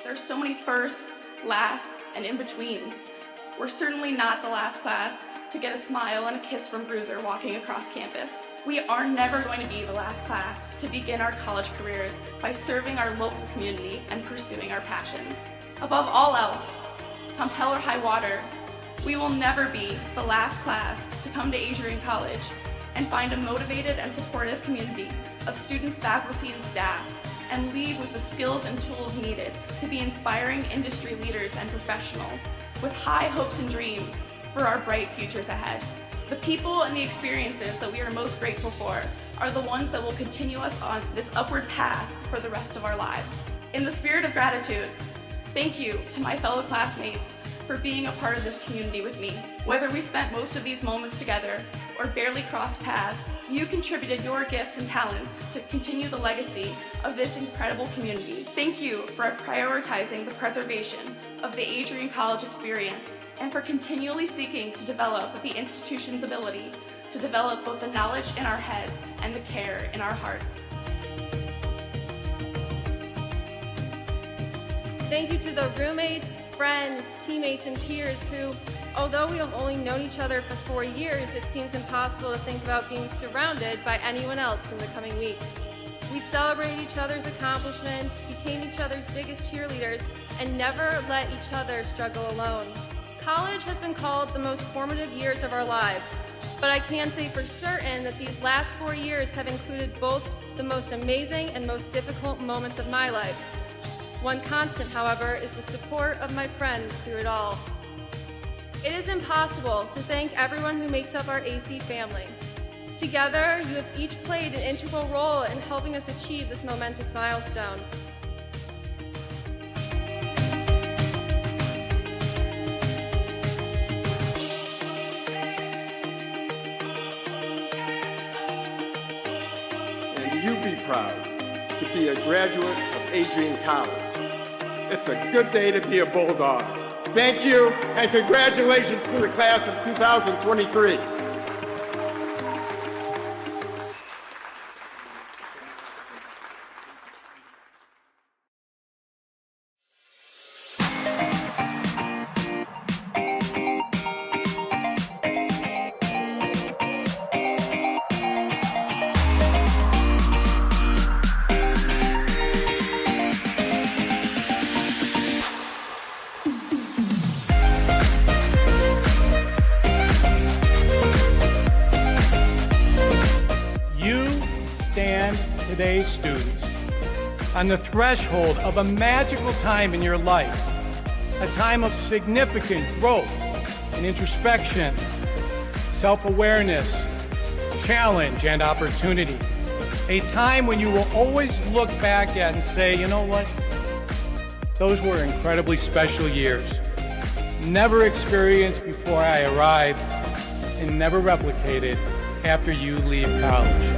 There's so many firsts, lasts, and in-betweens. We're certainly not the last class to get a smile and a kiss from Bruiser walking across campus. We are never going to be the last class to begin our college careers by serving our local community and pursuing our passions. Above all else, come hell or high water, we will never be the last class to come to Adrian College and find a motivated and supportive community of students, faculty, and staff, and leave with the skills and tools needed to be inspiring industry leaders and professionals with high hopes and dreams for our bright futures ahead. The people and the experiences that we are most grateful for are the ones that will continue us on this upward path for the rest of our lives. In the spirit of gratitude, thank you to my fellow classmates for being a part of this community with me. Whether we spent most of these moments together or barely crossed paths, you contributed your gifts and talents to continue the legacy of this incredible community. Thank you for prioritizing the preservation of the Adrian College experience and for continually seeking to develop the institution's ability to develop both the knowledge in our heads and the care in our hearts. Thank you to the roommates, friends, teammates, and peers who, although we have only known each other for 4 years, it seems impossible to think about being surrounded by anyone else in the coming weeks. We celebrated each other's accomplishments, became each other's biggest cheerleaders, and never let each other struggle alone. College has been called the most formative years of our lives, but I can say for certain that these last 4 years have included both the most amazing and most difficult moments of my life. One constant, however, is the support of my friends through it all. It is impossible to thank everyone who makes up our AC family. Together, you have each played an integral role in helping us achieve this momentous milestone. And you be proud to be a graduate of Adrian College. It's a good day to be a Bulldog. Thank you, and congratulations to the class of 2023. Today's students on the threshold of a magical time in your life, a time of significant growth and introspection, self-awareness, challenge, and opportunity. A time when you will always look back at and say, you know what? Those were incredibly special years. Never experienced before I arrived and never replicated after you leave college.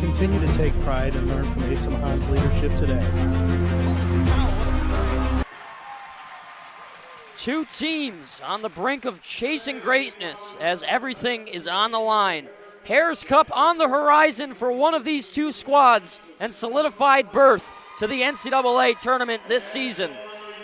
continue to take pride and learn from Asa Mahan's leadership today. Two teams on the brink of chasing greatness as everything is on the line. Harris Cup on the horizon for one of these two squads and solidified berth to the NCAA tournament this season.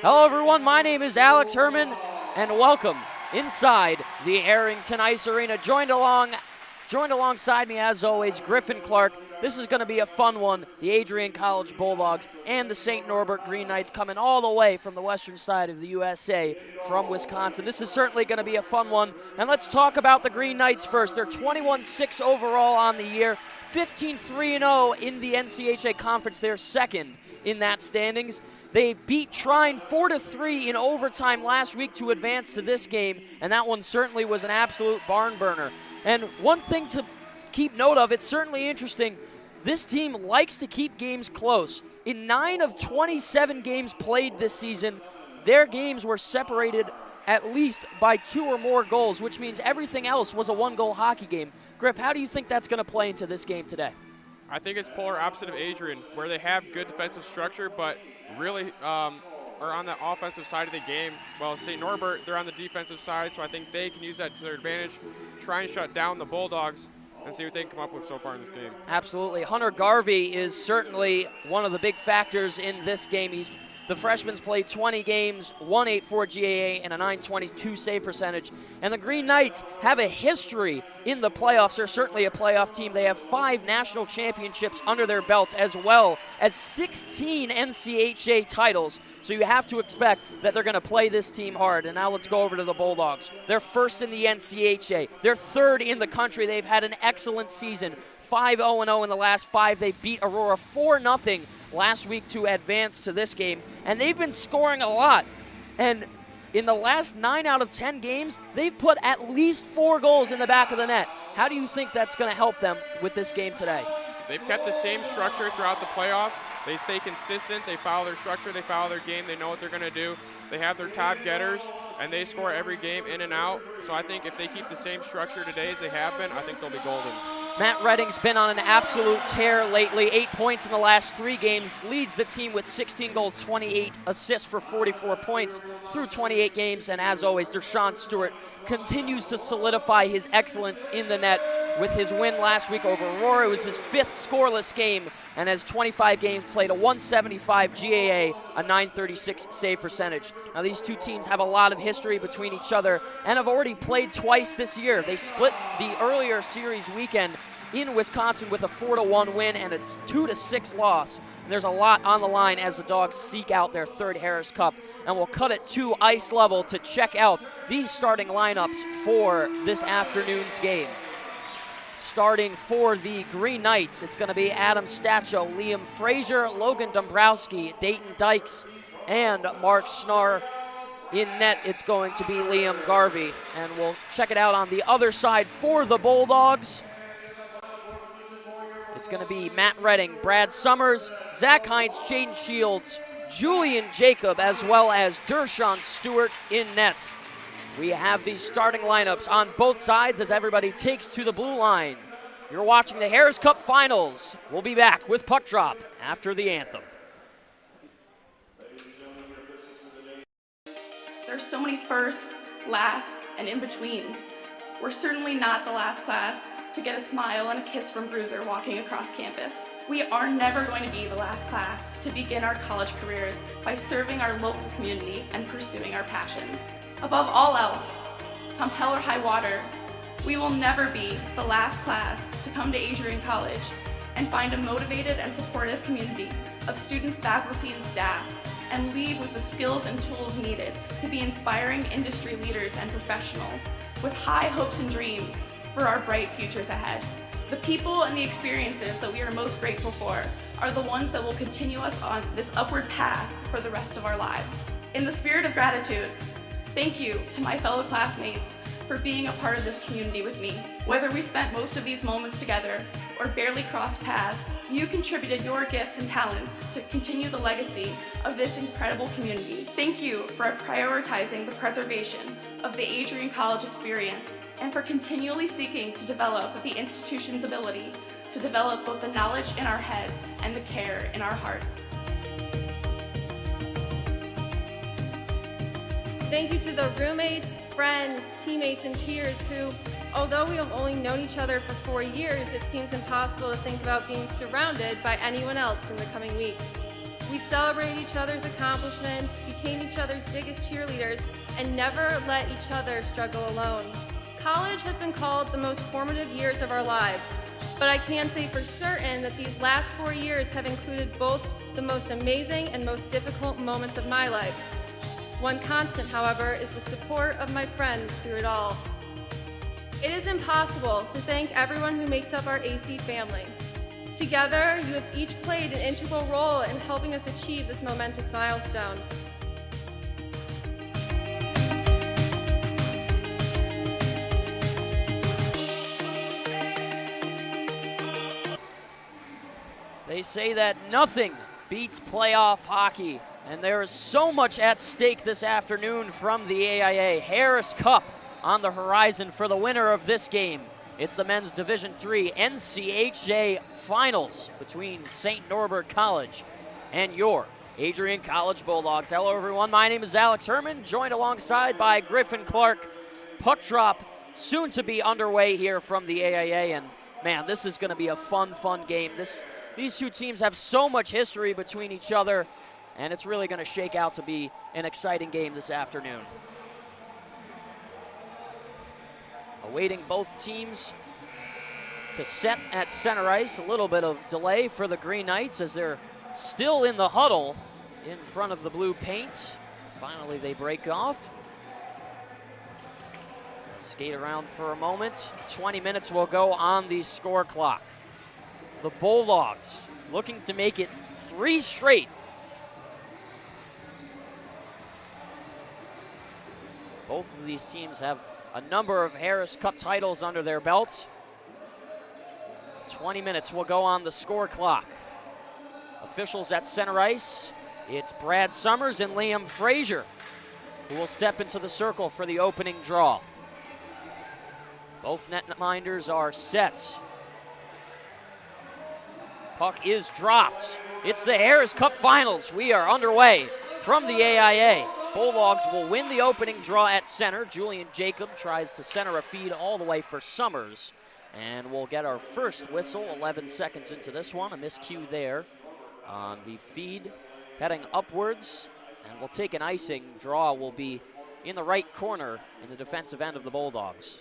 Hello everyone, my name is Alex Herman and welcome inside the Arrington Ice Arena. Joined alongside me as always, Griffin Clark. This is going to be a fun one. The Adrian College Bulldogs and the St. Norbert Green Knights coming all the way from the western side of the USA from Wisconsin. This is certainly going to be a fun one. And let's talk about the Green Knights first. They're 21-6 overall on the year, 15-3-0 in the NCAA conference. They're second in that standings. They beat Trine 4-3 in overtime last week to advance to this game, and that one certainly was an absolute barn burner. And one thing to keep note of, it's certainly interesting, this team likes to keep games close. In 9 of 27 games played this season, their games were separated at least by 2 or more goals, which means everything else was a one-goal hockey game. Griff, how do you think that's going to play into this game today? I think it's polar opposite of Adrian, where they have good defensive structure, but really are on the offensive side of the game. Well, St. Norbert, they're on the defensive side, so I think they can use that to their advantage, try and shut down the Bulldogs, and see what they can come up with so far in this game. Absolutely. Hunter Garvey is certainly one of the big factors in this game. The freshman's played 20 games, 1.84 GAA, and a .922 save percentage. And the Green Knights have a history in the playoffs. They're certainly a playoff team. They have 5 national championships under their belt, as well as 16 NCAA titles. So you have to expect that they're going to play this team hard. And now let's go over to the Bulldogs. They're first in the NCAA. They're third in the country. They've had an excellent season. 5-0-0 in the last 5. They beat Aurora 4-0 last week to advance to this game, and they've been scoring a lot. And in the last 9 out of 10 games, they've put at least 4 goals in the back of the net. How do you think that's going to help them with this game today? They've kept the same structure throughout the playoffs. They stay consistent. They follow their structure. They follow their game. They know what they're going to do. They have their top getters, and they score every game in and out. So I think if they keep the same structure today as they have been, I think they'll be golden. Matt Redding's been on an absolute tear lately. 8 points in the last 3 games. Leads the team with 16 goals, 28 assists for 44 points through 28 games. And as always, Dershawn Stewart continues to solidify his excellence in the net with his win last week over Aurora. It was his 5th scoreless game and has 25 games played, a 175 GAA, a 936 save percentage. Now these two teams have a lot of history between each other and have already played twice this year. They split the earlier series weekend in Wisconsin with a 4-1 win and a 2-6 loss. And there's a lot on the line as the Dogs seek out their 3rd Harris Cup. And we'll cut it to ice level to check out these starting lineups for this afternoon's game. Starting for the Green Knights, it's going to be Adam Stacho, Liam Frazier, Logan Dombrowski, Dayton Dykes, and Mark Snar. In net, it's going to be Liam Garvey. And we'll check it out on the other side for the Bulldogs. It's going to be Matt Redding, Brad Summers, Zach Heinz, Jaden Shields, Julian Jacob, as well as Dershawn Stewart in net. We have these starting lineups on both sides as everybody takes to the blue line. You're watching the Harris Cup Finals. We'll be back with Puck Drop after the anthem. There's so many firsts, lasts, and in-betweens. We're certainly not the last class to get a smile and a kiss from Bruiser walking across campus. We are never going to be the last class to begin our college careers by serving our local community and pursuing our passions. Above all else, come hell or high water, we will never be the last class to come to Adrian College and find a motivated and supportive community of students, faculty, and staff, and leave with the skills and tools needed to be inspiring industry leaders and professionals with high hopes and dreams for our bright futures ahead. The people and the experiences that we are most grateful for are the ones that will continue us on this upward path for the rest of our lives. In the spirit of gratitude, thank you to my fellow classmates for being a part of this community with me. Whether we spent most of these moments together or barely crossed paths, you contributed your gifts and talents to continue the legacy of this incredible community. Thank you for prioritizing the preservation of the Adrian College experience and for continually seeking to develop the institution's ability to develop both the knowledge in our heads and the care in our hearts. Thank you to the roommates, friends, teammates, and peers who, although we have only known each other for 4 years, it seems impossible to think about being surrounded by anyone else in the coming weeks. We celebrated each other's accomplishments, became each other's biggest cheerleaders, and never let each other struggle alone. College has been called the most formative years of our lives, but I can say for certain that these last 4 years have included both the most amazing and most difficult moments of my life. One constant, however, is the support of my friends through it all. It is impossible to thank everyone who makes up our AC family. Together, you have each played an integral role in helping us achieve this momentous milestone. They say that nothing beats playoff hockey, and there is so much at stake this afternoon from the AIA. Harris Cup on the horizon for the winner of this game. It's the men's Division III NCAA Finals between St. Norbert College and your Adrian College Bulldogs. Hello, everyone. My name is Alex Herman, joined alongside by Griffin Clark. Puck drop soon to be underway here from the AIA, and man, this is going to be a fun game. These two teams have so much history between each other, and it's really going to shake out to be an exciting game this afternoon. Awaiting both teams to set at center ice. A little bit of delay for the Green Knights as they're still in the huddle in front of the blue paint. Finally, they break off. Skate around for a moment. 20 minutes will go on the score clock. The Bulldogs looking to make it 3 straight. Both of these teams have a number of Harris Cup titles under their belts. 20 minutes will go on the score clock. Officials at center ice. It's Brad Summers and Liam Frazier who will step into the circle for the opening draw. Both netminders are set. Puck is dropped. It's the Harris Cup Finals. We are underway from the AIA. Bulldogs will win the opening draw at center. Julian Jacob tries to center a feed all the way for Summers. And we'll get our first whistle 11 seconds into this one. A miscue there on the feed heading upwards. And we'll take an icing. Draw will be in the right corner in the defensive end of the Bulldogs.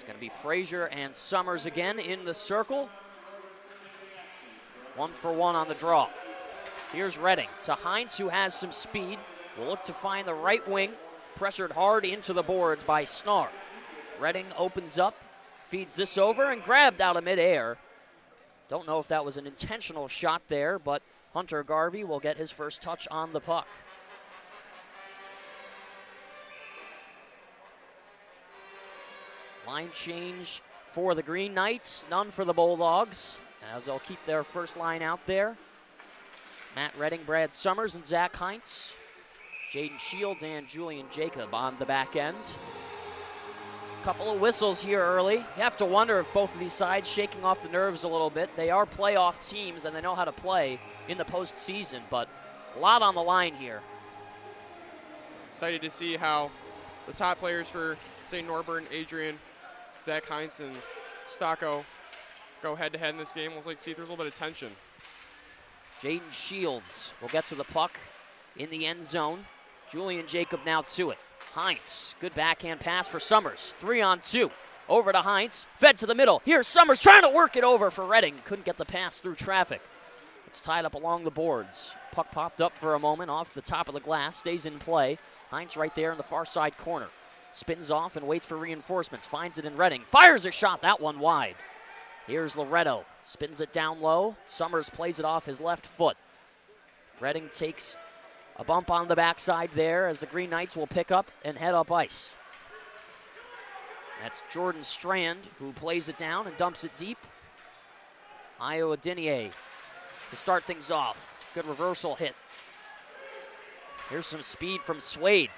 Going to be Frazier and Summers again in the circle. 1-for-1 on the draw. Here's Redding to Heinz, who has some speed. Will look to find the right wing. Pressured hard into the boards by Snar. Redding opens up, feeds this over, and grabbed out of midair. Don't know if that was an intentional shot there, but Hunter Garvey will get his first touch on the puck. Line change for the Green Knights, none for the Bulldogs, as they'll keep their first line out there. Matt Redding, Brad Summers, and Zach Heinz. Jaden Shields and Julian Jacob on the back end. Couple of whistles here early. You have to wonder if both of these sides shaking off the nerves a little bit. They are playoff teams and they know how to play in the postseason, but a lot on the line here. Excited to see how the top players for St. Norbert and Adrian, Zach Heinz and Stocko, go head-to-head in this game. We'll see if there's a little bit of tension. Jaden Shields will get to the puck in the end zone. Julian Jacob now to it. Heinz, good backhand pass for Summers. 3-on-2. Over to Heinz, fed to the middle. Here's Summers trying to work it over for Redding. Couldn't get the pass through traffic. It's tied up along the boards. Puck popped up for a moment off the top of the glass, stays in play. Heinz right there in the far side corner. Spins off and waits for reinforcements. Finds it in Redding. Fires a shot, that one wide. Here's Loretto. Spins it down low. Summers plays it off his left foot. Redding takes a bump on the backside there as the Green Knights will pick up and head up ice. That's Jordan Strand who plays it down and dumps it deep. Iowa Dinier to start things off. Good reversal hit. Here's some speed from Swade.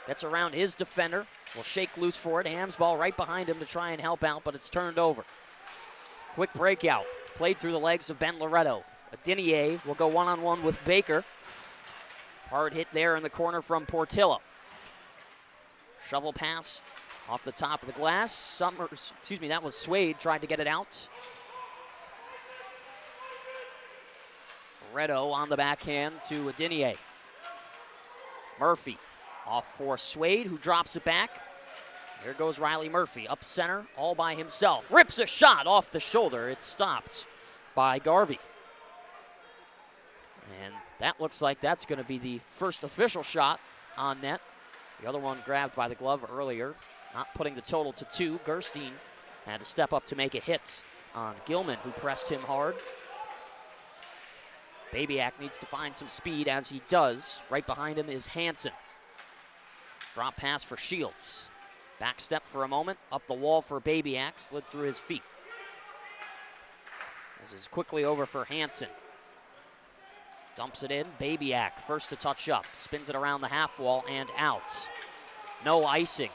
Gets around his defender. will shake loose for it. Ham's ball right behind him to try and help out, but it's turned over. Quick breakout. Played through the legs of Ben Loretto. Adinier will go one-on-one with Baker. Hard hit there in the corner from Portillo. Shovel pass off the top of the glass. That was Swade, tried to get it out. Loretto on the backhand to Adinier. Murphy off for Swade, who drops it back. There goes Riley Murphy, up center, all by himself. Rips a shot off the shoulder. It's stopped by Garvey. And that looks like that's going to be the first official shot on net. The other one grabbed by the glove earlier, not putting the total to 2. Gerstein had to step up to make a hit on Gilman, who pressed him hard. Babyak needs to find some speed, as he does. Right behind him is Hansen. Drop pass for Shields. Back step for a moment, up the wall for Babyak, slid through his feet. This is quickly over for Hansen. Dumps it in, Babyak, first to touch up, spins it around the half wall and out. No icing,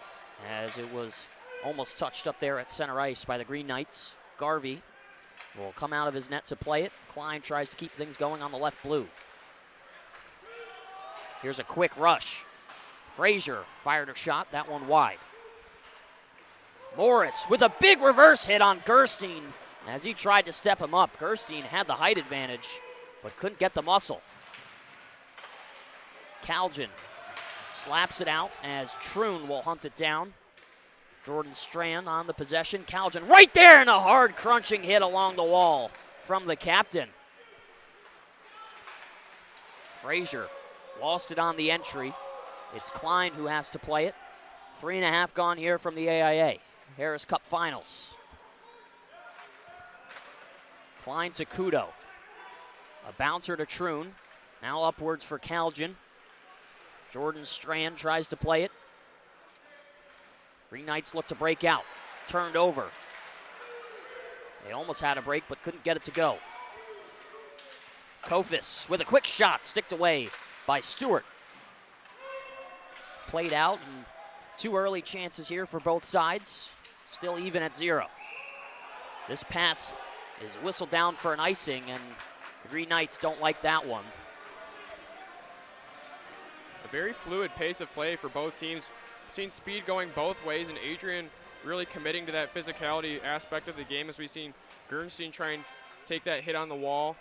as it was almost touched up there at center ice by the Green Knights. Garvey will come out of his net to play it. Klein tries to keep things going on the left blue. Here's a quick rush. Frazier fired a shot, that one wide. Morris with a big reverse hit on Gerstein as he tried to step him up. Gerstein had the height advantage, but couldn't get the muscle. Calgin slaps it out as Troon will hunt it down. Jordan Strand on the possession. Calgin right there, and a hard crunching hit along the wall from the captain. Frazier lost it on the entry. It's Klein who has to play it. 3.5 gone here from the AIA. Harris Cup Finals. Klein to Kudo. A bouncer to Troon. Now upwards for Calgin. Jordan Strand tries to play it. Green Knights look to break out. Turned over. They almost had a break, but couldn't get it to go. Kofis with a quick shot, sticked away by Stewart. Played out, and 2 early chances here for both sides. Still even at 0. This pass is whistled down for an icing, and the Green Knights don't like that one. A very fluid pace of play for both teams. Seen speed going both ways, and Adrian really committing to that physicality aspect of the game, as we've seen Gernstein try and take that hit on the wall.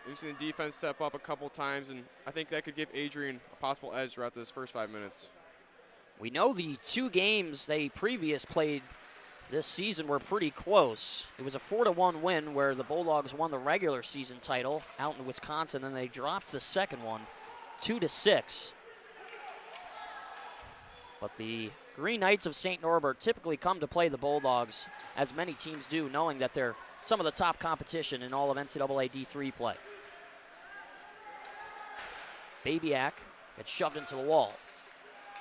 We've seen the defense step up a couple times, and I think that could give Adrian a possible edge throughout this first 5 minutes. We know the 2 games they played this season were pretty close. It was a 4-1 win where the Bulldogs won the regular season title out in Wisconsin, and they dropped the second one 2-6. But the Green Knights of St. Norbert typically come to play the Bulldogs, as many teams do, knowing that they're some of the top competition in all of NCAA D3 play. Babyak gets shoved into the wall.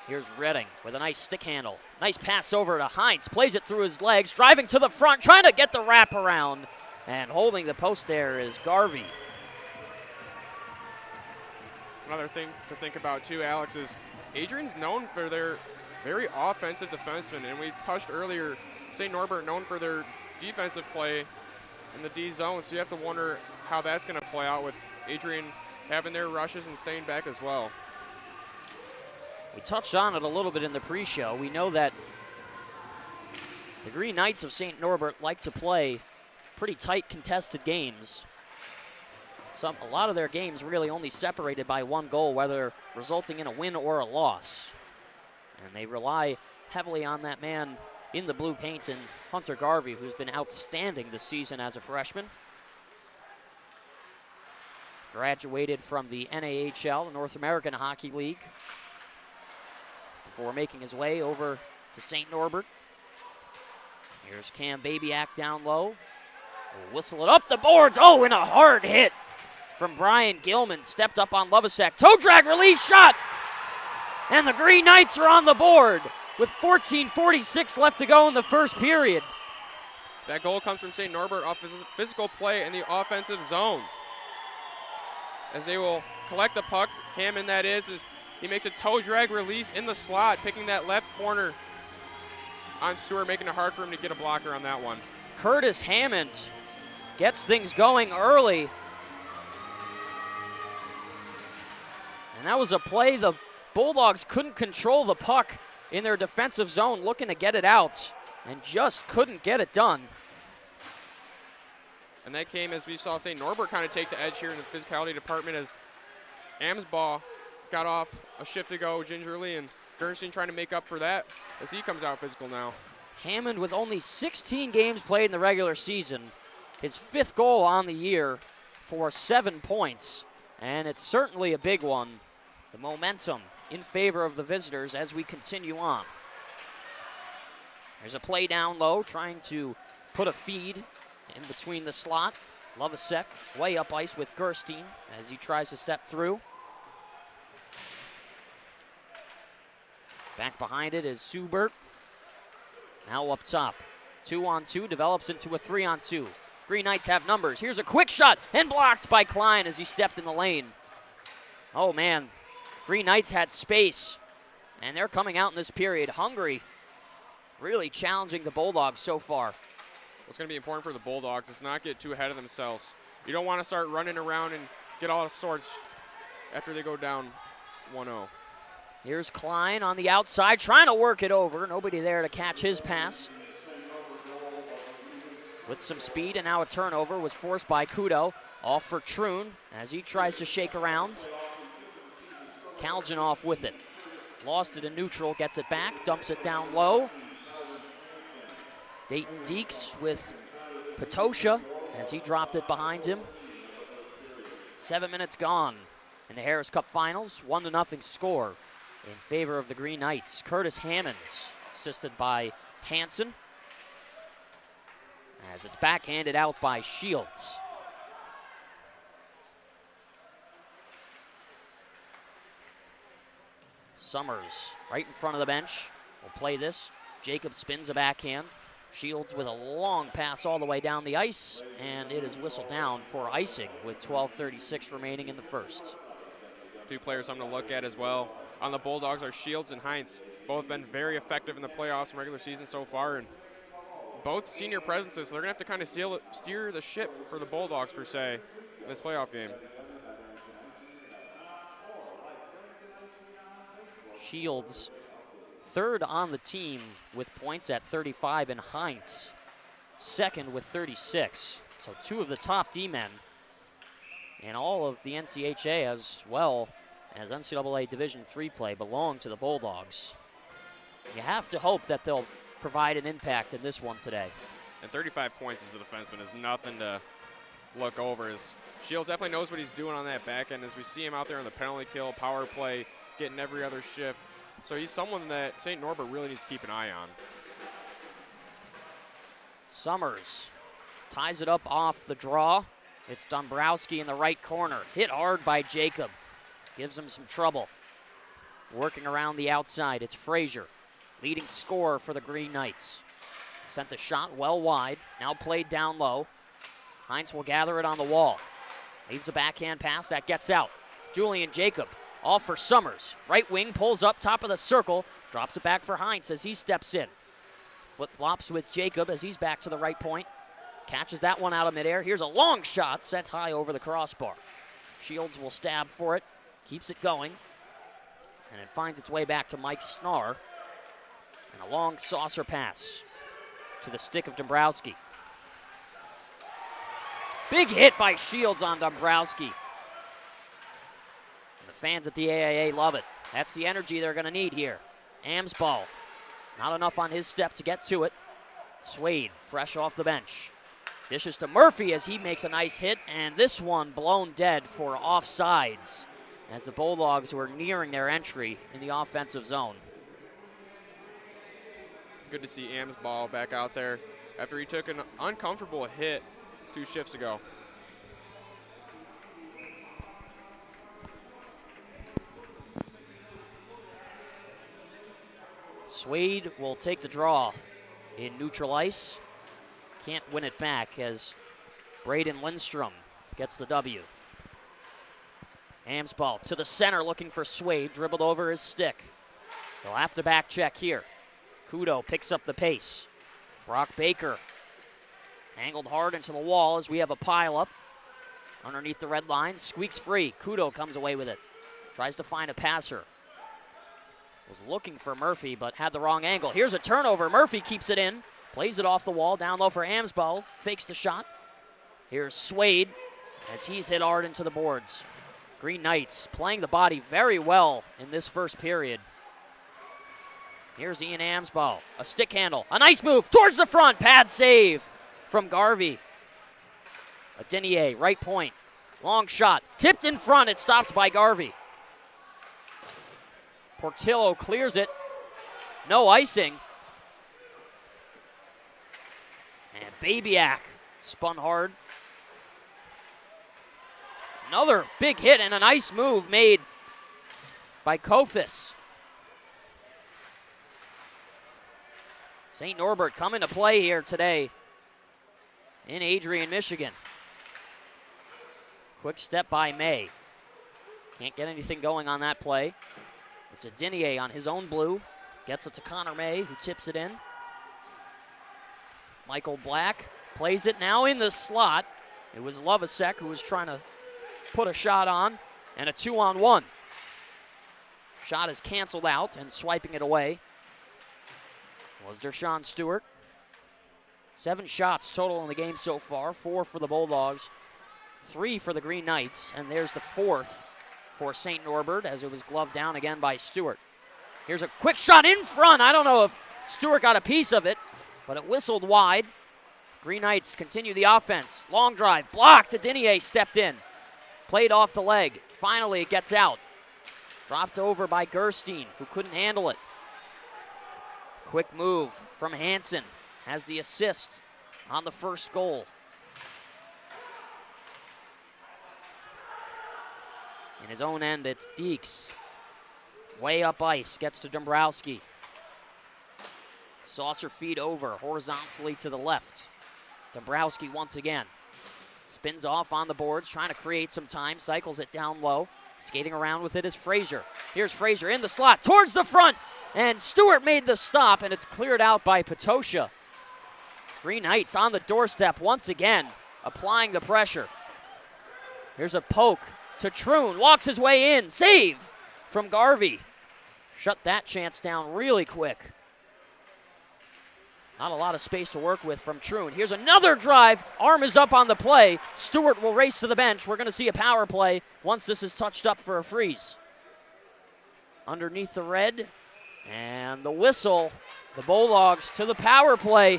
Here's Redding with a nice stick handle. Nice pass over to Heinz. Plays it through his legs, driving to the front, trying to get the wraparound. And holding the post there is Garvey. Another thing to think about too, Alex, is Adrian's known for their very offensive defensemen. And we touched earlier, St. Norbert known for their defensive play in the D zone. So you have to wonder how that's going to play out with Adrian having their rushes and staying back as well. We touched on it a little bit in the pre-show. We know that the Green Knights of St. Norbert like to play pretty tight contested games. A lot of their games really only separated by 1 goal, whether resulting in a win or a loss. And they rely heavily on that man in the blue paint, and Hunter Garvey, who's been outstanding this season as a freshman. Graduated from the NAHL, the North American Hockey League, before making his way over to St. Norbert. Here's Cam Babyak down low. We'll whistle it up the boards. Oh, and a hard hit from Brian Gilman. Stepped up on Lovasek. Toe drag release shot. And the Green Knights are on the board with 14:46 left to go in the first period. That goal comes from St. Norbert off physical play in the offensive zone. As they will collect the puck, Hammond that is he makes a toe drag release in the slot, picking that left corner on Stewart, making it hard for him to get a blocker on that one. Curtis Hammond gets things going early. And that was a play the Bulldogs couldn't control the puck in their defensive zone, looking to get it out, and just couldn't get it done. And that came as we saw St. Norbert kind of take the edge here in the physicality department as Amsbaugh got off a shift ago gingerly, and Gernstein trying to make up for that as he comes out physical now. Hammond with only 16 games played in the regular season, his 5th goal on the year for 7 points, and it's certainly a big one. The momentum in favor of the visitors as we continue on. There's a play down low, trying to put a feed in between the slot. Lovasek way up ice with Gerstein as he tries to step through. Back behind it is Subert. Now up top. 2-on-2 develops into a 3-on-2. Green Knights have numbers. Here's a quick shot and blocked by Klein as he stepped in the lane. Oh man, Green Knights had space, and they're coming out in this period hungry, really challenging the Bulldogs so far. What's going to be important for the Bulldogs is not get too ahead of themselves. You don't want to start running around and get all sorts after they go down 1-0. Here's Klein on the outside, trying to work it over. Nobody there to catch his pass. With some speed, and now a turnover was forced by Kudo. Off for Troon as he tries to shake around. Kaljanov with it. Lost it in neutral, gets it back, dumps it down low. Dayton Deeks with Patosha as he dropped it behind him. 7 minutes gone in the Harris Cup Finals. 1-0 score in favor of the Green Knights. Curtis Hammond, assisted by Hansen, as it's backhanded out by Shields. Summers right in front of the bench will play this. Jacob spins a backhand. Shields with a long pass all the way down the ice, and it is whistled down for icing with 12:36 remaining in the first. Two players I'm going to look at as well on the Bulldogs are Shields and Heinz. Both been very effective in the playoffs and regular season so far, and both senior presences, so they're going to have to kind of steer the ship for the Bulldogs, per se, in this playoff game. Shields, third on the team with points at 35, and Heinz, second with 36. So two of the top D-men in all of the NCHA as well as NCAA Division III play belong to the Bulldogs. You have to hope that they'll provide an impact in this one today. And 35 points as a defenseman is nothing to look over. As Shields definitely knows what he's doing on that back end as we see him out there on the penalty kill, power play, getting every other shift. So he's someone that St. Norbert really needs to keep an eye on. Summers ties it up off the draw. It's Dombrowski in the right corner. Hit hard by Jacob. Gives him some trouble. Working around the outside, it's Frazier. Leading scorer for the Green Knights. Sent the shot well wide. Now played down low. Heinz will gather it on the wall. Leaves a backhand pass that gets out. Julian Jacob off for Summers. Right wing pulls up top of the circle. Drops it back for Heinz as he steps in. Flip-flops with Jacob as he's back to the right point. Catches that one out of midair. Here's a long shot set high over the crossbar. Shields will stab for it. Keeps it going. And it finds its way back to Mike Snar. And a long saucer pass to the stick of Dombrowski. Big hit by Shields on Dombrowski. And the fans at the AAA love it. That's the energy they're going to need here. Amsbaugh, not enough on his step to get to it. Swade, fresh off the bench. Dishes to Murphy as he makes a nice hit, and this one blown dead for offsides as the Bulldogs were nearing their entry in the offensive zone. Good to see Amsbaugh back out there after he took an uncomfortable hit 2 shifts ago. Swade will take the draw in neutral ice. Can't win it back as Braden Lindstrom gets the W. Amsbaugh to the center looking for Swade, dribbled over his stick. They'll have to back check here. Kudo picks up the pace. Brock Baker angled hard into the wall as we have a pile-up underneath the red line. Squeaks free. Kudo comes away with it. Tries to find a passer. Was looking for Murphy, but had the wrong angle. Here's a turnover. Murphy keeps it in. Plays it off the wall. Down low for Amsbo. Fakes the shot. Here's Swade as he's hit hard into the boards. Green Knights playing the body very well in this first period. Here's Ian Amsbo. A stick handle. A nice move towards the front. Pad save from Garvey. Adenier, right point. Long shot. Tipped in front. It's stopped by Garvey. Portillo clears it. No icing. And Babyak spun hard. Another big hit and a nice move made by Kofis. St. Norbert coming to play here today in Adrian, Michigan. Quick step by May. Can't get anything going on that play. It's Adenier on his own blue. Gets it to Connor May, who tips it in. Michael Black plays it now in the slot. It was Lovasek who was trying to put a shot on, and a 2-on-1. Shot is canceled out, and swiping it away was Dershawn Stewart. 7 shots total in the game so far, 4 for the Bulldogs, 3 for the Green Knights, and there's the 4th for St. Norbert as it was gloved down again by Stewart. Here's a quick shot in front. I don't know if Stewart got a piece of it, but it whistled wide. Green Knights continue the offense. Long drive, blocked. Adenier stepped in. Played off the leg. Finally, it gets out. Dropped over by Gerstein, who couldn't handle it. Quick move from Hansen. Has the assist on the first goal. In his own end, it's Deeks. Way up ice, gets to Dombrowski. Saucer feed over, horizontally to the left. Dombrowski once again. Spins off on the boards, trying to create some time, cycles it down low. Skating around with it is Frazier. Here's Frazier in the slot, towards the front, and Stewart made the stop, and it's cleared out by Patosha. Green Knights on the doorstep once again, applying the pressure. Here's a poke to Troon, walks his way in, save from Garvey. Shut that chance down really quick. Not a lot of space to work with from Troon. Here's another drive. Arm is up on the play. Stewart will race to the bench. We're going to see a power play once this is touched up for a freeze. Underneath the red. And the whistle. The Bulldogs to the power play.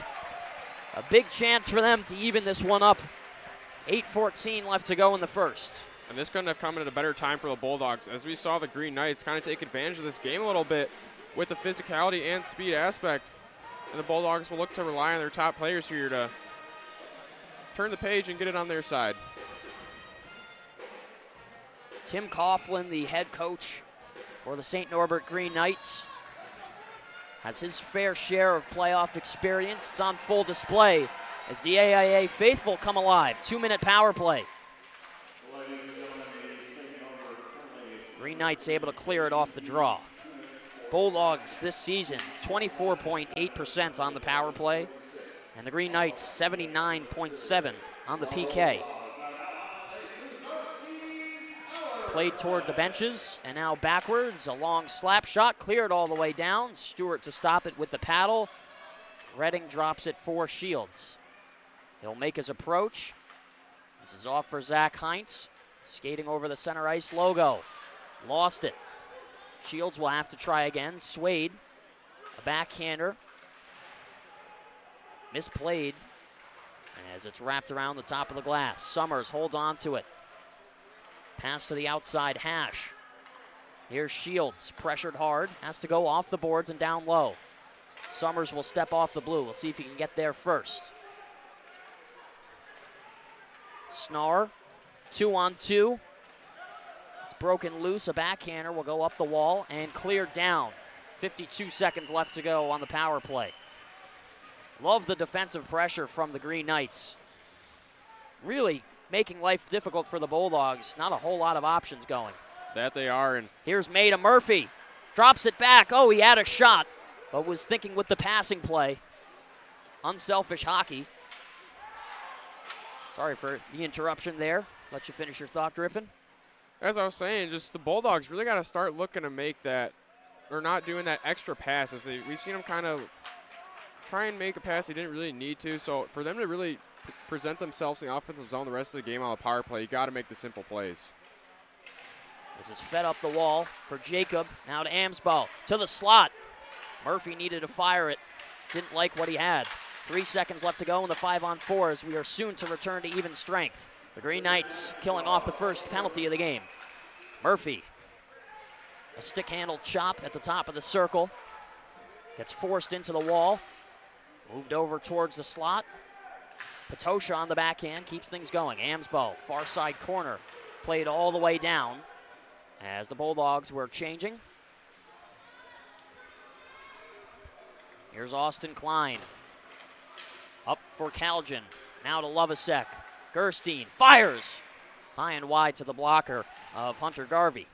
A big chance for them to even this one up. 8:14 left to go in the first. And this couldn't have come at a better time for the Bulldogs, as we saw the Green Knights kind of take advantage of this game a little bit with the physicality and speed aspect. And the Bulldogs will look to rely on their top players here to turn the page and get it on their side. Tim Coughlin, the head coach for the St. Norbert Green Knights, has his fair share of playoff experience. It's on full display as the AIA faithful come alive. 2-minute power play. Green Knights able to clear it off the draw. Bulldogs this season, 24.8% on the power play, and the Green Knights, 79.7% on the PK. Played toward the benches, and now backwards, a long slap shot, cleared all the way down. Stewart to stop it with the paddle. Redding drops it for Shields. He'll make his approach. This is off for Zach Heinz, skating over the center ice logo. Lost it. Shields will have to try again. Swade, a backhander. Misplayed as it's wrapped around the top of the glass. Summers holds on to it. Pass to the outside hash. Here's Shields, pressured hard. Has to go off the boards and down low. Summers will step off the blue. We'll see if he can get there first. Snar, 2-on-2. Broken loose, a backhander will go up the wall and cleared down. 52 seconds left to go on the power play. Love the defensive pressure from the Green Knights. Really making life difficult for the Bulldogs. Not a whole lot of options going. That they are. And here's May to Murphy. Drops it back. Oh, he had a shot, but was thinking with the passing play. Unselfish hockey. Sorry for the interruption there. Let you finish your thought, Griffin. As I was saying, just the Bulldogs really got to start looking to make that, or not doing that extra passes. We've seen them kind of try and make a pass they didn't really need to. So for them to really present themselves in the offensive zone the rest of the game on the power play, you got to make the simple plays. This is fed up the wall for Jacob. Now to Amsball, to the slot. Murphy needed to fire it. Didn't like what he had. 3 seconds left to go in the 5-on-4 as we are soon to return to even strength. The Green Knights killing off the first penalty of the game. Murphy, a stick-handled chop at the top of the circle. Gets forced into the wall. Moved over towards the slot. Patosha on the backhand keeps things going. Amsbo, far side corner. Played all the way down as the Bulldogs were changing. Here's Austin Klein. Up for Kaljan. Now to Lovasek. Gerstein fires. High and wide to the blocker of Hunter Garvey.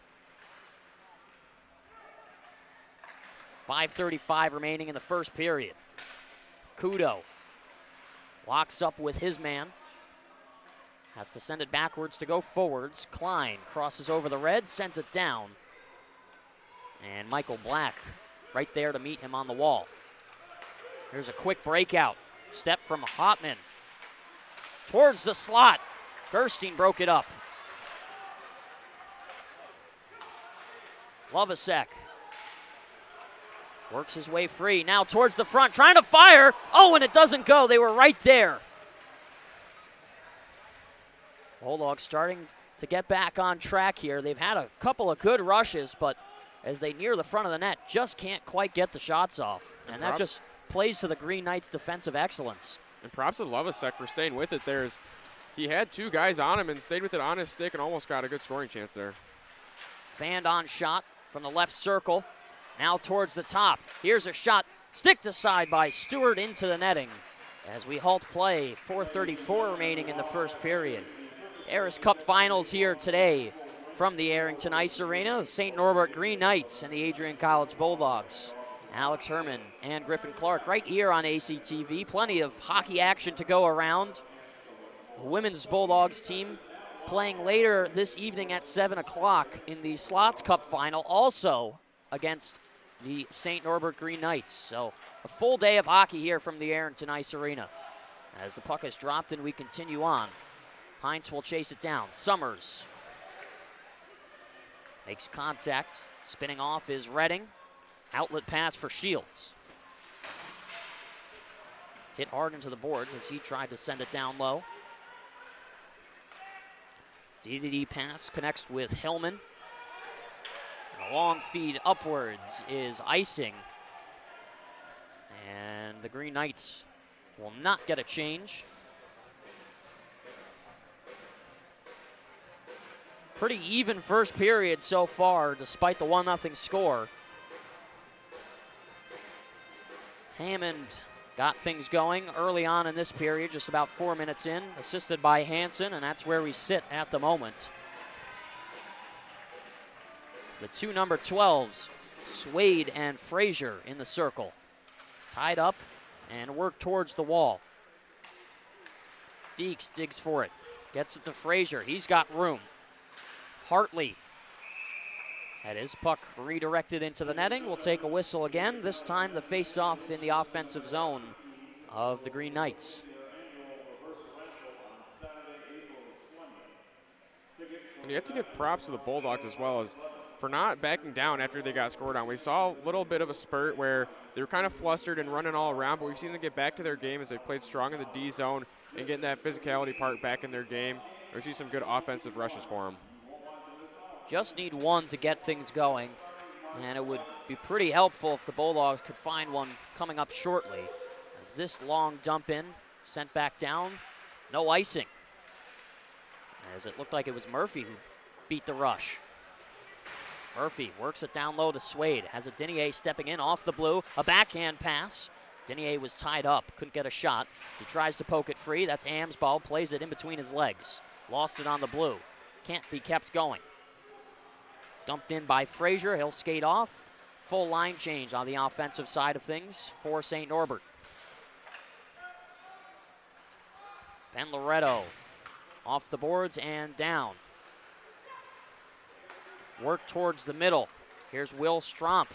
5:35 remaining in the first period. Kudo locks up with his man. Has to send it backwards to go forwards. Klein crosses over the red, sends it down. And Michael Black right there to meet him on the wall. Here's a quick breakout. Step from Hotman. Towards the slot. Gerstein broke it up. Lovasek works his way free. Now towards the front, trying to fire. Oh, and it doesn't go. They were right there. Bulldogs starting to get back on track here. They've had a couple of good rushes, but as they near the front of the net, just can't quite get the shots off. And that just plays to the Green Knights' defensive excellence. And props to Lovasek for staying with it. He had two guys on him and stayed with it on his stick and almost got a good scoring chance there. Fanned on shot from the left circle. Now towards the top. Here's a shot. Sticked aside by Stewart into the netting as we halt play. 4:34 remaining in the first period. Harris Cup Finals here today from the Arrington Ice Arena. St. Norbert Green Knights and the Adrian College Bulldogs. Alex Herman and Griffin Clark right here on ACTV. Plenty of hockey action to go around. The women's Bulldogs team playing later this evening at 7 o'clock in the Slots Cup Final, also against the St. Norbert Green Knights. So a full day of hockey here from the Arrington Ice Arena. As the puck is dropped and we continue on. Heinz will chase it down. Summers makes contact. Spinning off is Redding. Outlet pass for Shields. Hit hard into the boards as he tried to send it down low. DDD pass connects with Hillman. A long feed upwards is icing. And the Green Knights will not get a change. Pretty even first period so far, despite the 1-0 score. Hammond got things going early on in this period, just about 4 minutes in, assisted by Hansen, and that's where we sit at the moment. The two number 12s, Swade and Frazier in the circle. Tied up and work towards the wall. Deeks digs for it, gets it to Frazier. He's got room. Hartley had his puck redirected into the netting. We'll take a whistle again. This time the face-off in the offensive zone of the Green Knights. And you have to give props to the Bulldogs as well as for not backing down after they got scored on. We saw a little bit of a spurt where they were kind of flustered and running all around, but we've seen them get back to their game as they played strong in the D zone and getting that physicality part back in their game. We see some good offensive rushes for them. Just need one to get things going, and it would be pretty helpful if the Bulldogs could find one coming up shortly. As this long dump in, sent back down, no icing. As it looked like it was Murphy who beat the rush. Murphy works it down low to Swade, has a Denier stepping in off the blue, a backhand pass. Denier was tied up, couldn't get a shot. He tries to poke it free, that's Amsball, plays it in between his legs. Lost it on the blue, can't be kept going. Dumped in by Frazier, he'll skate off. full line change on the offensive side of things for St. Norbert. Ben Loretto off the boards and down. Work towards the middle. Here's Will Stromp.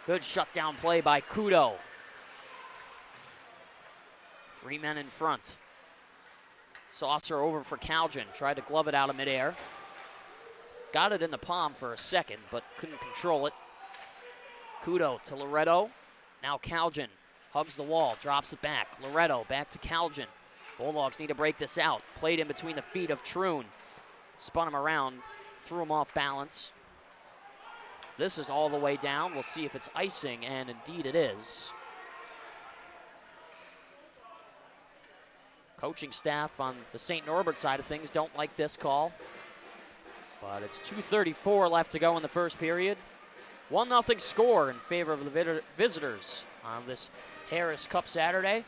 Good shutdown play by Kudo. 3 men in front. Saucer over for Calgin. Tried to glove it out of midair. Got it in the palm for a second, but couldn't control it. Kudo to Loretto. Now Calgin hugs the wall, drops it back. Loretto back to Calgin. Bulldogs need to break this out. Played in between the feet of Troon. Spun him around, threw him off balance. This is all the way down. We'll see if it's icing, and indeed it is. Coaching staff on the St. Norbert side of things don't like this call. But it's 2:34 left to go in the first period. 1-0 score in favor of the visitors on this Harris Cup Saturday.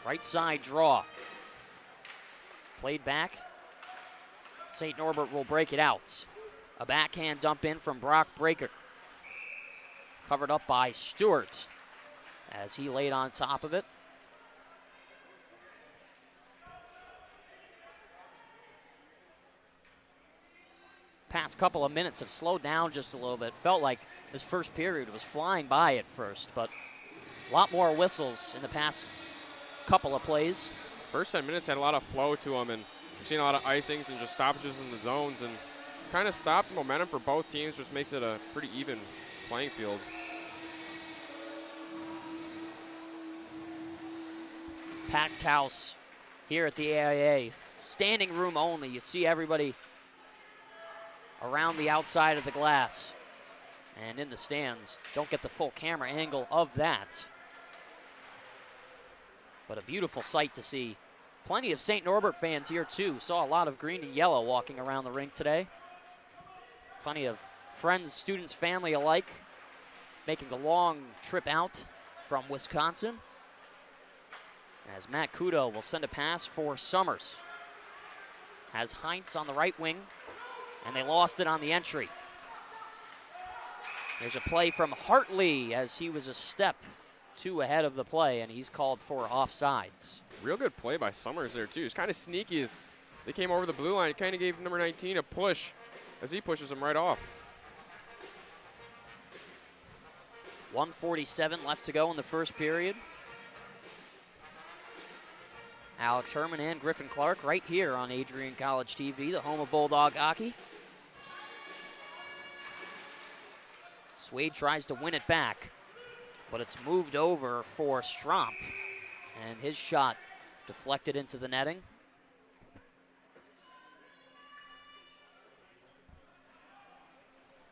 Right side draw. Played back. St. Norbert will break it out. A backhand dump in from Brock Breaker. Covered up by Stewart as he laid on top of it. Past couple of minutes have slowed down just a little bit. Felt like this first period was flying by at first, but a lot more whistles in the past couple of plays. First 10 minutes had a lot of flow to them, and we've seen a lot of icings and just stoppages in the zones, and it's kind of stopped momentum for both teams, which makes it a pretty even playing field. Packed house here at the AIA. Standing room only. You see everybody around the outside of the glass and in the stands. Don't get the full camera angle of that. But a beautiful sight to see. Plenty of St. Norbert fans here too. Saw a lot of green and yellow walking around the rink today. Plenty of friends, students, family alike making the long trip out from Wisconsin. As Matt Kudo will send a pass for Summers. Has Heinz on the right wing, and they lost it on the entry. There's a play from Hartley as he was a step two ahead of the play, and he's called for offsides. Real good play by Summers there, too. It's kind of sneaky as they came over the blue line. It kind of gave number 19 a push as he pushes him right off. 1:47 left to go in the first period. Alex Herman and Griffin Clark right here on Adrian College TV, the home of Bulldog hockey. Swade tries to win it back, but it's moved over for Stromp, and his shot deflected into the netting.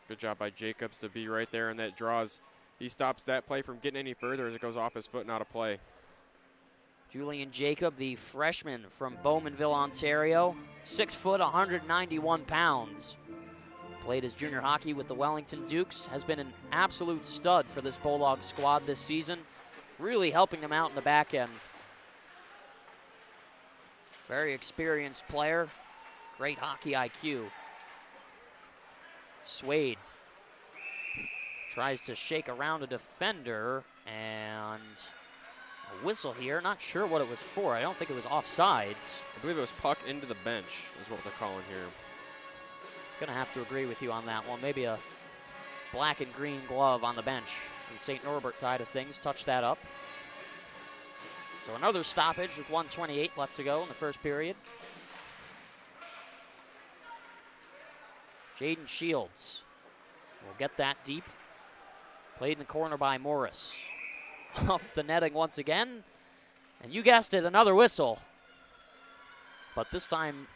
Good job by Jacobs to be right there, and that draws. He stops that play from getting any further as it goes off his foot and out of play. Julian Jacob, the freshman from Bowmanville, Ontario, 6 foot, 191 pounds. Played his junior hockey with the Wellington Dukes, has been an absolute stud for this Bulldog squad this season, really helping them out in the back end. Very experienced player, great hockey IQ. Swade tries to shake around a defender, and a whistle here. Not sure what it was for. I don't think it was offsides. I believe it was puck into the bench is what they're calling here. Gonna have to agree with you on that one. Maybe a black and green glove on the bench on the St. Norbert side of things. Touch that up. So another stoppage with 1:28 left to go in the first period. Jaden Shields will get that deep. Played in the corner by Morris. Off the netting once again. And you guessed it, another whistle. But this time,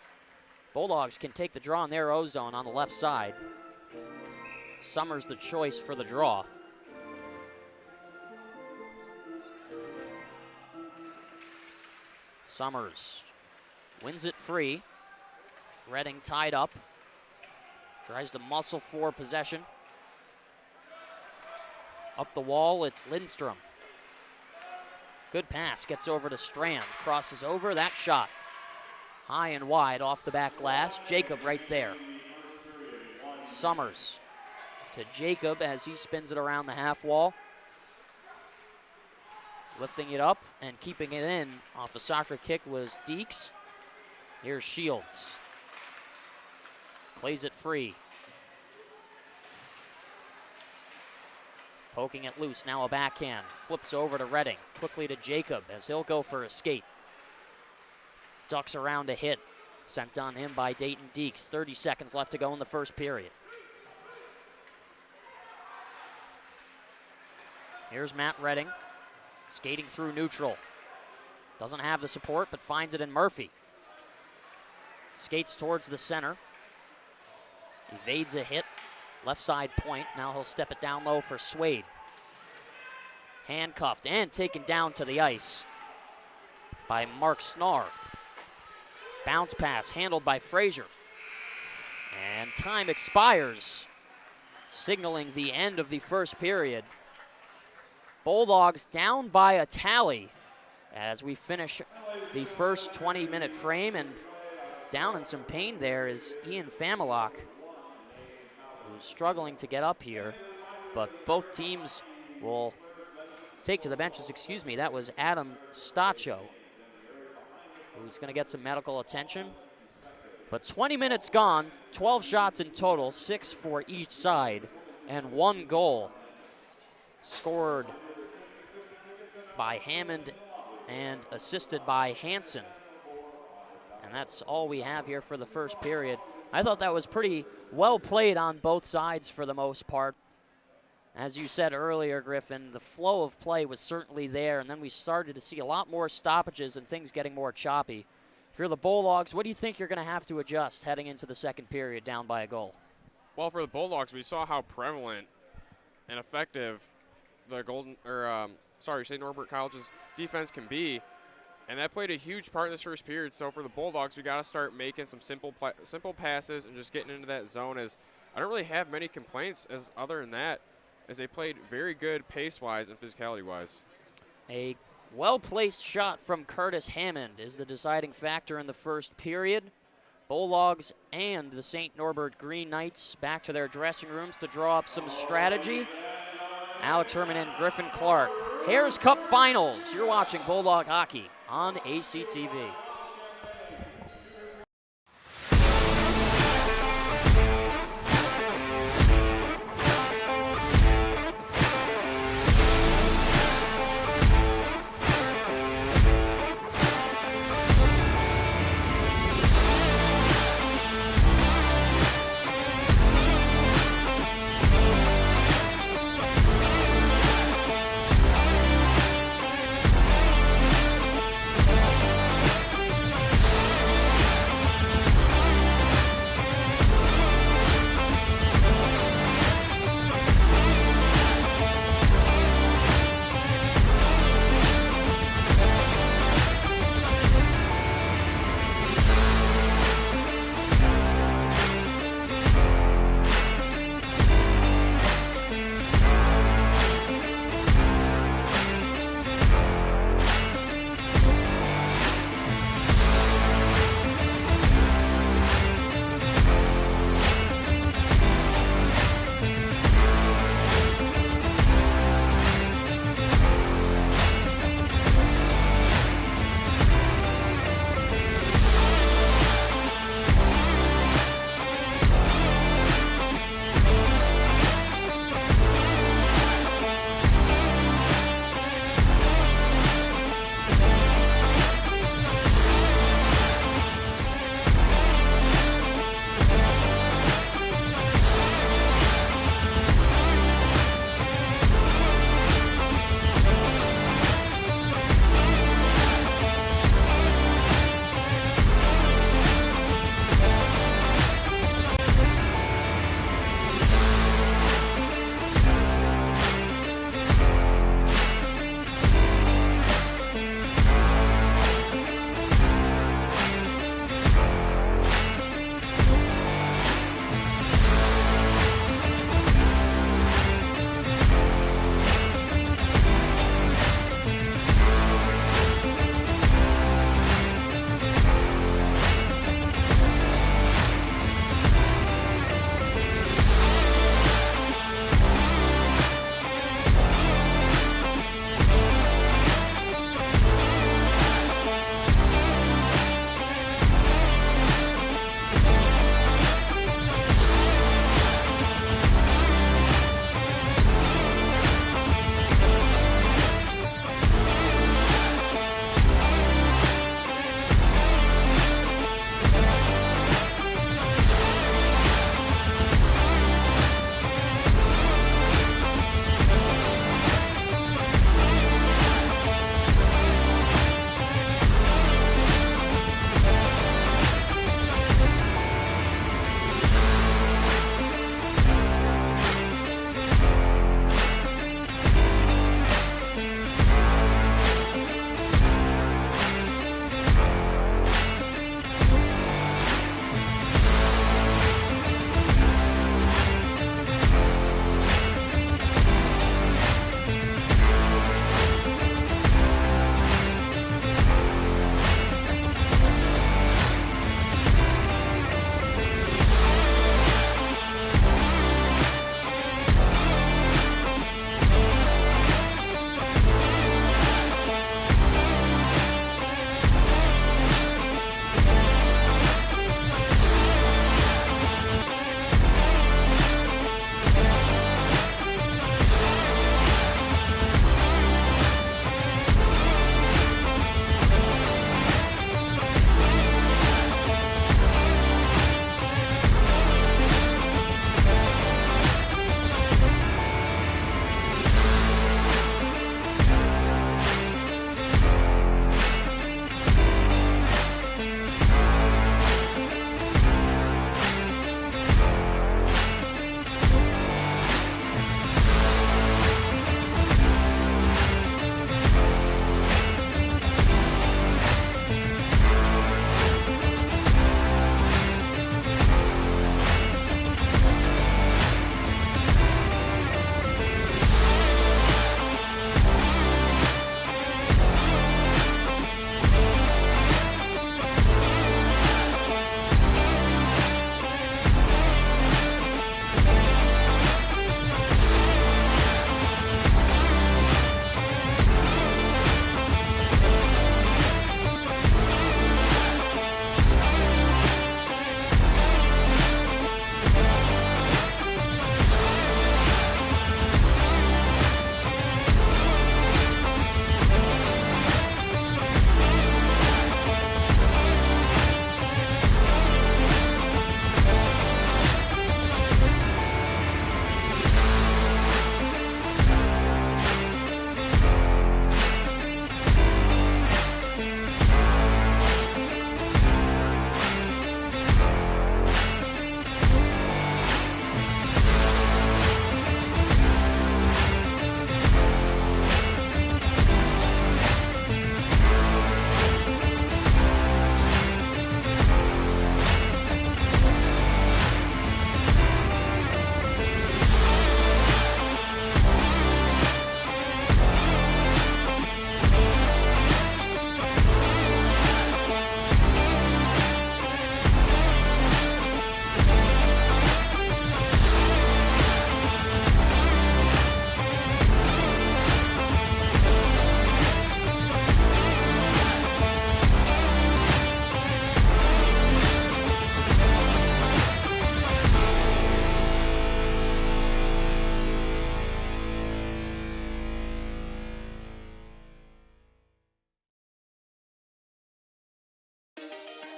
Bulldogs can take the draw in their O-zone on the left side. Summers the choice for the draw. Summers wins it free. Redding tied up. Tries to muscle for possession. Up the wall, it's Lindstrom. Good pass, gets over to Strand. Crosses over, that shot high and wide off the back glass. Jacob right there. Summers to Jacob as he spins it around the half wall. Lifting it up and keeping it in off a soccer kick was Deeks. Here's Shields. Plays it free. Poking it loose, now a backhand. Flips over to Redding, quickly to Jacob as he'll go for a skate. Ducks around a hit. Sent on him by Dayton Deeks. 30 seconds left to go in the first period. Here's Matt Redding, skating through neutral. Doesn't have the support, but finds it in Murphy. Skates towards the center. Evades a hit. Left side point. Now he'll step it down low for Swade. Handcuffed and taken down to the ice by Mark Snar. Bounce pass handled by Frazier. And time expires, signaling the end of the first period. Bulldogs down by a tally as we finish the first 20-minute frame, and down in some pain there is Ian Familock, who's struggling to get up here, but both teams will take to the benches. Excuse me, that was Adam Stacho, who's going to get some medical attention. But 20 minutes gone, 12 shots in total, 6 for each side, and 1 goal scored by Hammond and assisted by Hansen. And that's all we have here for the first period. I thought that was pretty well played on both sides for the most part. As you said earlier, Griffin, the flow of play was certainly there, and then we started to see a lot more stoppages and things getting more choppy. If you're the Bulldogs, what do you think you're going to have to adjust heading into the second period down by a goal? Well, for the Bulldogs, we saw how prevalent and effective the St. Norbert College's defense can be, and that played a huge part in this first period. So for the Bulldogs, we got to start making some simple passes and just getting into that zone. As I don't really have many complaints as other than that, as they played very good pace-wise and physicality-wise. A well-placed shot from Curtis Hammond is the deciding factor in the first period. Bulldogs and the St. Norbert Green Knights back to their dressing rooms to draw up some strategy. Alex Herman and Griffin Clark. Hares Cup Finals. You're watching Bulldog Hockey on ACTV.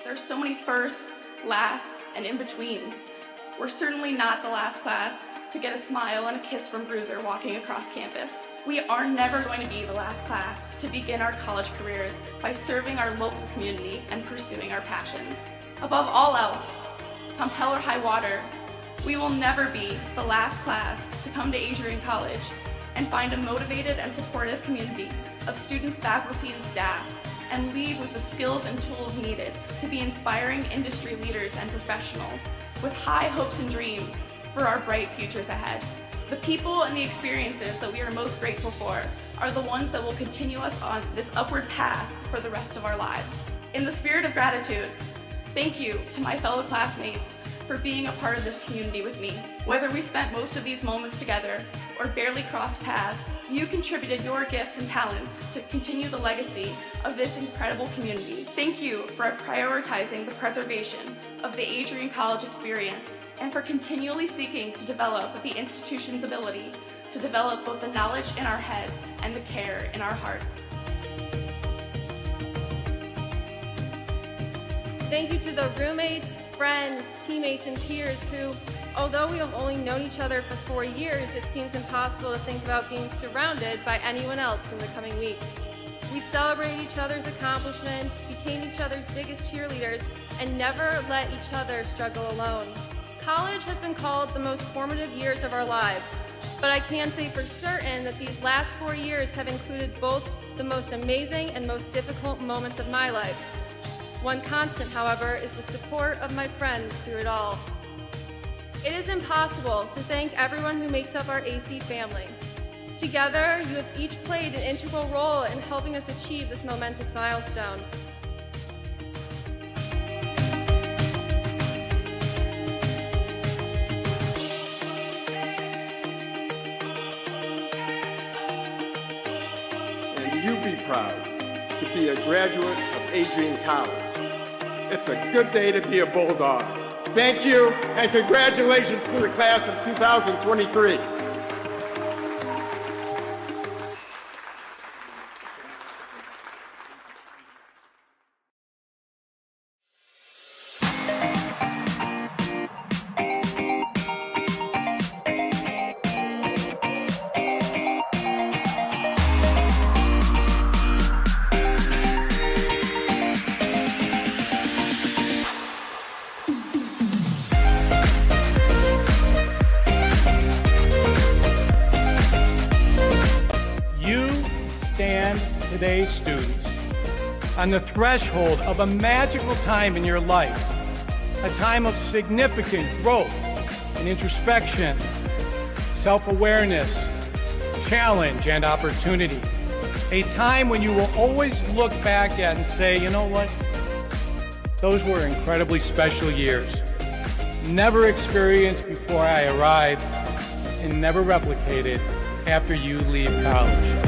There's so many firsts, lasts, and in-betweens. We're certainly not the last class to get a smile and a kiss from Bruiser walking across campus. We are never going to be the last class to begin our college careers by serving our local community and pursuing our passions. Above all else, come hell or high water, we will never be the last class to come to Adrian College and find a motivated and supportive community of students, faculty, and staff, and leave with the skills and tools needed to be inspiring industry leaders and professionals with high hopes and dreams for our bright futures ahead. The people and the experiences that we are most grateful for are the ones that will continue us on this upward path for the rest of our lives. In the spirit of gratitude, thank you to my fellow classmates for being a part of this community with me. Whether we spent most of these moments together or barely crossed paths, you contributed your gifts and talents to continue the legacy of this incredible community. Thank you for prioritizing the preservation of the Adrian College experience and for continually seeking to develop the institution's ability to develop both the knowledge in our heads and the care in our hearts. Thank you to the roommates, friends, teammates, and peers who, although we have only known each other for 4 years, it seems impossible to think about being surrounded by anyone else in the coming weeks. We celebrated each other's accomplishments, became each other's biggest cheerleaders, and never let each other struggle alone. College has been called the most formative years of our lives, but I can say for certain that these last 4 years have included both the most amazing and most difficult moments of my life. One constant, however, is the support of my friends through it all. It is impossible to thank everyone who makes up our AC family. Together, you have each played an integral role in helping us achieve this momentous milestone. And you be proud to be a graduate of Adrian College. It's a good day to be a Bulldog. Thank you, and congratulations to the class of 2023. Today's students on the threshold of a magical time in your life, a time of significant growth and introspection, self-awareness, challenge, and opportunity. A time when you will always look back at and say, you know what? Those were incredibly special years. Never experienced before I arrived and never replicated after you leave college.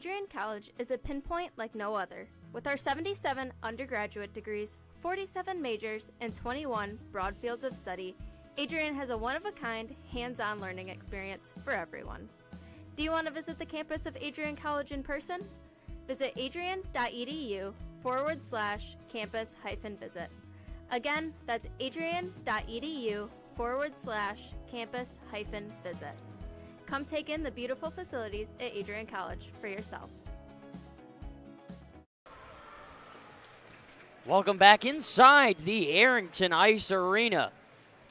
Adrian College is a pinpoint like no other. With our 77 undergraduate degrees, 47 majors, and 21 broad fields of study, Adrian has a one-of-a-kind, hands-on learning experience for everyone. Do you want to visit the campus of Adrian College in person? Visit adrian.edu/campus-visit. Again, that's adrian.edu/campus-visit. Come take in the beautiful facilities at Adrian College for yourself. Welcome back inside the Arrington Ice Arena.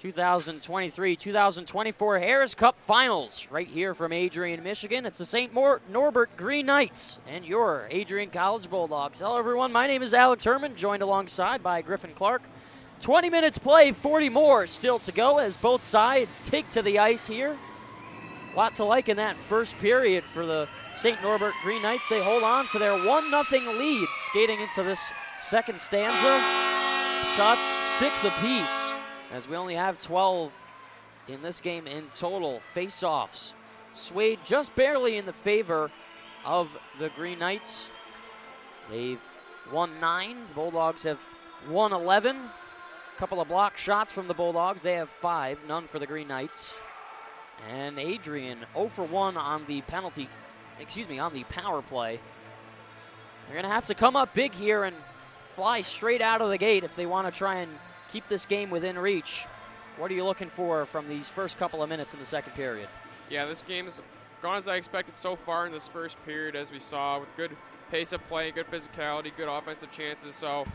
2023-2024 Harris Cup Finals right here from Adrian, Michigan. It's the St. Norbert Green Knights and your Adrian College Bulldogs. Hello, everyone. My name is Alex Herman, joined alongside by Griffin Clark. 20 minutes play, 40 more still to go as both sides take to the ice here. A lot to like in that first period for the St. Norbert Green Knights. They hold on to their 1-0 lead skating into this second stanza. Shots 6 apiece, as we only have 12 in this game in total. Face-offs swayed just barely in the favor of the Green Knights. They've won 9. The Bulldogs have won 11. A couple of block shots from the Bulldogs. They have 5, none for the Green Knights. And Adrian 0 for 1 on the on the power play. They're going to have to come up big here and fly straight out of the gate if they want to try and keep this game within reach. What are you looking for from these first couple of minutes in the second period? Yeah, this game's gone as I expected so far in this first period, as we saw, with good pace of play, good physicality, good offensive chances. So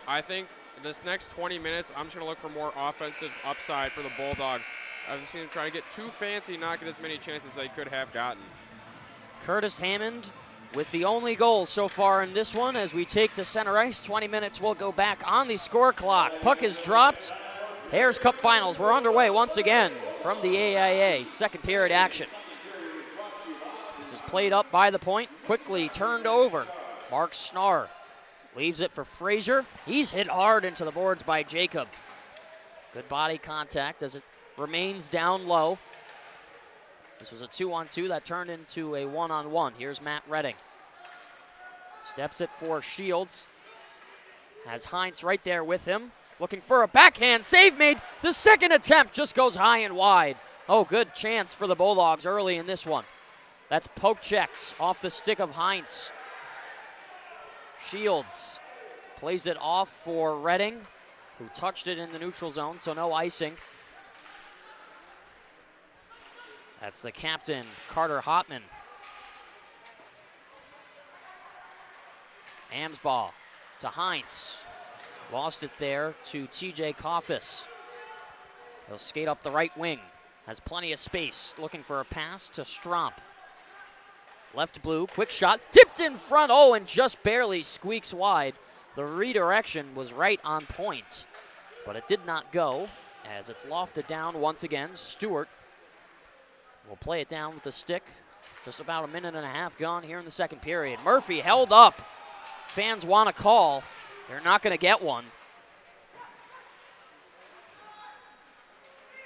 I think this next 20 minutes, I'm just going to look for more offensive upside for the Bulldogs. I've just seen them try to get too fancy, not get as many chances as they could have gotten. Curtis Hammond with the only goal so far in this one as we take to center ice. 20 minutes will go back on the score clock. Puck is dropped. Harris Cup Finals, we're underway once again from the AIA. Second period action. This is played up by the point, quickly turned over. Mark Snar leaves it for Frazier. He's hit hard into the boards by Jacob. Good body contact as it remains down low. This was a 2-on-2 that turned into a 1-on-1. Here's Matt Redding. Steps it for Shields. Has Heinz right there with him. Looking for a backhand. Save made. The second attempt just goes high and wide. Oh, good chance for the Bulldogs early in this one. That's poke checks off the stick of Heinz. Shields plays it off for Redding, who touched it in the neutral zone, so no icing. That's the captain, Carter Hotman. Amsball to Heinz. Lost it there to TJ Coffis. He'll skate up the right wing. Has plenty of space. Looking for a pass to Stromp. Left blue, quick shot. Tipped in front. Oh, and just barely squeaks wide. The redirection was right on point, but it did not go as it's lofted down once again. Stewart will play it down with the stick. Just about a minute and a half gone here in the second period. Murphy held up. Fans want a call. They're not going to get one.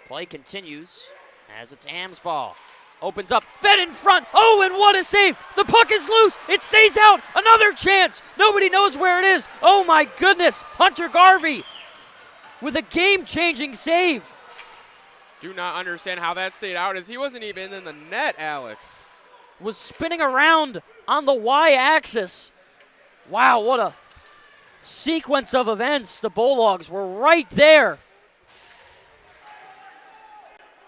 Play continues as it's Amsball. Opens up, fed in front. Oh, and what a save. The puck is loose. It stays out. Another chance. Nobody knows where it is. Oh, my goodness. Hunter Garvey with a game-changing save. Do not understand how that stayed out, as he wasn't even in the net, Alex. Was spinning around on the Y-axis. Wow, what a sequence of events. The Bulldogs were right there.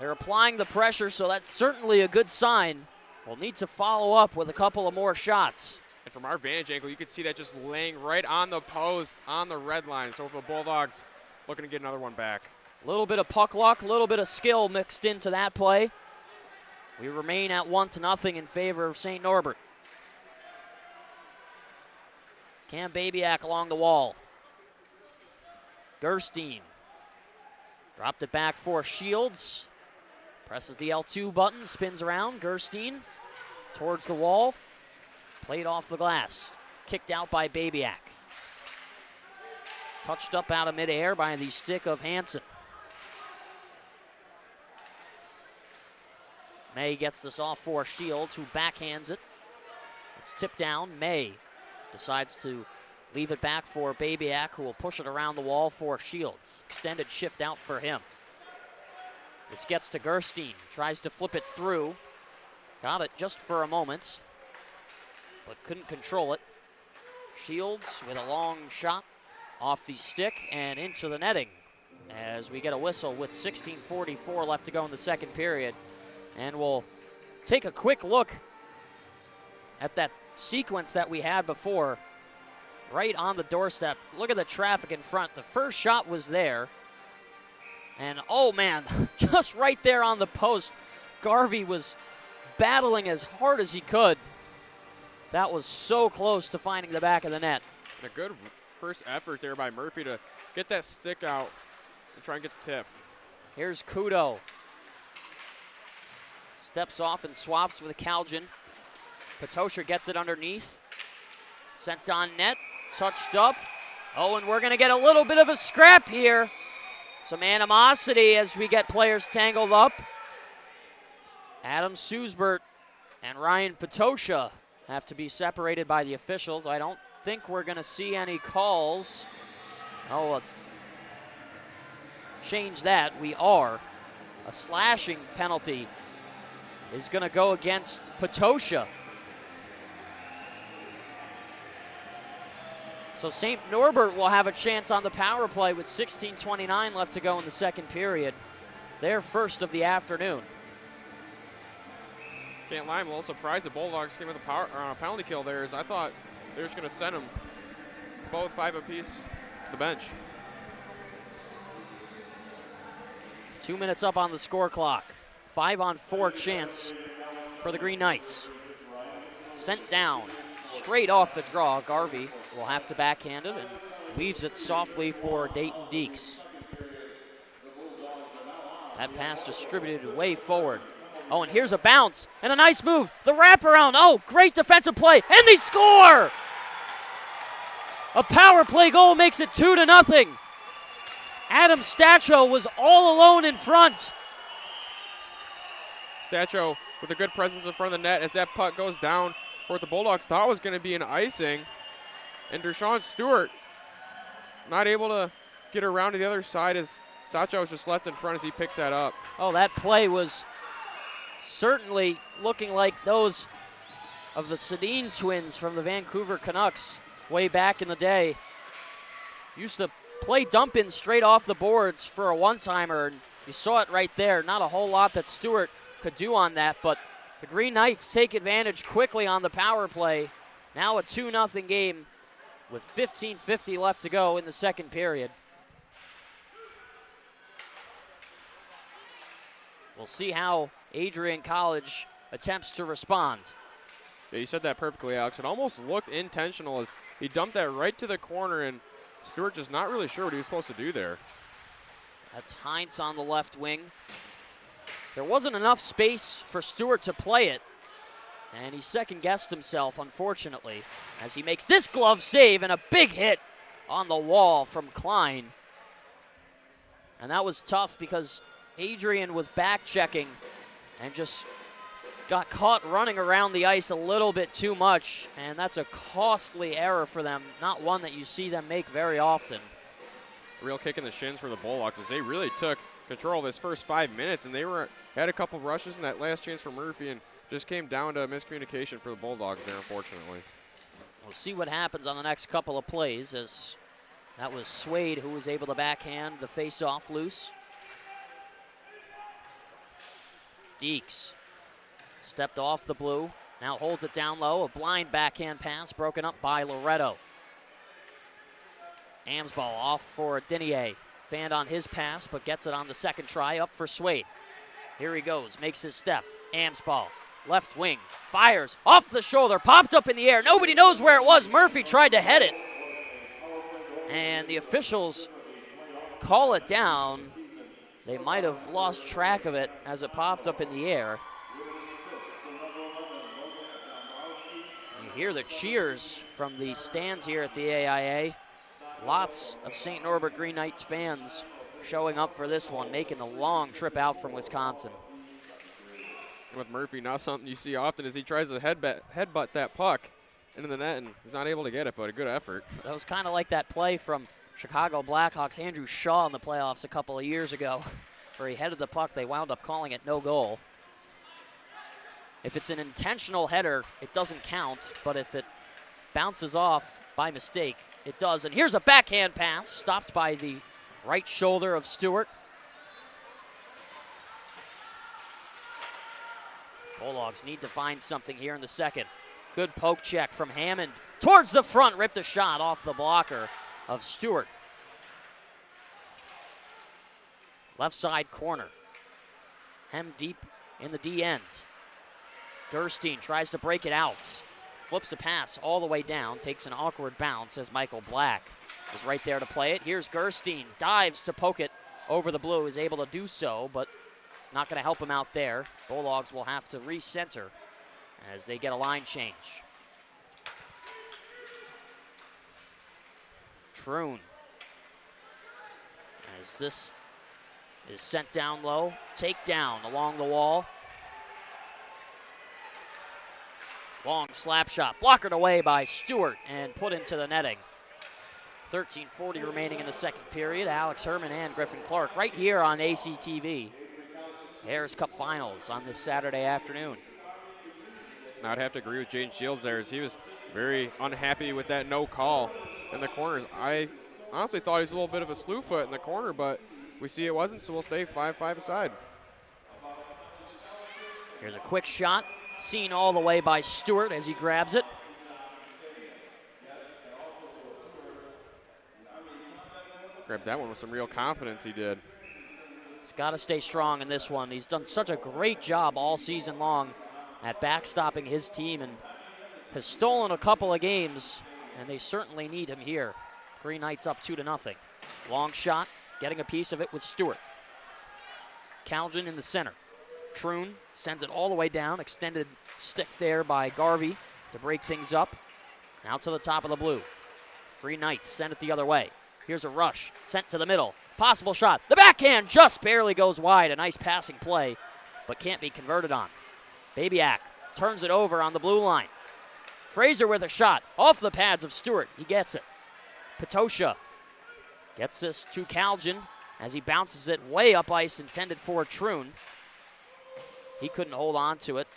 They're applying the pressure, so that's certainly a good sign. We'll need to follow up with a couple of more shots. And from our vantage angle, you could see that just laying right on the post, on the red line. So for the Bulldogs, looking to get another one back. A little bit of puck luck, a little bit of skill mixed into that play. We remain at 1-0 in favor of St. Norbert. Cam Babiak along the wall. Gerstein dropped it back for Shields. Presses the L2 button, spins around. Gerstein towards the wall. Played off the glass. Kicked out by Babiak. Touched up out of midair by the stick of Hansen. May gets this off for Shields, who backhands it. It's tipped down. May decides to leave it back for Babiak, who will push it around the wall for Shields. Extended shift out for him. This gets to Gerstein. Tries to flip it through. Got it just for a moment, but couldn't control it. Shields with a long shot off the stick and into the netting as we get a whistle with 16:44 left to go in the second period. And we'll take a quick look at that sequence that we had before, right on the doorstep. Look at the traffic in front. The first shot was there. And oh man, just right there on the post, Garvey was battling as hard as he could. That was so close to finding the back of the net. And a good first effort there by Murphy to get that stick out and try and get the tip. Here's Kudo. Steps off and swaps with Kaljan. Patosha gets it underneath. Sent on net, touched up. Oh, and we're gonna get a little bit of a scrap here. Some animosity as we get players tangled up. Adam Susbert and Ryan Patosha have to be separated by the officials. I don't think we're gonna see any calls. Oh, change that, we are. A slashing penalty is gonna go against Patosha. So St. Norbert will have a chance on the power play with 16:29 left to go in the second period. Their first of the afternoon. Can't lie, I'm a little surprised the Bulldogs came with a penalty kill there, as I thought they were just going to send them both 5 apiece to the bench. 2 minutes up on the score clock. 5-on-4 chance for the Green Knights. Sent down, straight off the draw. Garvey will have to backhand it and weaves it softly for Dayton Deeks. That pass distributed way forward. Oh, and here's a bounce and a nice move. The wraparound. Oh, great defensive play, and they score! A power play goal makes it 2-0. Adam Stacho was all alone in front. Stacho with a good presence in front of the net as that puck goes down for what the Bulldogs thought was going to be an icing. And Deshaun Stewart not able to get around to the other side as Stacho was just left in front as he picks that up. Oh, that play was certainly looking like those of the Sedin twins from the Vancouver Canucks way back in the day. Used to play dump-in straight off the boards for a one-timer, and you saw it right there. Not a whole lot that Stewart could do on that, but the Green Knights take advantage quickly on the power play. Now a 2-0 game with 15:50 left to go in the second period. We'll see how Adrian College attempts to respond. Yeah, you said that perfectly, Alex. It almost looked intentional as he dumped that right to the corner, and Stewart just not really sure what he was supposed to do there. That's Heinz on the left wing. There wasn't enough space for Stewart to play it, and he second-guessed himself, unfortunately, as he makes this glove save and a big hit on the wall from Klein. And that was tough because Adrian was back-checking and just got caught running around the ice a little bit too much, and that's a costly error for them, not one that you see them make very often. Real kick in the shins for the Bulldogs as they really took control of this first 5 minutes, and they had a couple rushes in that last chance for Murphy and just came down to miscommunication for the Bulldogs there, unfortunately. We'll see what happens on the next couple of plays, as that was Swade who was able to backhand the face-off loose. Deeks stepped off the blue, now holds it down low. A blind backhand pass broken up by Loretto. Amsball off for Dinier. Fanned on his pass, but gets it on the second try, up for Swade. Here he goes, makes his step. Amsball, left wing, fires, off the shoulder, popped up in the air. Nobody knows where it was. Murphy tried to head it. And the officials call it down. They might have lost track of it as it popped up in the air. You hear the cheers from the stands here at the AIA. Lots of St. Norbert Green Knights fans showing up for this one, making the long trip out from Wisconsin. with Murphy. Not something you see often as he tries to headbutt that puck into the net, and he's not able to get it, but a good effort. That was kind of like that play from Chicago Blackhawks' Andrew Shaw in the playoffs a couple of years ago, where he headed the puck. They wound up calling it no goal. If it's an intentional header, it doesn't count, but if it bounces off by mistake, it does. And here's a backhand pass, stopped by the right shoulder of Stewart. Bulldogs need to find something here in the second. Good poke check from Hammond towards the front, ripped a shot off the blocker of Stewart. Left side corner. Hem deep in the D end. Gerstein tries to break it out. Flips a pass all the way down, takes an awkward bounce as Michael Black is right there to play it. Here's Gerstein, dives to poke it over the blue, is able to do so, but it's not going to help him out there. Bulldogs will have to recenter as they get a line change. Troon, as this is sent down low, takedown along the wall. Long slap shot, blockered away by Stewart and put into the netting. 13:40 remaining in the second period. Alex Herman and Griffin Clark right here on ACTV. Harris Cup Finals on this Saturday afternoon. I'd have to agree with Jaden Shields there, as he was very unhappy with that no call in the corners. I honestly thought he was a little bit of a slew foot in the corner, but we see it wasn't, so we'll stay 5-5 aside. Here's a quick shot, seen all the way by Stewart as he grabs it. Grabbed that one with some real confidence, he did. He's got to stay strong in this one. He's done such a great job all season long at backstopping his team and has stolen a couple of games, and they certainly need him here. Green Knights up 2-0. Long shot, getting a piece of it with Stewart. Calgin in the center. Troon sends it all the way down, extended stick there by Garvey to break things up. Now to the top of the blue. Green Knights send it the other way. Here's a rush, sent to the middle. Possible shot. The backhand just barely goes wide. A nice passing play, but can't be converted on. Babyak turns it over on the blue line. Fraser with a shot off the pads of Stewart. He gets it. Petosha gets this to Calgin as he bounces it way up ice, intended for Troon. He couldn't hold on to it.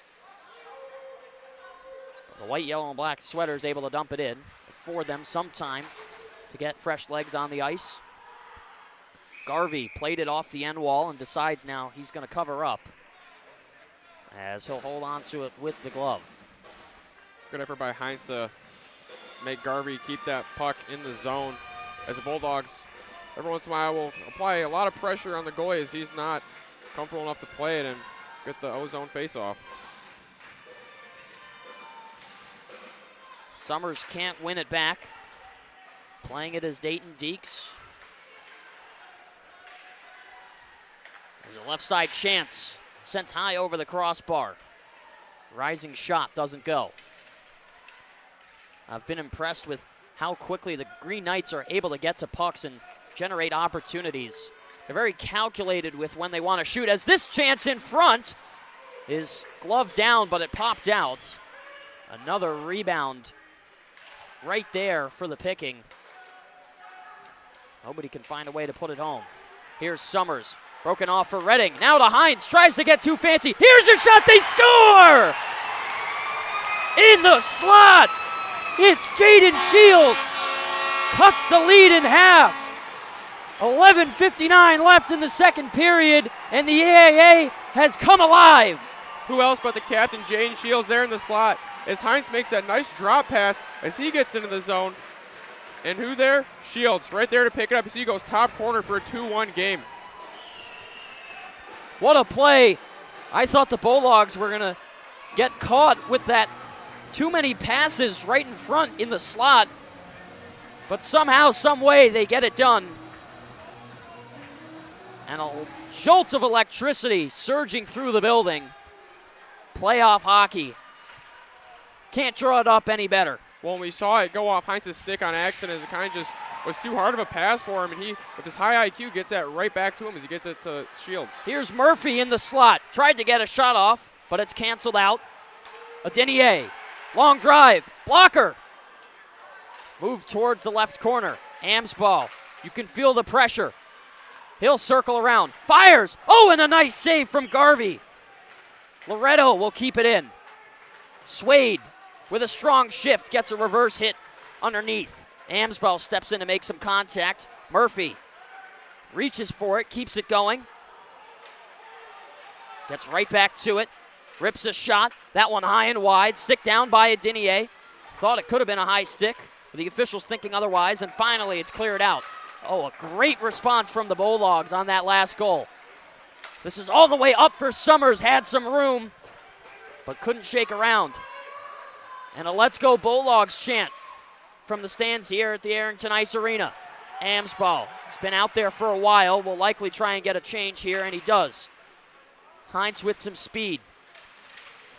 The white, yellow, and black sweater is able to dump it in. Afford them some time to get fresh legs on the ice. Garvey played it off the end wall and decides now he's going to cover up as he'll hold on to it with the glove. Good effort by Heinz to make Garvey keep that puck in the zone, as the Bulldogs every once in a while will apply a lot of pressure on the goalie as he's not comfortable enough to play it and get the O-zone face-off. Summers can't win it back. Playing it as Dayton Deeks. There's a left side chance. Sent high over the crossbar. Rising shot doesn't go. I've been impressed with how quickly the Green Knights are able to get to pucks and generate opportunities. They're very calculated with when they want to shoot, as this chance in front is gloved down, but it popped out. Another rebound right there for the picking. Nobody can find a way to put it home. Here's Summers, broken off for Redding. Now to Hines, tries to get too fancy. Here's a shot, they score! In the slot, it's Jaden Shields. Cuts the lead in half. 11:59 left in the second period, and the AAA has come alive. Who else but the captain, Jaden Shields, there in the slot, as Heinz makes that nice drop pass as he gets into the zone. And who there? Shields, right there to pick it up as he goes top corner for a 2-1 game. What a play. I thought the Bulldogs were going to get caught with that too many passes right in front in the slot. But somehow, some way, they get it done. And a jolt of electricity surging through the building. Playoff hockey. Can't draw it up any better. Well, when we saw it go off Heinz's stick on accident, as it kind of just was too hard of a pass for him, and he, with his high IQ, gets that right back to him as he gets it to Shields. Here's Murphy in the slot. Tried to get a shot off, but it's canceled out. Adenier, long drive, blocker. Move towards the left corner. Amsball, you can feel the pressure. He'll circle around, fires. Oh, and a nice save from Garvey. Loretto will keep it in. Swade with a strong shift gets a reverse hit underneath. Amsball steps in to make some contact. Murphy reaches for it, keeps it going. Gets right back to it. Rips a shot. That one high and wide. Stick down by Adenier. Thought it could have been a high stick. But the officials thinking otherwise. And finally, it's cleared out. Oh, a great response from the Bulldogs on that last goal. This is all the way up for Summers. Had some room, but couldn't shake around. And a Let's Go Bulldogs chant from the stands here at the Arrington Ice Arena. Amsball has been out there for a while. Will likely try and get a change here, and he does. Heinz with some speed.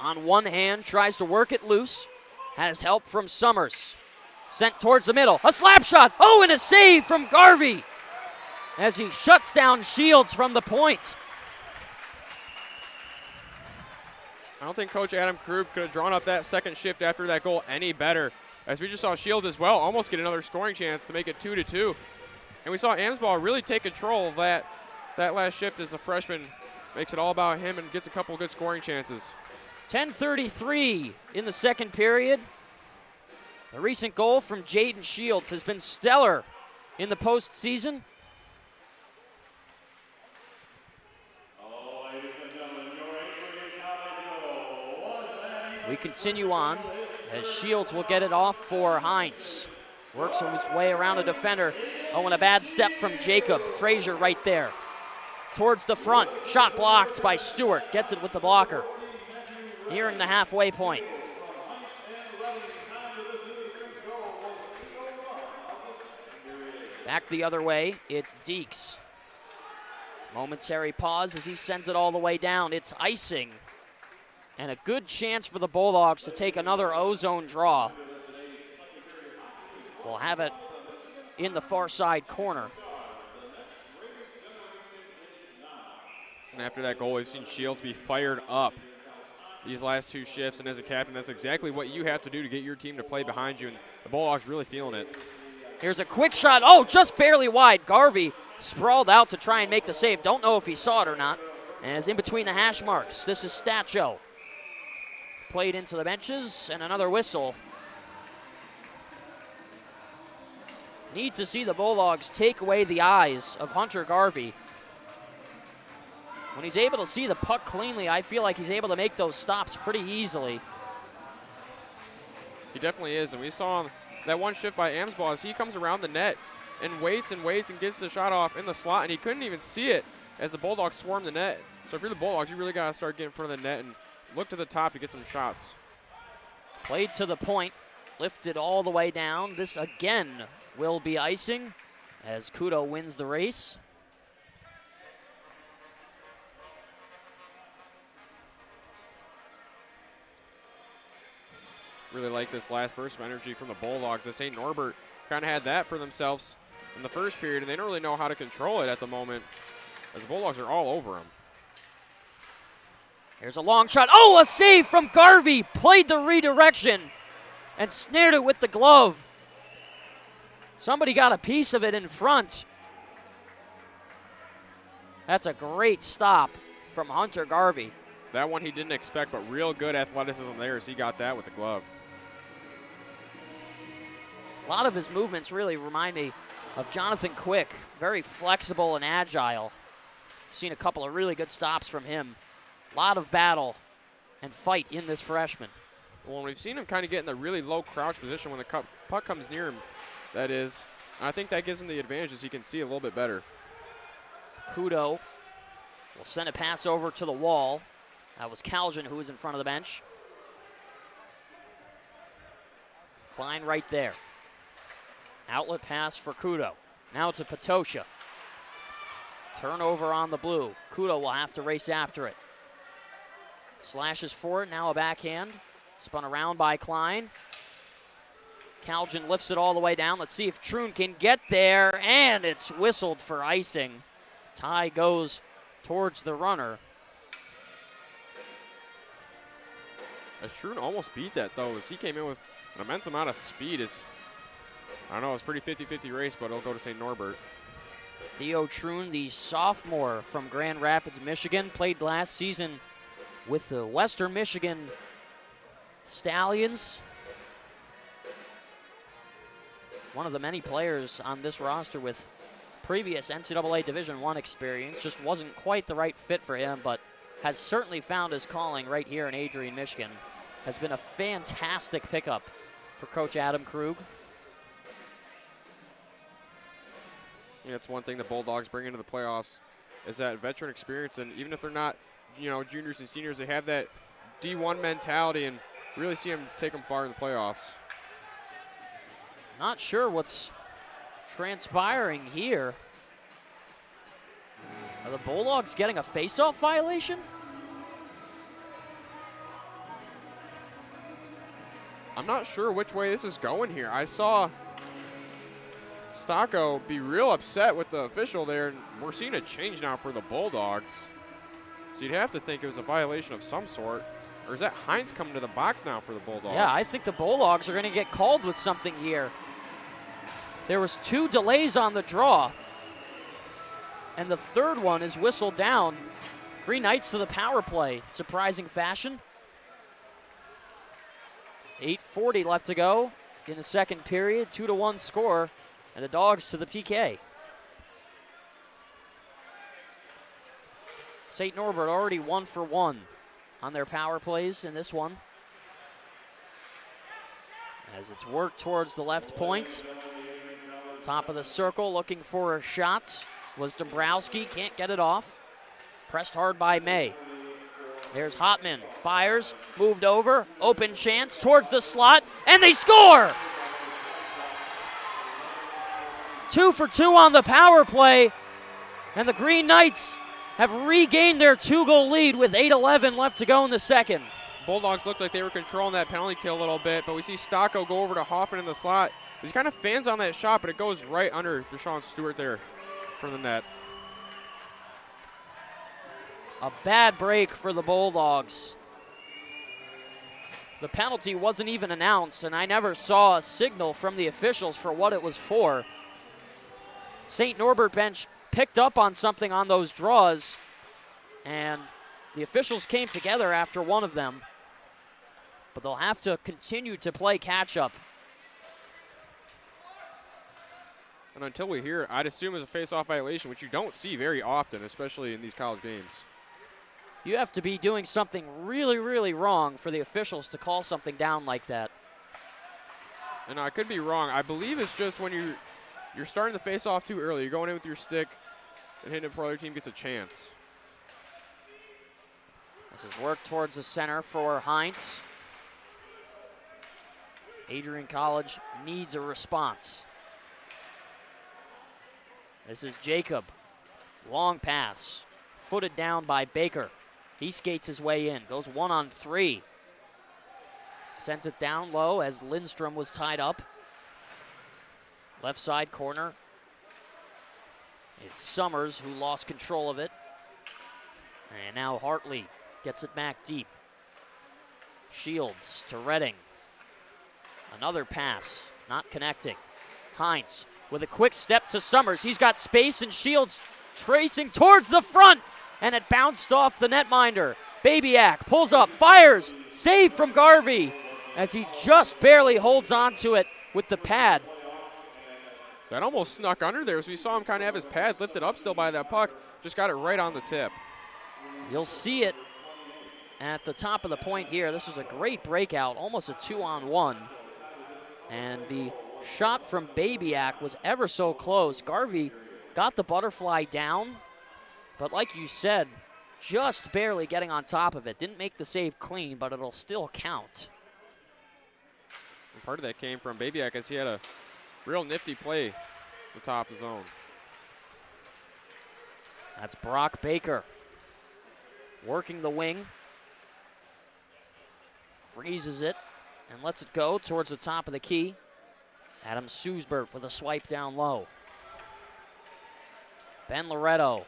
On one hand, tries to work it loose. Has help from Summers. Sent towards the middle. A slap shot. Oh, and a save from Garvey as he shuts down Shields from the point. I don't think Coach Adam Krug could have drawn up that second shift after that goal any better, as we just saw Shields as well almost get another scoring chance to make it 2-2. And we saw Amsball really take control of that last shift as a freshman makes it all about him and gets a couple good scoring chances. 10:33 in the second period. The recent goal from Jaden Shields has been stellar in the postseason. We continue on as Shields will get it off for Heinz. Works his way around a defender. Oh, and a bad step from Jacob. Frazier right there. Towards the front. Shot blocked by Stewart. Gets it with the blocker. Nearing the halfway point. Back the other way, it's Deeks. Momentary pause as he sends it all the way down. It's icing. And a good chance for the Bulldogs to take another ozone draw. We'll have it in the far side corner. And after that goal, we've seen Shields be fired up these last two shifts. And as a captain, that's exactly what you have to do to get your team to play behind you. And the Bulldogs really feeling it. Here's a quick shot. Oh, just barely wide. Garvey sprawled out to try and make the save. Don't know if he saw it or not. As in between the hash marks, this is Stacho. Played into the benches, and another whistle. Need to see the Bulldogs take away the eyes of Hunter Garvey. When he's able to see the puck cleanly, I feel like he's able to make those stops pretty easily. He definitely is, and we saw that one shift by Amsball as he comes around the net and waits and gets the shot off in the slot, and he couldn't even see it as the Bulldogs swarm the net. So if you're the Bulldogs, you really got to start getting in front of the net and look to the top to get some shots. Played to the point, lifted all the way down. This again will be icing as Kudo wins the race. Really like this last burst of energy from the Bulldogs. As St. Norbert kind of had that for themselves in the first period, and they don't really know how to control it at the moment as the Bulldogs are all over them. Here's a long shot. Oh, a save from Garvey. Played the redirection and snared it with the glove. Somebody got a piece of it in front. That's a great stop from Hunter Garvey. That one he didn't expect, but real good athleticism there as he got that with the glove. A lot of his movements really remind me of Jonathan Quick. Very flexible and agile. Seen a couple of really good stops from him. A lot of battle and fight in this freshman. Well, we've seen him kind of get in the really low crouch position when the puck comes near him, that is. I think that gives him the advantage as he can see a little bit better. Kudo will send a pass over to the wall. That was Calgin who was in front of the bench. Klein right there. Outlet pass for Kudo. Now to Patosha. Turnover on the blue. Kudo will have to race after it. Slashes for it, now a backhand. Spun around by Klein. Calgin lifts it all the way down. Let's see if Troon can get there, and it's whistled for icing. Tie goes towards the runner. As Troon almost beat that, though, as he came in with an immense amount of speed. I don't know, it's a pretty 50-50 race, but it'll go to St. Norbert. Theo Troon, the sophomore from Grand Rapids, Michigan, played last season with the Western Michigan Stallions. One of the many players on this roster with previous NCAA Division I experience. Just wasn't quite the right fit for him, but has certainly found his calling right here in Adrian, Michigan. Has been a fantastic pickup for Coach Adam Krug. Yeah, that's one thing the Bulldogs bring into the playoffs is that veteran experience. And even if they're not, juniors and seniors, they have that D1 mentality and really see them take them far in the playoffs. Not sure what's transpiring here. Are the Bulldogs getting a face-off violation? I'm not sure which way this is going here. I saw Stocko be real upset with the official there, and we're seeing a change now for the Bulldogs. So you'd have to think it was a violation of some sort. Or is that Hines coming to the box now for the Bulldogs? Yeah, I think the Bulldogs are going to get called with something here. There was 2 delays on the draw, and the third one is whistled down. Green Knights to the power play, surprising fashion. 8:40 left to go in the second period, 2-1 score, and the Dogs to the PK. St. Norbert already 1 for 1 on their power plays in this one. As it's worked towards the left point. Top of the circle looking for shots was Dombrowski, can't get it off. Pressed hard by May. There's Hotman, fires, moved over, open chance towards the slot, and they score! 2 for 2 on the power play, and the Green Knights have regained their 2-goal lead with 8:11 left to go in the second. Bulldogs looked like they were controlling that penalty kill a little bit, but we see Stocko go over to Hoffman in the slot. He's kind of fans on that shot, but it goes right under Deshaun Stewart there from the net. A bad break for the Bulldogs. The penalty wasn't even announced, and I never saw a signal from the officials for what it was for. St. Norbert bench picked up on something on those draws, and the officials came together after one of them. But they'll have to continue to play catch-up. And until we hear it, I'd assume it's a face-off violation, which you don't see very often, especially in these college games. You have to be doing something really, really wrong for the officials to call something down like that. And I could be wrong. I believe it's just when you're starting the face-off too early. You're going in with your stick and hitting it before the other team gets a chance. This is work towards the center for Hines. Adrian College needs a response. This is Jacob. Long pass. Footed down by Baker. He skates his way in. Goes 1-on-3. Sends it down low as Lindstrom was tied up. Left side corner. It's Summers who lost control of it. And now Hartley gets it back deep. Shields to Redding. Another pass. Not connecting. Hines with a quick step to Summers. He's got space and Shields tracing towards the front. And it bounced off the netminder. Babyak pulls up, fires, save from Garvey as he just barely holds on to it with the pad. That almost snuck under there, so we saw him kind of have his pad lifted up still by that puck. Just got it right on the tip. You'll see it at the top of the point here. This was a great breakout, almost a 2-on-1. And the shot from Babyak was ever so close. Garvey got the butterfly down. But like you said, just barely getting on top of it. Didn't make the save clean, but it'll still count. And part of that came from Babyak as he had a real nifty play at the top of the zone. That's Brock Baker working the wing. Freezes it and lets it go towards the top of the key. Adam Susbert with a swipe down low. Ben Loretto.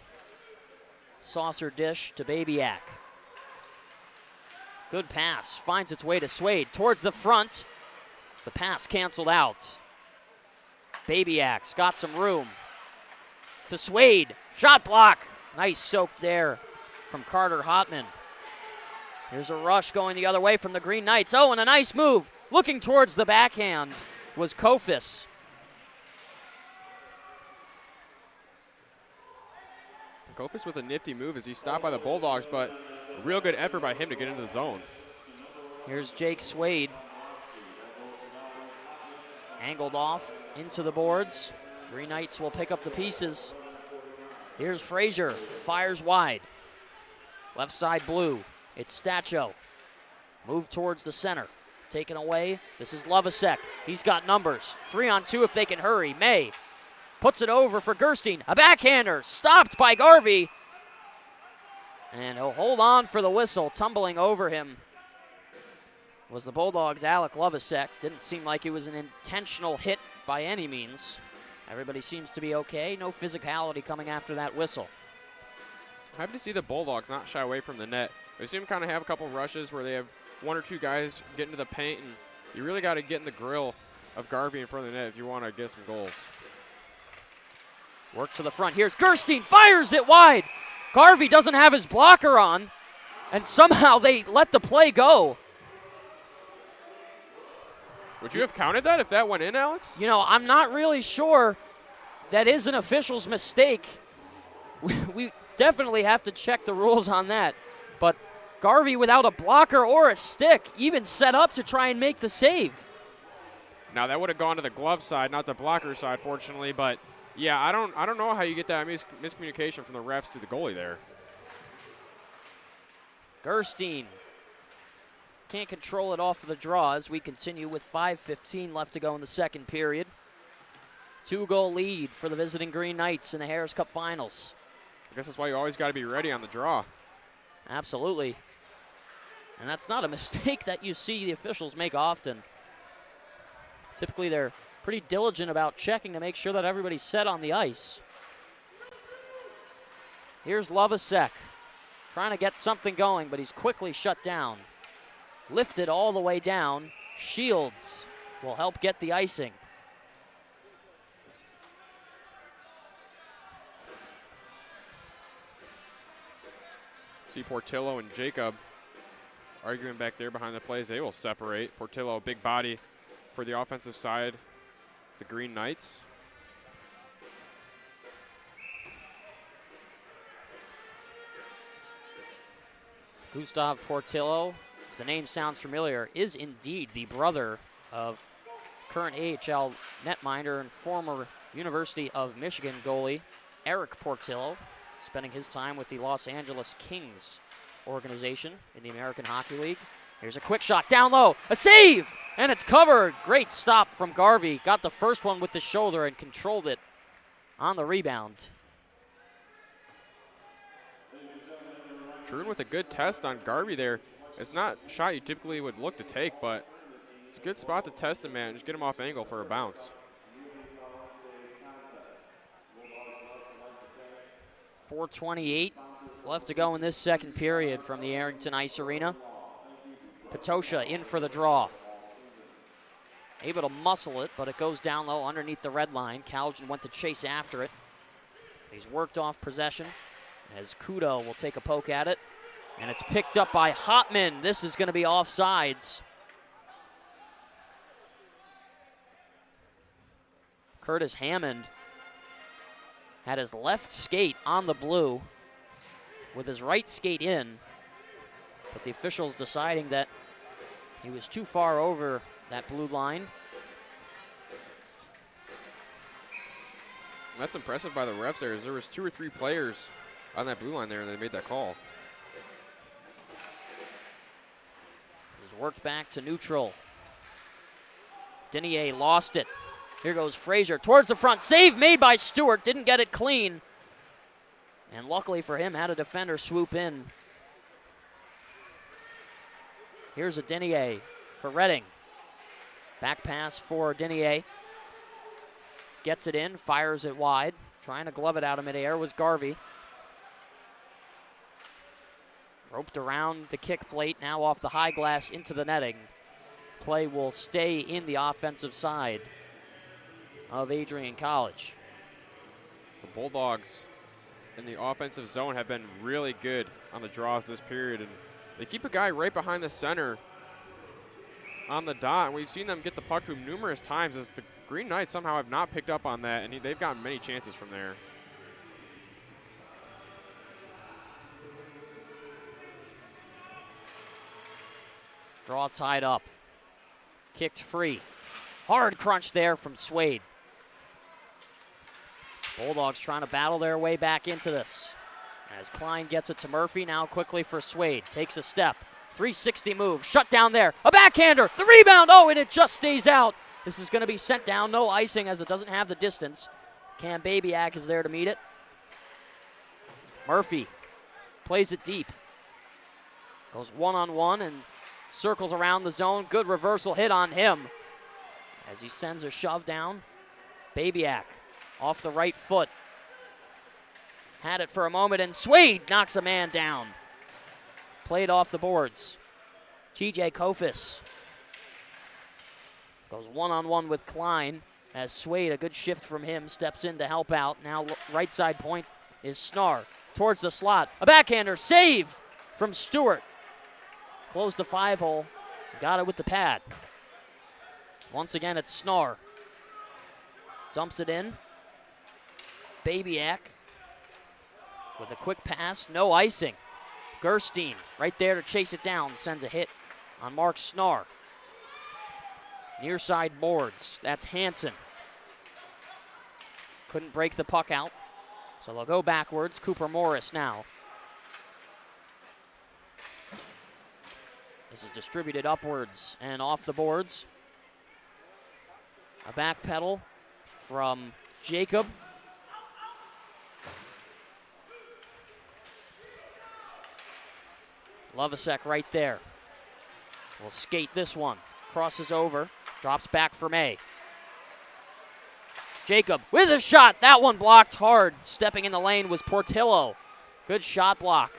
Saucer dish to Babyak. Good pass, finds its way to Swade. Towards the front, the pass canceled out. Babiak's got some room. To Swade, shot block. Nice soak there from Carter Hotman. Here's a rush going the other way from the Green Knights. Oh, and a nice move. Looking towards the backhand was Kofis. Kofis with a nifty move as he stopped by the Bulldogs, but a real good effort by him to get into the zone. Here's Jake Swade. Angled off into the boards. Green Knights will pick up the pieces. Here's Frazier, fires wide. Left side blue, it's Stacho. Move towards the center, taken away. This is Lovasek, he's got numbers. 3-on-2 if they can hurry. May puts it over for Gerstein. A backhander, stopped by Garvey. And he'll hold on for the whistle, tumbling over him was the Bulldogs' Alec Lovasek. Didn't seem like it was an intentional hit by any means. Everybody seems to be okay. No physicality coming after that whistle. Happy to see the Bulldogs not shy away from the net. They seem to kind of have a couple rushes where they have one or two guys get into the paint, and you really got to get in the grill of Garvey in front of the net if you want to get some goals. Work to the front. Here's Gerstein, fires it wide. Garvey doesn't have his blocker on, and somehow they let the play go. Would you have counted that if that went in, Alex? You know, I'm not really sure. That is an official's mistake. We definitely have to check the rules on that. But Garvey without a blocker or a stick, even set up to try and make the save. Now that would have gone to the glove side, not the blocker side, fortunately. But yeah, I don't know how you get that miscommunication from the refs to the goalie there. Gerstein can't control it off of the draw as we continue with 5:15 left to go in the second period. 2-goal lead for the visiting Green Knights in the Harris Cup Finals. I guess that's why you always got to be ready on the draw. Absolutely. And that's not a mistake that you see the officials make often. Typically they're pretty diligent about checking to make sure that everybody's set on the ice. Here's Lovasek trying to get something going, but he's quickly shut down. Lifted all the way down. Shields will help get the icing. See Portillo and Jacob arguing back there behind the plays. They will separate. Portillo, big body for the offensive side, the Green Knights. Gustav Portillo, if the name sounds familiar, is indeed the brother of current AHL netminder and former University of Michigan goalie Eric Portillo, spending his time with the Los Angeles Kings organization in the American Hockey League. Here's a quick shot down low, a save, and it's covered. Great stop from Garvey. Got the first one with the shoulder and controlled it on the rebound. Truden with a good test on Garvey there. It's not a shot you typically would look to take, but it's a good spot to test him, man. Just get him off angle for a bounce. 4:28 left to go in this second period from the Arrington Ice Arena. Patosha in for the draw. Able to muscle it, but it goes down low underneath the red line. Calgin went to chase after it. He's worked off possession as Kudo will take a poke at it. And it's picked up by Hotman. This is going to be offsides. Curtis Hammond had his left skate on the blue with his right skate in, but the officials deciding that he was too far over that blue line. That's impressive by the refs there, as there was 2 or 3 players on that blue line there and they made that call. He's worked back to neutral. Denier lost it. Here goes Frazier towards the front. Save made by Stewart. Didn't get it clean. And luckily for him, had a defender swoop in. Here's a Denier for Redding. Back pass for Denier. Gets it in, fires it wide. Trying to glove it out of midair was Garvey. Roped around the kick plate, now off the high glass into the netting. Play will stay in the offensive side of Adrian College. The Bulldogs in the offensive zone have been really good on the draws this period, and they keep a guy right behind the center on the dot, and we've seen them get the puck to him numerous times as the Green Knights somehow have not picked up on that, and they've gotten many chances from there. Draw tied up. Kicked free. Hard crunch there from Swade. Bulldogs trying to battle their way back into this. As Klein gets it to Murphy, now quickly for Swade. Takes a step. 360 move. Shut down there. A backhander. The rebound. Oh, and it just stays out. This is going to be sent down. No icing as it doesn't have the distance. Cam Babiak is there to meet it. Murphy plays it deep. Goes one-on-one and circles around the zone. Good reversal hit on him as he sends a shove down. Babiak off the right foot. Had it for a moment, and Swade knocks a man down. Played off the boards. TJ Kofis goes one-on-one with Klein as Swade, a good shift from him, steps in to help out. Now right side point is Snar towards the slot. A backhander, save from Stewart. Closed the 5-hole, got it with the pad. Once again, it's Snar. Dumps it in. Babiak with a quick pass, no icing. Gerstein right there to chase it down, sends a hit on Mark Snar. Near side boards, that's Hansen. Couldn't break the puck out, so they'll go backwards. Cooper Morris now. This is distributed upwards and off the boards. A back pedal from Jacob. Lovasek right there. Will skate this one. Crosses over. Drops back for May. Jacob with a shot. That one blocked hard. Stepping in the lane was Portillo. Good shot block.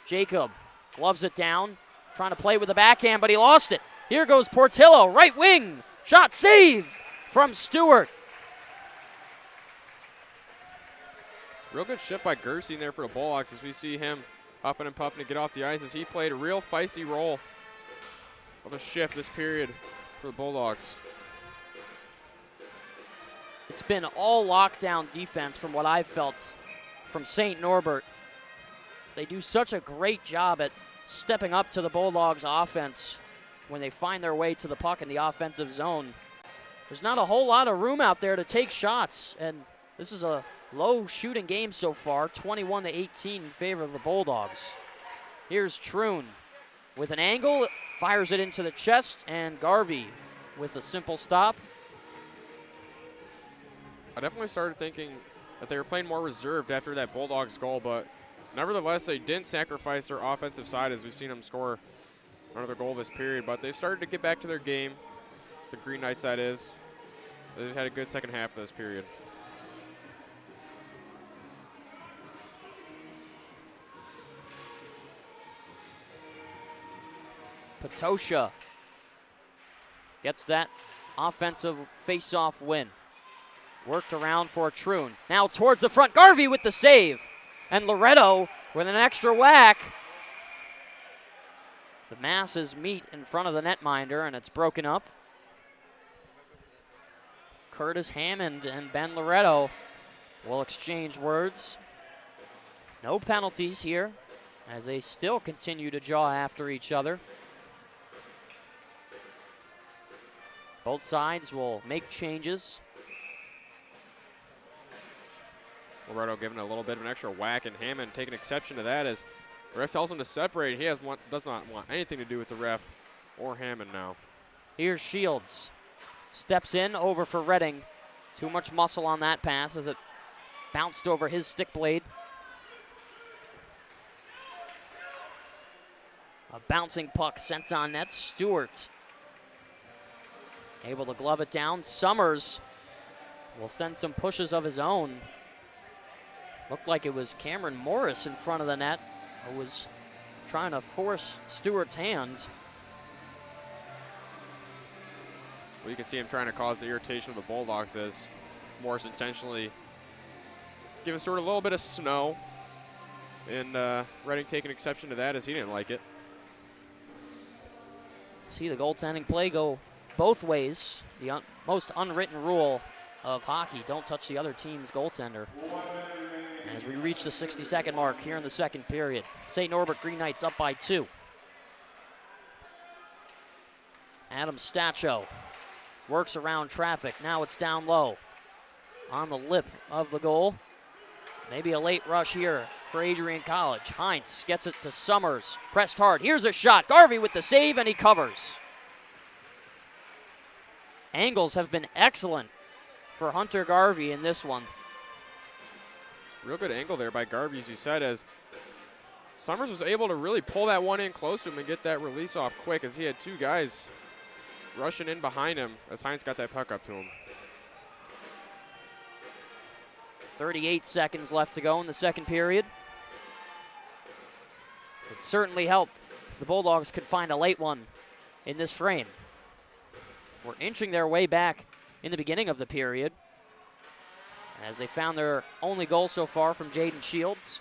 Jacob gloves it down. Trying to play with the backhand, but he lost it. Here goes Portillo. Right wing. Shot save from Stewart. Real good shift by Gerstein there for the Bulldogs as we see him huffing and puffing to get off the ice as he played a real feisty role of a shift this period for the Bulldogs. It's been all lockdown defense from what I've felt from St. Norbert. They do such a great job at stepping up to the Bulldogs offense when they find their way to the puck in the offensive zone. There's not a whole lot of room out there to take shots, and this is a low shooting game so far, 21-18 in favor of the Bulldogs. Here's Troon with an angle, fires it into the chest, and Garvey with a simple stop. I definitely started thinking that they were playing more reserved after that Bulldogs goal, but nevertheless, they didn't sacrifice their offensive side as we've seen them score another goal this period, but they started to get back to their game. The Green Knights, that is. They had a good second half of this period. Patosha gets that offensive face-off win. Worked around for Troon. Now towards the front. Garvey with the save. And Loretto with an extra whack. The masses meet in front of the netminder, and it's broken up. Curtis Hammond and Ben Loretto will exchange words. No penalties here as they still continue to jaw after each other. Both sides will make changes. Loretto giving a little bit of an extra whack, and Hammond taking exception to that as the ref tells him to separate. He does not want anything to do with the ref or Hammond now. Here's Shields. Steps in, over for Redding. Too much muscle on that pass as it bounced over his stick blade. A bouncing puck sent on net. Stewart able to glove it down. Summers will send some pushes of his own. Looked like it was Cameron Morris in front of the net who was trying to force Stewart's hand. Well, you can see him trying to cause the irritation of the Bulldogs as Morris intentionally giving sort of a little bit of snow. And Reading taking exception to that as he didn't like it. See the goaltending play go both ways. The most unwritten rule of hockey, don't touch the other team's goaltender. As we reach the 60-second mark here in the second period. St. Norbert Green Knights up by 2. Adam Stacho works around traffic. Now it's down low on the lip of the goal. Maybe a late rush here for Adrian College. Heinz gets it to Summers. Pressed hard. Here's a shot. Garvey with the save, and he covers. Angles have been excellent for Hunter Garvey in this one. Real good angle there by Garvey, as you said, as Summers was able to really pull that one in close to him and get that release off quick, as he had two guys rushing in behind him as Heinz got that puck up to him. 38 seconds left to go in the second period. It certainly helped if the Bulldogs could find a late one in this frame. We're inching their way back in the beginning of the period as they found their only goal so far from Jaden Shields.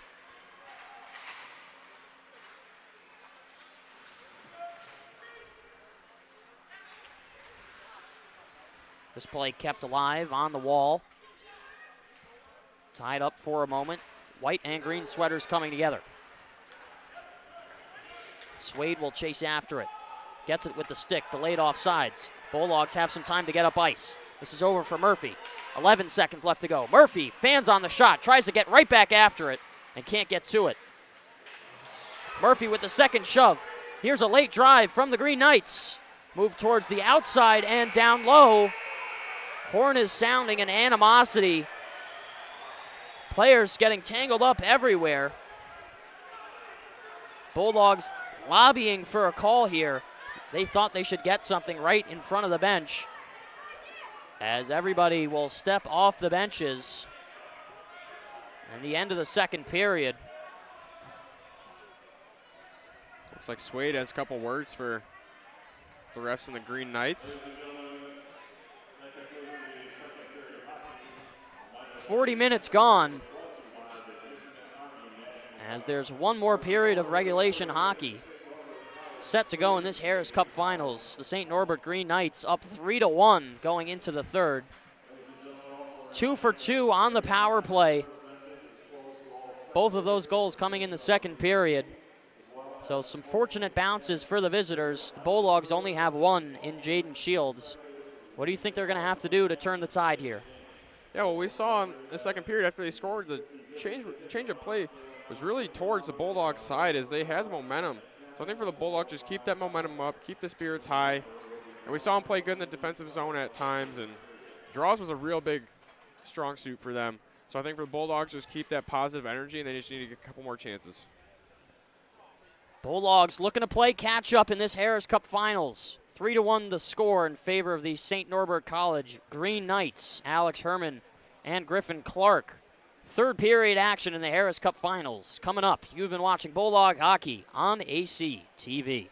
This play kept alive on the wall. Tied up for a moment. White and green sweaters coming together. Swade will chase after it. Gets it with the stick, delayed offsides. Bulldogs have some time to get up ice. This is over for Murphy. 11 seconds left to go. Murphy fans on the shot, tries to get right back after it and can't get to it. Murphy with the second shove. Here's a late drive from the Green Knights. Move towards the outside and down low. Horn is sounding an animosity. Players getting tangled up everywhere. Bulldogs lobbying for a call here. They thought they should get something right in front of the bench, as everybody will step off the benches. And the end of the second period. Looks like Swade has a couple words for the refs and the Green Knights. 40 minutes gone, as there's one more period of regulation hockey set to go in this Harris Cup Finals. The St. Norbert Green Knights up 3-1 going into the third. 2 for 2 on the power play. Both of those goals coming in the second period. So some fortunate bounces for the visitors. The Bulldogs only have one in Jaden Shields. What do you think they're going to have to do to turn the tide here? Yeah, well, we saw in the second period after they scored, the change of play was really towards the Bulldogs' side as they had the momentum. So I think for the Bulldogs, just keep that momentum up, keep the spirits high. And we saw them play good in the defensive zone at times, and draws was a real big strong suit for them. So I think for the Bulldogs, just keep that positive energy, and they just need to get a couple more chances. Bulldogs looking to play catch-up in this Harris Cup Finals. 3-1 the score in favor of the St. Norbert College Green Knights. Alex Herman and Griffin Clark. Third period action in the Harris Cup Finals. Coming up, you've been watching Bulldog Hockey on AC TV.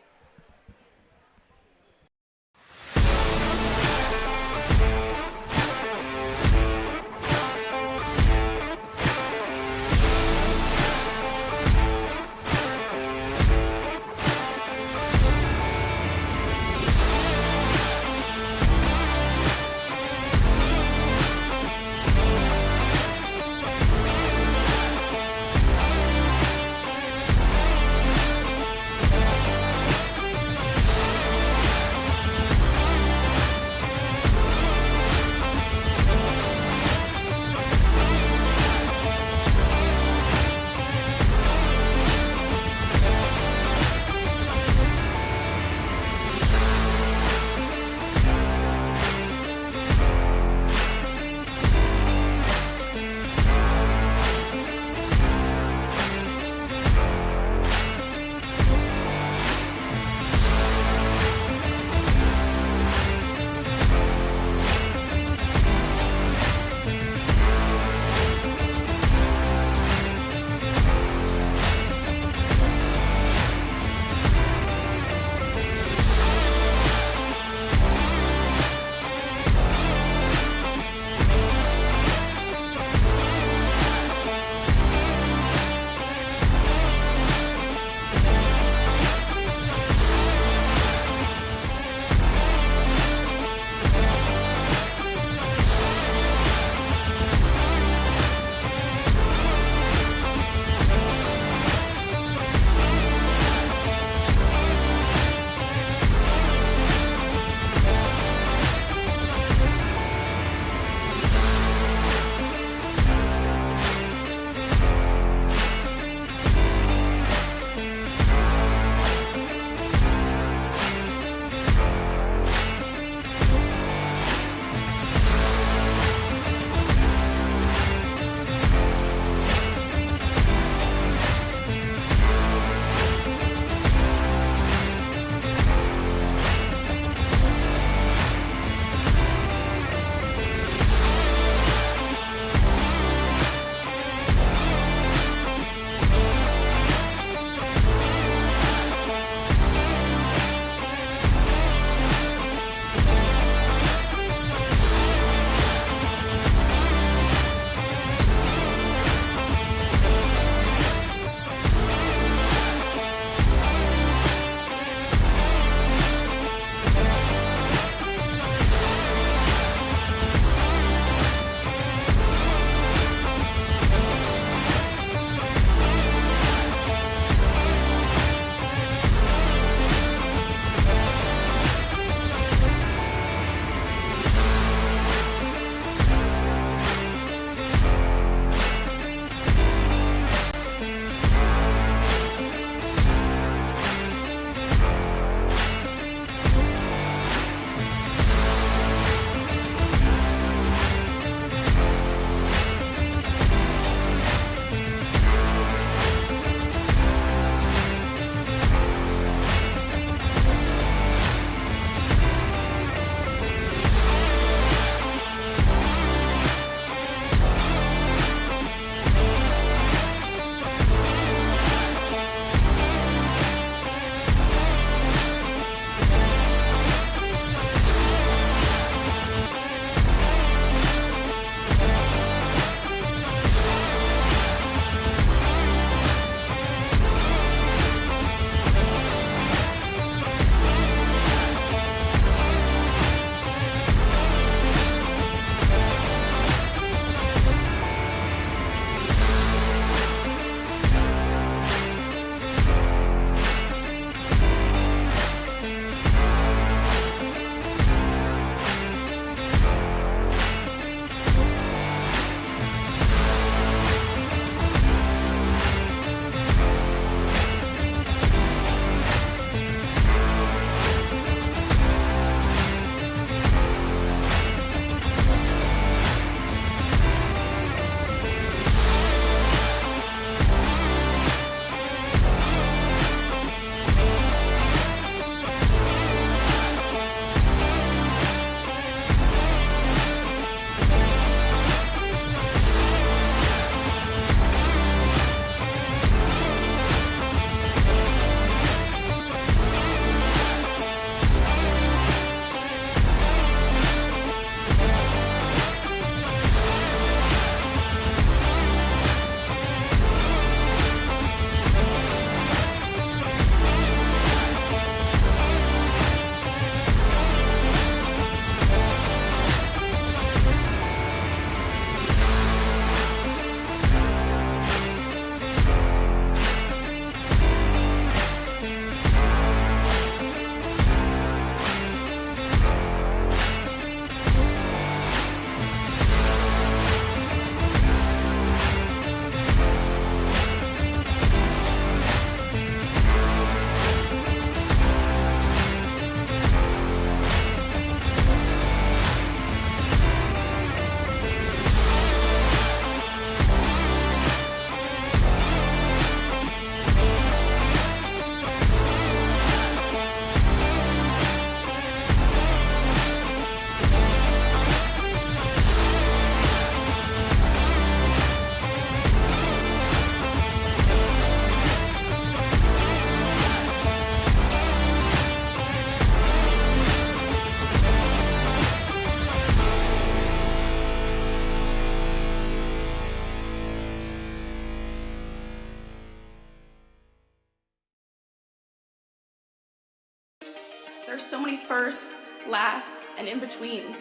There's so many firsts, lasts, and in-betweens.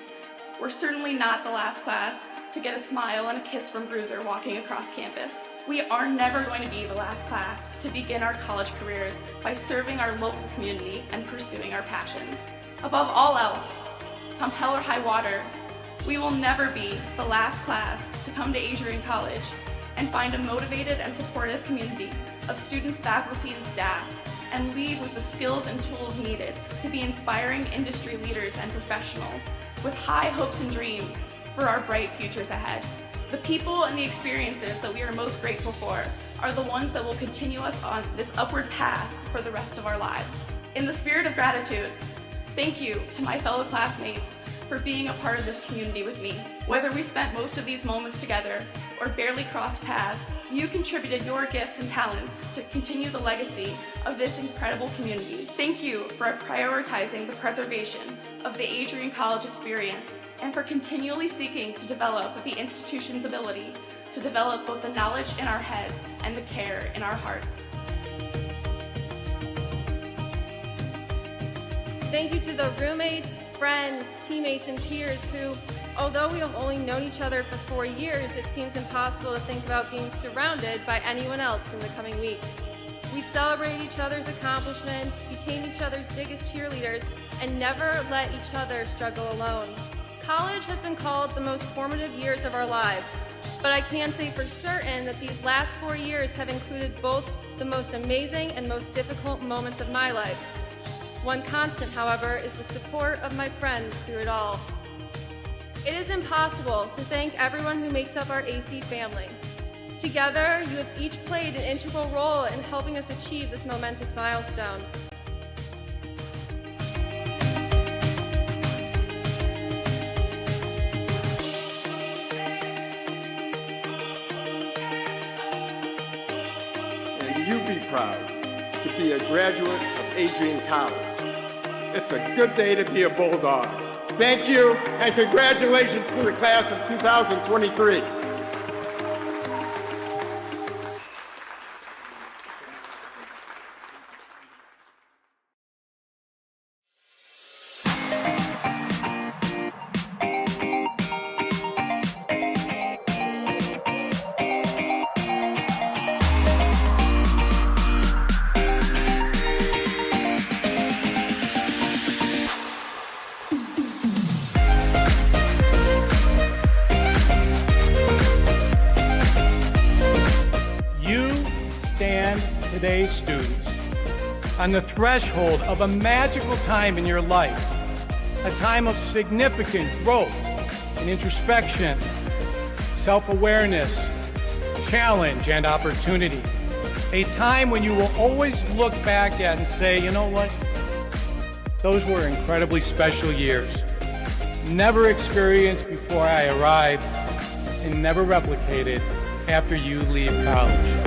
We're certainly not the last class to get a smile and a kiss from Bruiser walking across campus. We are never going to be the last class to begin our college careers by serving our local community and pursuing our passions. Above all else, come hell or high water, we will never be the last class to come to Adrian College and find a motivated and supportive community of students, faculty, and staff, and leave with the skills and tools needed to be inspiring industry leaders and professionals with high hopes and dreams for our bright futures ahead. The people and the experiences that we are most grateful for are the ones that will continue us on this upward path for the rest of our lives. In the spirit of gratitude, thank you to my fellow classmates for being a part of this community with me. Whether we spent most of these moments together or barely crossed paths, you contributed your gifts and talents to continue the legacy of this incredible community. Thank you for prioritizing the preservation of the Adrian College experience and for continually seeking to develop the institution's ability to develop both the knowledge in our heads and the care in our hearts. Thank you to the roommates, friends, teammates, and peers who, although we have only known each other for 4 years, it seems impossible to think about being surrounded by anyone else in the coming weeks. We celebrated each other's accomplishments, became each other's biggest cheerleaders, and never let each other struggle alone. College has been called the most formative years of our lives, but I can say for certain that these last 4 years have included both the most amazing and most difficult moments of my life. One constant, however, is the support of my friends through it all. It is impossible to thank everyone who makes up our AC family. Together, you have each played an integral role in helping us achieve this momentous milestone. And you be proud to be a graduate of Adrian College. It's a good day to be a Bulldog. Thank you, and congratulations to the class of 2023. Today's students on the threshold of a magical time in your life, a time of significant growth and introspection, self-awareness, challenge, and opportunity. A time when you will always look back at and say, you know what? Those were incredibly special years. Never experienced before I arrived and never replicated after you leave college.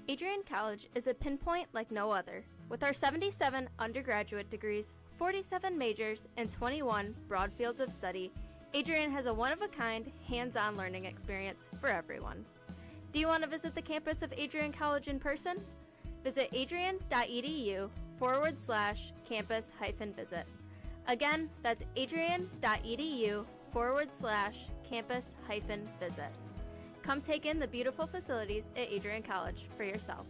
Adrian College is a pinpoint like no other. With our 77 undergraduate degrees, 47 majors, and 21 broad fields of study, Adrian has a one-of-a-kind, hands-on learning experience for everyone. Do you want to visit the campus of Adrian College in person? Visit adrian.edu/campus-visit. Again, that's adrian.edu/campus-visit. Come take in the beautiful facilities at Adrian College for yourself.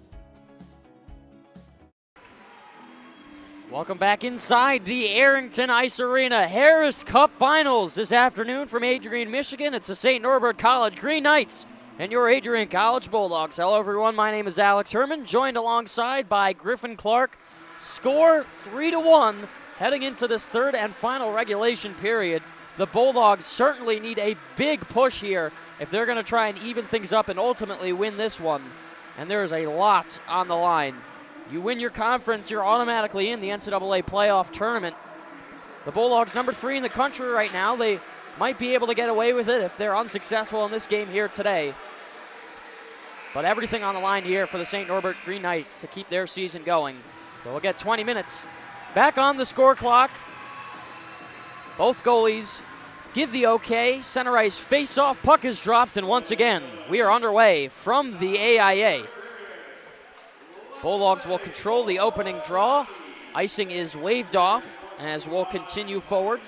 Welcome back inside the Arrington Ice Arena. Harris Cup Finals this afternoon from Adrian, Michigan. It's the St. Norbert College Green Knights and your Adrian College Bulldogs. Hello, everyone. My name is Alex Herman, joined alongside by Griffin Clark. Score 3-1 heading into this third and final regulation period. The Bulldogs certainly need a big push here if they're going to try and even things up and ultimately win this one. And there is a lot on the line. You win your conference, you're automatically in the NCAA playoff tournament. The Bulldogs, number 3 in the country right now. They might be able to get away with it if they're unsuccessful in this game here today. But everything on the line here for the St. Norbert Green Knights to keep their season going. So we'll get 20 minutes back on the score clock. Both goalies give the okay. Center ice face-off, puck is dropped, and once again, we are underway from the AIA. Bulldogs will control the opening draw. Icing is waved off as we'll continue forward.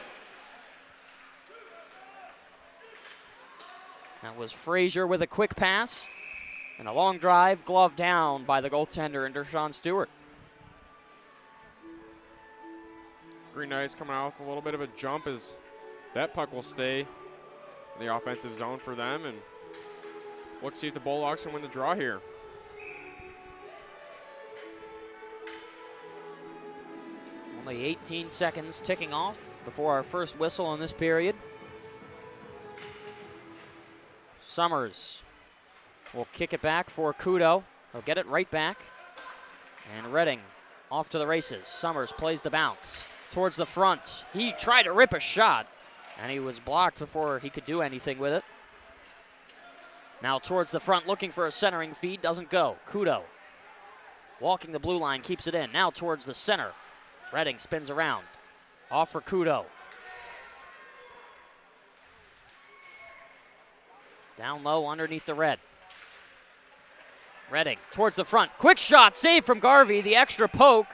That was Frazier with a quick pass. And a long drive, glove down by the goaltender and Dershawn Stewart. Green Knights coming out with a little bit of a jump as that puck will stay in the offensive zone for them. And let's see if the Bulldogs can win the draw here. Only 18 seconds ticking off before our first whistle in this period. Summers will kick it back for Kudo. He'll get it right back. And Redding off to the races. Summers plays the bounce towards the front. He tried to rip a shot, and he was blocked before he could do anything with it. Now towards the front, looking for a centering feed. Doesn't go. Kudo walking the blue line, keeps it in. Now towards the center. Redding spins around. Off for Kudo. Down low underneath the red. Redding towards the front. Quick shot, save from Garvey. The extra poke.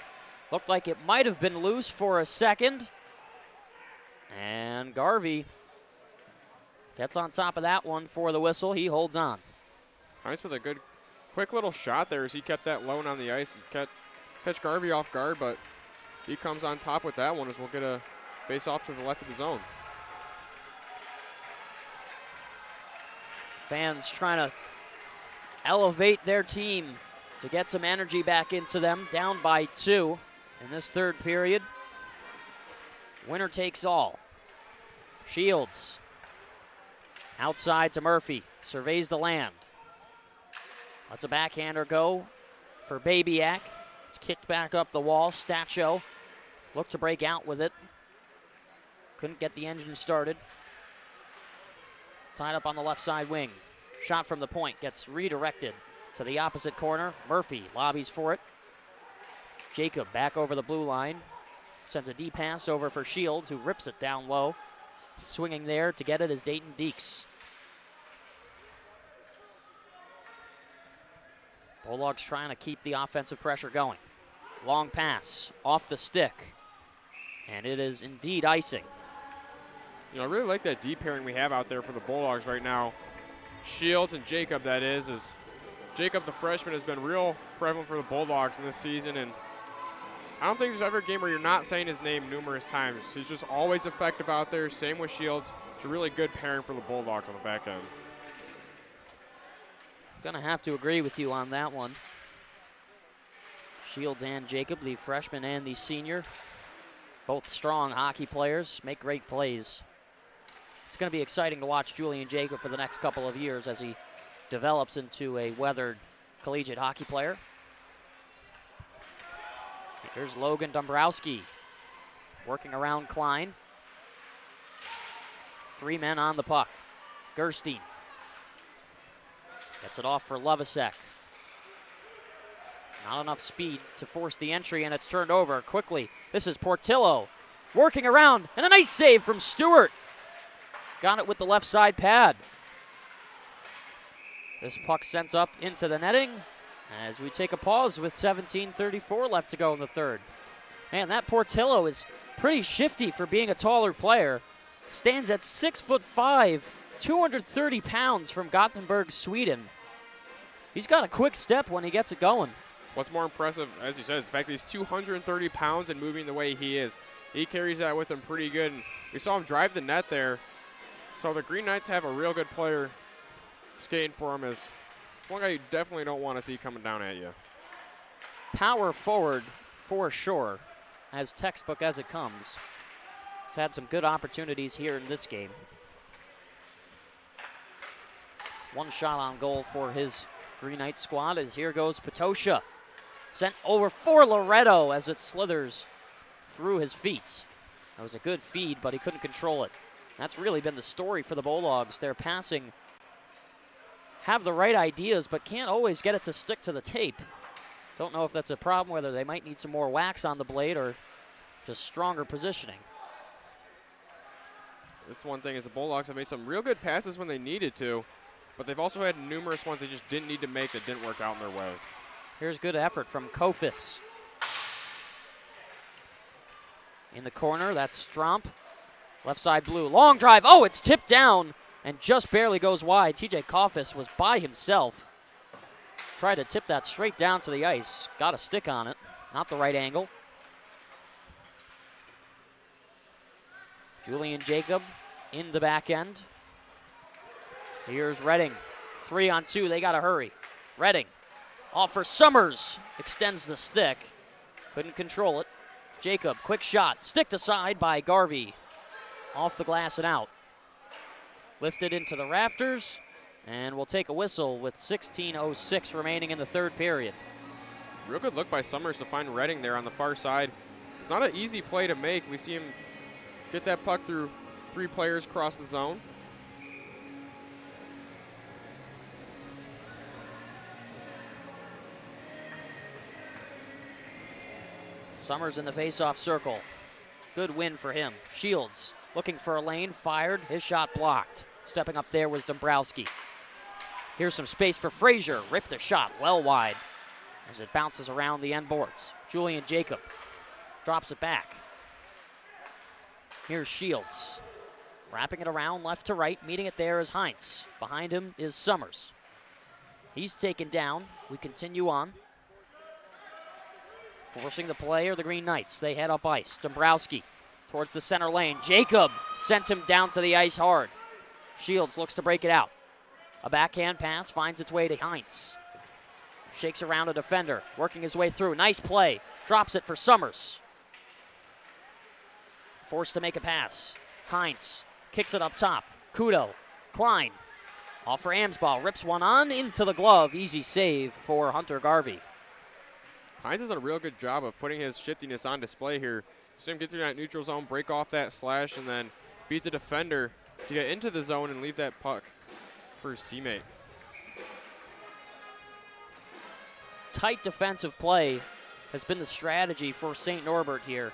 Looked like it might have been loose for a second. And Garvey gets on top of that one for the whistle. He holds on. Nice with a good, quick little shot there as he kept that lone on the ice and catch Garvey off guard, but he comes on top with that one as we'll get a face off to the left of the zone. Fans trying to elevate their team to get some energy back into them. Down by 2 in this third period. Winner takes all. Shields outside to Murphy. Surveys the land. Lets a backhander go for Babyak. It's kicked back up the wall. Stacho looked to break out with it. Couldn't get the engine started. Tied up on the left side wing. Shot from the point gets redirected to the opposite corner. Murphy lobbies for it. Jacob back over the blue line. Sends a deep pass over for Shields, who rips it down low. Swinging there to get it is Dayton Deeks. Bulldogs trying to keep the offensive pressure going. Long pass off the stick. And it is indeed icing. You know, I really like that deep pairing we have out there for the Bulldogs right now. Shields and Jacob, that is. Jacob, the freshman, has been real prevalent for the Bulldogs in this season, and I don't think there's ever a game where you're not saying his name numerous times. He's just always effective out there. Same with Shields. It's a really good pairing for the Bulldogs on the back end. Gonna have to agree with you on that one. Shields and Jacob, the freshman and the senior, both strong hockey players, make great plays. It's going to be exciting to watch Julian Jacob for the next couple of years as he develops into a weathered collegiate hockey player. Here's Logan Dombrowski working around Klein. 3 men on the puck. Gerstein gets it off for Lovasek. Not enough speed to force the entry, and it's turned over quickly. This is Portillo working around, and a nice save from Stewart. Got it with the left side pad. This puck sent up into the netting as we take a pause with 17:34 left to go in the third. Man, that Portillo is pretty shifty for being a taller player. Stands at 6'5", 230 pounds from Gothenburg, Sweden. He's got a quick step when he gets it going. What's more impressive, as you said, is the fact that he's 230 pounds and moving the way he is. He carries that with him pretty good. And we saw him drive the net there. So the Green Knights have a real good player skating for him. As it's one guy you definitely don't want to see coming down at you. Power forward for sure, as textbook as it comes. He's had some good opportunities here in this game. One shot on goal for his Green Knights squad as here goes Potosha. Sent over for Loretto as it slithers through his feet. That was a good feed, but he couldn't control it. That's really been the story for the Bulldogs. Their passing have the right ideas, but can't always get it to stick to the tape. Don't know if that's a problem, whether they might need some more wax on the blade or just stronger positioning. That's one thing, is the Bulldogs have made some real good passes when they needed to, but they've also had numerous ones they just didn't need to make that didn't work out in their way. Here's good effort from Kofis. In the corner, that's Stromp. Left side blue, long drive. Oh, it's tipped down and just barely goes wide. TJ Kofis was by himself. Tried to tip that straight down to the ice. Got a stick on it. Not the right angle. Julian Jacob in the back end. Here's Redding. 3-on-2. They got to hurry. Redding off for Summers. Extends the stick. Couldn't control it. Jacob, quick shot. Sticked aside by Garvey. Off the glass and out. Lifted into the rafters. And we'll take a whistle with 16:06 remaining in the third period. Real good look by Summers to find Redding there on the far side. It's not an easy play to make. We see him get that puck through 3 players across the zone. Summers in the face-off circle. Good win for him. Shields looking for a lane, fired. His shot blocked. Stepping up there was Dombrowski. Here's some space for Frazier. Ripped the shot well wide as it bounces around the end boards. Julian Jacob drops it back. Here's Shields. Wrapping it around left to right. Meeting it there is Heinz. Behind him is Summers. He's taken down. We continue on. Forcing the play are the Green Knights. They head up ice. Dombrowski towards the center lane. Jacob sent him down to the ice hard. Shields looks to break it out. A backhand pass finds its way to Heinz. Shakes around a defender, working his way through. Nice play. Drops it for Summers. Forced to make a pass. Heinz kicks it up top. Kudo. Klein. Off for Amsball. Rips one on into the glove. Easy save for Hunter Garvey. Heinz has done a real good job of putting his shiftiness on display here. See him get through that neutral zone, break off that slash, and then beat the defender to get into the zone and leave that puck for his teammate. Tight defensive play has been the strategy for St. Norbert here.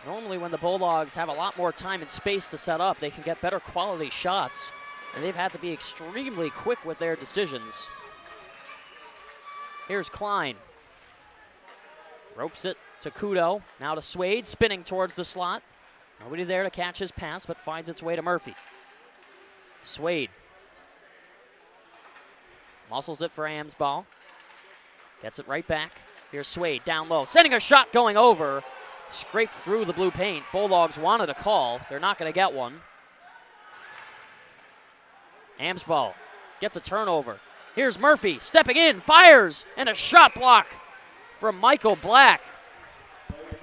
Normally when the Bulldogs have a lot more time and space to set up, they can get better quality shots, and they've had to be extremely quick with their decisions. Here's Klein. Ropes it to Kudo. Now to Swade, spinning towards the slot. Nobody there to catch his pass, but finds its way to Murphy. Swade. Muscles it for Amsball. Gets it right back. Here's Swade down low. Sending a shot going over. Scraped through the blue paint. Bulldogs wanted a call. They're not going to get one. Amsball gets a turnover. Here's Murphy stepping in, fires, and a shot block from Michael Black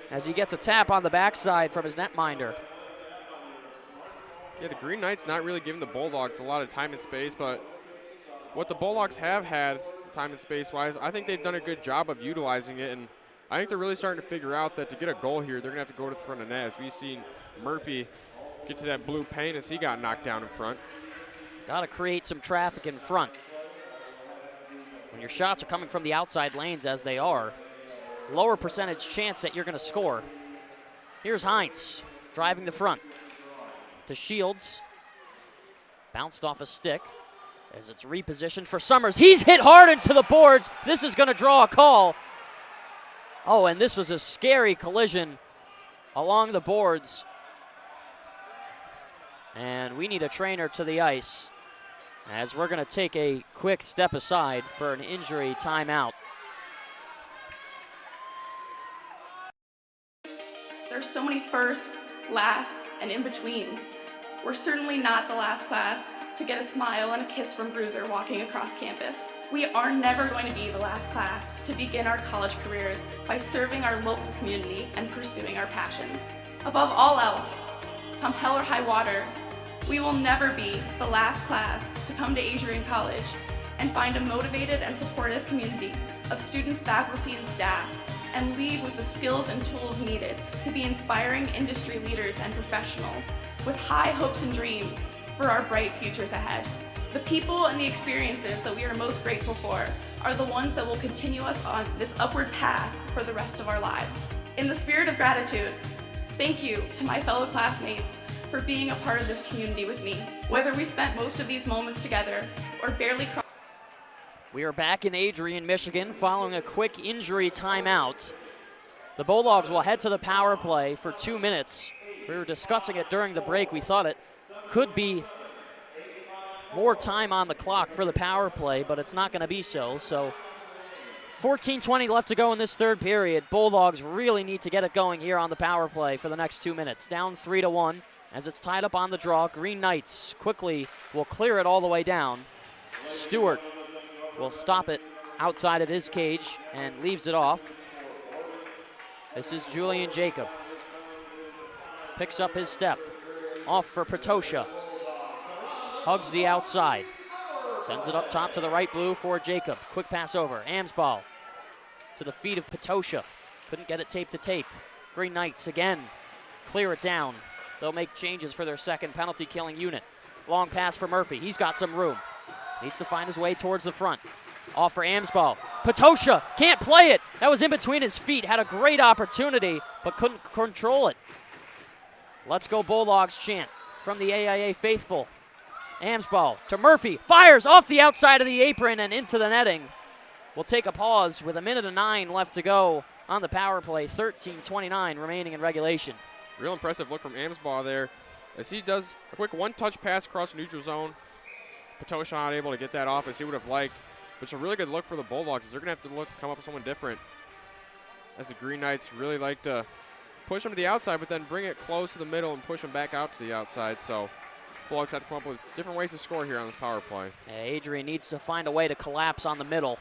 as he gets a tap on the backside from his netminder. Yeah, the Green Knights not really giving the Bulldogs a lot of time and space, but what the Bulldogs have had time and space-wise, I think they've done a good job of utilizing it, and I think they're really starting to figure out that to get a goal here, they're going to have to go to the front of the net. As we've seen Murphy get to that blue paint as he got knocked down in front. Got to create some traffic in front. When your shots are coming from the outside lanes as they are, lower percentage chance that you're going to score. Here's Heinz driving the front to Shields. Bounced off a stick as it's repositioned for Summers. He's hit hard into the boards. This is going to draw a call. Oh, and this was a scary collision along the boards. And we need a trainer to the ice as we're going to take a quick step aside for an injury timeout. There's so many firsts, lasts, and in-betweens. We're certainly not the last class to get a smile and a kiss from Bruiser walking across campus. We are never going to be the last class to begin our college careers by serving our local community and pursuing our passions. Above all else, come hell or high water, we will never be the last class to come to Adrian College and find a motivated and supportive community of students, faculty, and staff, and leave with the skills and tools needed to be inspiring industry leaders and professionals with high hopes and dreams for our bright futures ahead. The people and the experiences that we are most grateful for are the ones that will continue us on this upward path for the rest of our lives. In the spirit of gratitude, thank you to my fellow classmates for being a part of this community with me. Whether we spent most of these moments together or barely crossed. We are back in Adrian, Michigan, following a quick injury timeout. The Bulldogs will head to the power play for 2 minutes. We were discussing it during the break. We thought it could be more time on the clock for the power play, but it's not going to be so. So 14:20 left to go in this third period. Bulldogs really need to get it going here on the power play for the next 2 minutes. Down 3-1 as it's tied up on the draw. Green Knights quickly will clear it all the way down. Stewart will stop it outside of his cage and leaves it off. This is Julian Jacob. Picks up his step. Off for Patosha. Hugs the outside. Sends it up top to the right blue for Jacob. Quick pass over. Amsball to the feet of Patosha. Couldn't get it tape to tape. Green Knights again clear it down. They'll make changes for their second penalty killing unit. Long pass for Murphy. He's got some room. Needs to find his way towards the front. Off for Amsball. Patosha can't play it. That was in between his feet. Had a great opportunity, but couldn't control it. Let's go Bulldogs chant from the AIA faithful. Amsball to Murphy. Fires off the outside of the apron and into the netting. We'll take a pause with 1:09 left to go on the power play. 13:29 remaining in regulation. Real impressive look from Amsball there as he does a quick one-touch pass across the neutral zone. Patosha not able to get that off as he would have liked. But it's a really good look for the Bulldogs as they're going to have to come up with someone different. As the Green Knights really like to push them to the outside, but then bring it close to the middle and push them back out to the outside. So Bulldogs have to come up with different ways to score here on this power play. Adrian needs to find a way to collapse on the middle.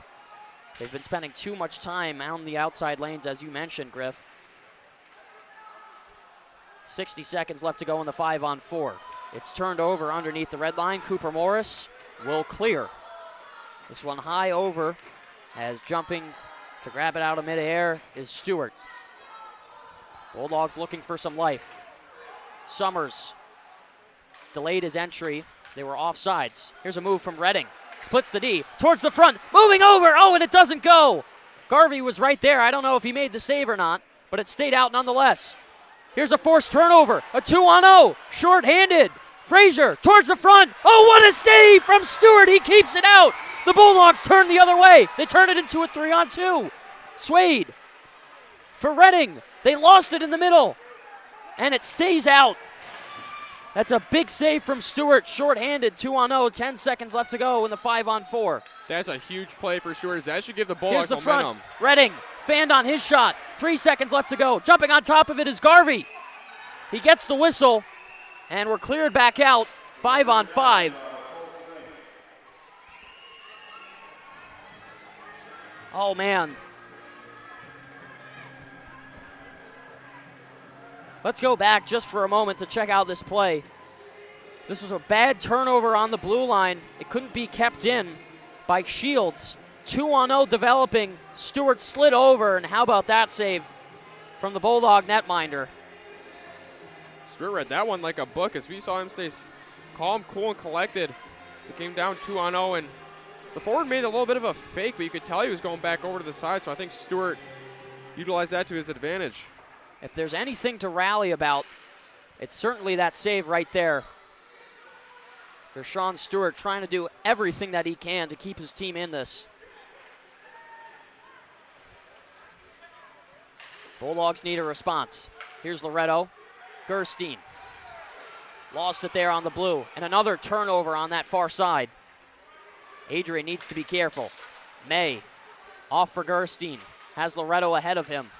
They've been spending too much time on the outside lanes, as you mentioned, Griff. 60 seconds left to go in the 5-on-4. It's turned over underneath the red line. Cooper Morris will clear. This one high over as jumping to grab it out of midair is Stewart. Bulldogs looking for some life. Summers delayed his entry. They were offsides. Here's a move from Redding. Splits the D towards the front. Moving over. Oh, and it doesn't go. Garvey was right there. I don't know if he made the save or not, but it stayed out nonetheless. Here's a forced turnover. A 2-on-0. Short-handed. Frazier towards the front. Oh, what a save from Stewart. He keeps it out. The Bulldogs turn the other way. They turn it into a 3-on-2. Swade for Redding. They lost it in the middle, and it stays out. That's a big save from Stewart. Short-handed, 2-on-0. 10 seconds left to go in the 5-on-4. That's a huge play for Stewart. That should give the Bulldogs Here's the momentum. front. Redding fanned on his shot. 3 seconds left to go. Jumping on top of it is Garvey. He gets the whistle, and we're cleared back out. 5-on-5. Oh, man. Let's go back just for a moment to check out this play. This was a bad turnover on the blue line. It couldn't be kept in by Shields. 2-on-0 developing. Stewart slid over, and how about that save from the Bulldog netminder? Stewart read that one like a book as we saw him stay calm, cool, and collected. So it came down 2-on-0, and The forward made a little bit of a fake, but you could tell he was going back over to the side, so I think Stewart utilized that to his advantage. If there's anything to rally about, it's certainly that save right there. Deshaun Stewart trying to do everything that he can to keep his team in this. Bulldogs need a response. Here's Loretto. Gerstein. Lost it there on the blue. And another turnover on that far side. Adrian needs to be careful. May. Off for Gerstein. Has Loretto ahead of him.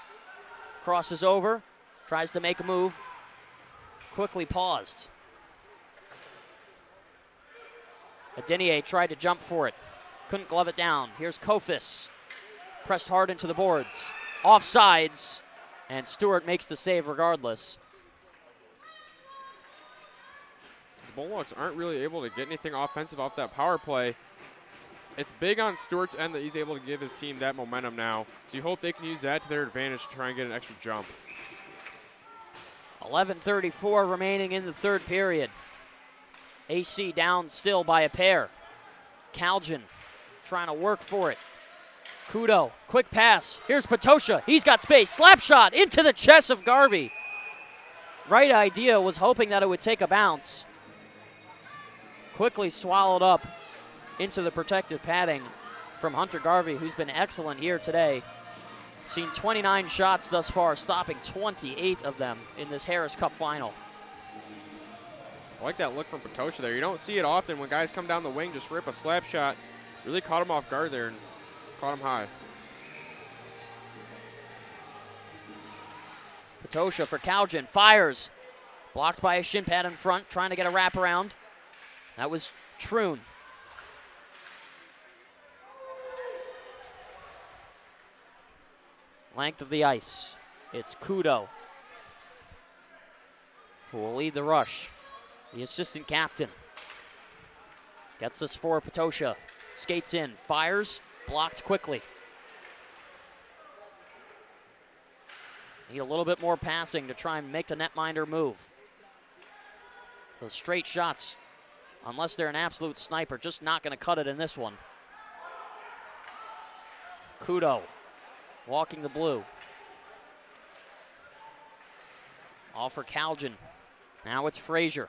Crosses over. Tries to make a move. Quickly paused. Adenier tried to jump for it. Couldn't glove it down. Here's Kofis. Pressed hard into the boards. Offsides. And Stewart makes the save regardless. The Bulldogs aren't really able to get anything offensive off that power play. It's big on Stewart's end that he's able to give his team that momentum now. So you hope they can use that to their advantage to try and get an extra jump. 11:34 remaining in the third period. AC down still by a pair. Calgin trying to work for it. Kudo, quick pass. Here's Patosha. He's got space. Slap shot into the chest of Garvey. Right idea, was hoping that it would take a bounce. Quickly swallowed up into the protective padding from Hunter Garvey, who's been excellent here today. Seen 29 shots thus far, stopping 28 of them in this Harris Cup final. I like that look from Patosha there. You don't see it often when guys come down the wing, just rip a slap shot. Really caught him off guard there and caught him high. Patosha for Calgin, fires. Blocked by a shin pad in front, trying to get a wraparound. That was Troon. Length of the ice. It's Kudo who will lead the rush. The assistant captain. Gets this for Patosha. Skates in, fires, blocked quickly. Need a little bit more passing to try and make the netminder move. Those straight shots, unless they're an absolute sniper, just not going to cut it in this one. Kudo walking the blue. All for Calgin. Now it's Frazier.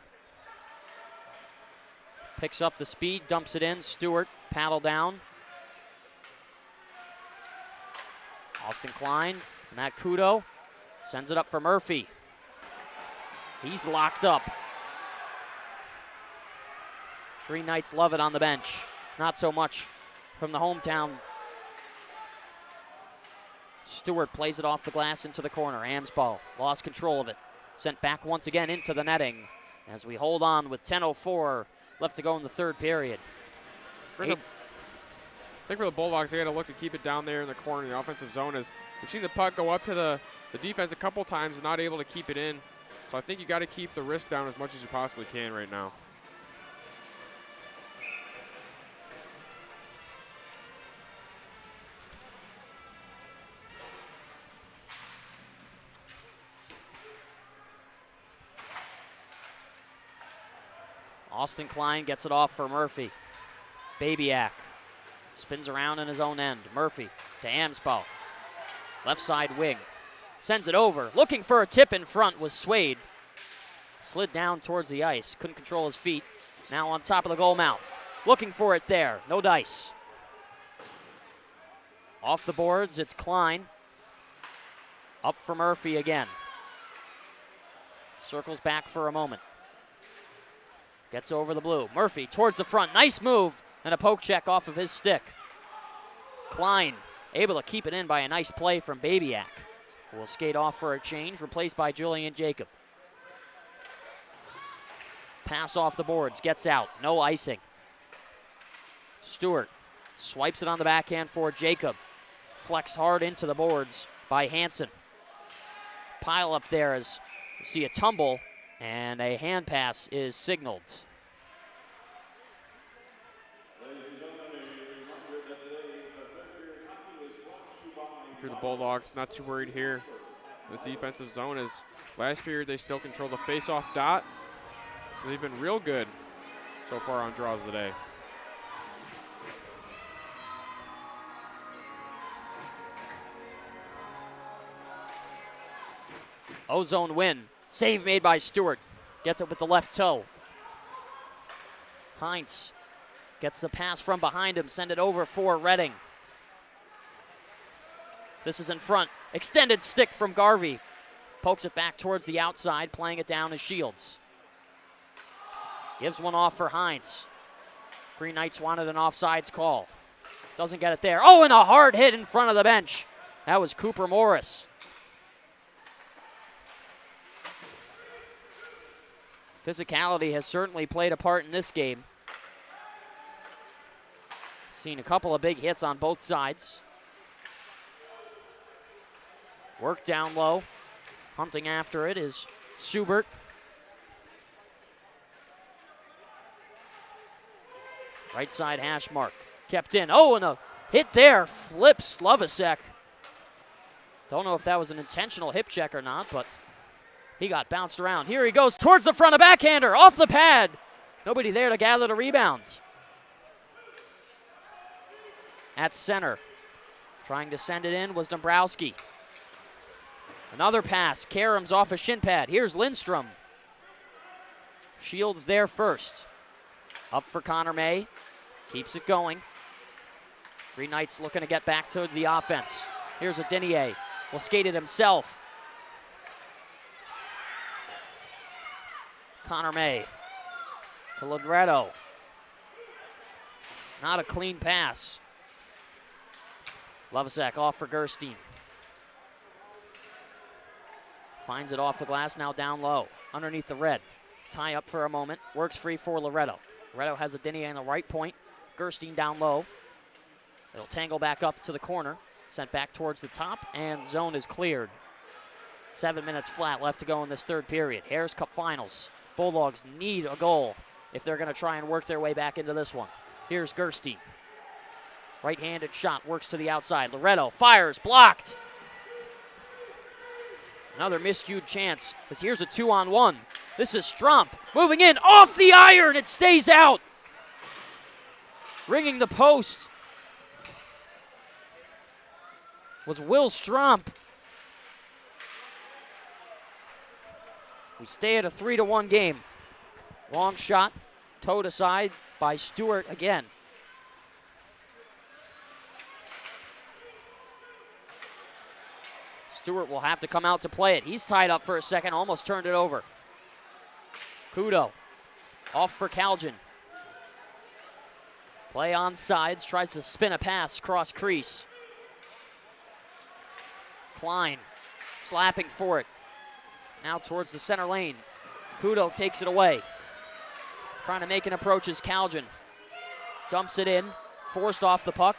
Picks up the speed, dumps it in. Stewart, paddle down. Austin Klein, Matt Kudo sends it up for Murphy. He's locked up. Green Knights love it on the bench. Not so much from the hometown. Stewart plays it off the glass into the corner. Ansball lost control of it. Sent back once again into the netting as we hold on with 10:04 left to go in the third period. I think for the Bulldogs, they got to look to keep it down there in the corner in the offensive zone. As we've seen the puck go up to the defense a couple times and not able to keep it in. So I think you got to keep the risk down as much as you possibly can right now. Austin Klein gets it off for Murphy. Babyak spins around in his own end. Murphy to Ansball. Left side wing. Sends it over. Looking for a tip in front was Swade. Slid down towards the ice. Couldn't control his feet. Now on top of the goal mouth. Looking for it there. No dice. Off the boards, it's Klein. Up for Murphy again. Circles back for a moment. Gets over the blue. Murphy towards the front. Nice move. And a poke check off of his stick. Klein able to keep it in by a nice play from Babyak, who will skate off for a change, replaced by Julian Jacob. Pass off the boards. Gets out. No icing. Stewart swipes it on the backhand for Jacob. Flexed hard into the boards by Hansen. Pile up there as you see a tumble. And a hand pass is signaled. For the Bulldogs, not too worried here. This defensive zone is last period they still control the face-off dot. They've been real good so far on draws today. O-zone win. Save made by Stewart. Gets it with the left toe. Heinz gets the pass from behind him. Send it over for Redding. This is in front. Extended stick from Garvey. Pokes it back towards the outside, playing it down as Shields. Gives one off for Heinz. Green Knights wanted an offsides call. Doesn't get it there. Oh, and a hard hit in front of the bench. That was Cooper Morris. Physicality has certainly played a part in this game. Seen a couple of big hits on both sides. Work down low. Hunting after it is Subert. Right side hash mark. Kept in. Oh, and a hit there. Flips Lovasek. Don't know if that was an intentional hip check or not, but he got bounced around. Here he goes towards the front, a backhander off the pad. Nobody there to gather the rebound. At center. Trying to send it in was Dombrowski. Another pass. Karams off a shin pad. Here's Lindstrom. Shields there first. Up for Connor May. Keeps it going. Green Knights looking to get back to the offense. Here's a Denier. Will skate it himself. Connor May to Loretto. Not a clean pass. Lovasek off for Gerstein. Finds it off the glass, now down low. Underneath the red. Tie up for a moment. Works free for Loretto. Loretto has a Denier in the right point. Gerstein down low. It'll tangle back up to the corner. Sent back towards the top, and zone is cleared. 7 minutes flat left to go in this third period. Harris Cup Finals. Bulldogs need a goal if they're going to try and work their way back into this one. Here's Gerstein. Right-handed shot works to the outside. Loretto fires, blocked. Another miscued chance, because here's a 2-on-1. This is Stromp moving in, off the iron, it stays out. Ringing the post was Will Stromp. We stay at a 3-1 game. Long shot, towed aside by Stewart again. Stewart will have to come out to play it. He's tied up for a second, almost turned it over. Kudo off for Calgin. Play on sides, tries to spin a pass cross crease. Klein slapping for it. Now towards the center lane. Kudo takes it away. Trying to make an approach is Calgin. Dumps it in, forced off the puck,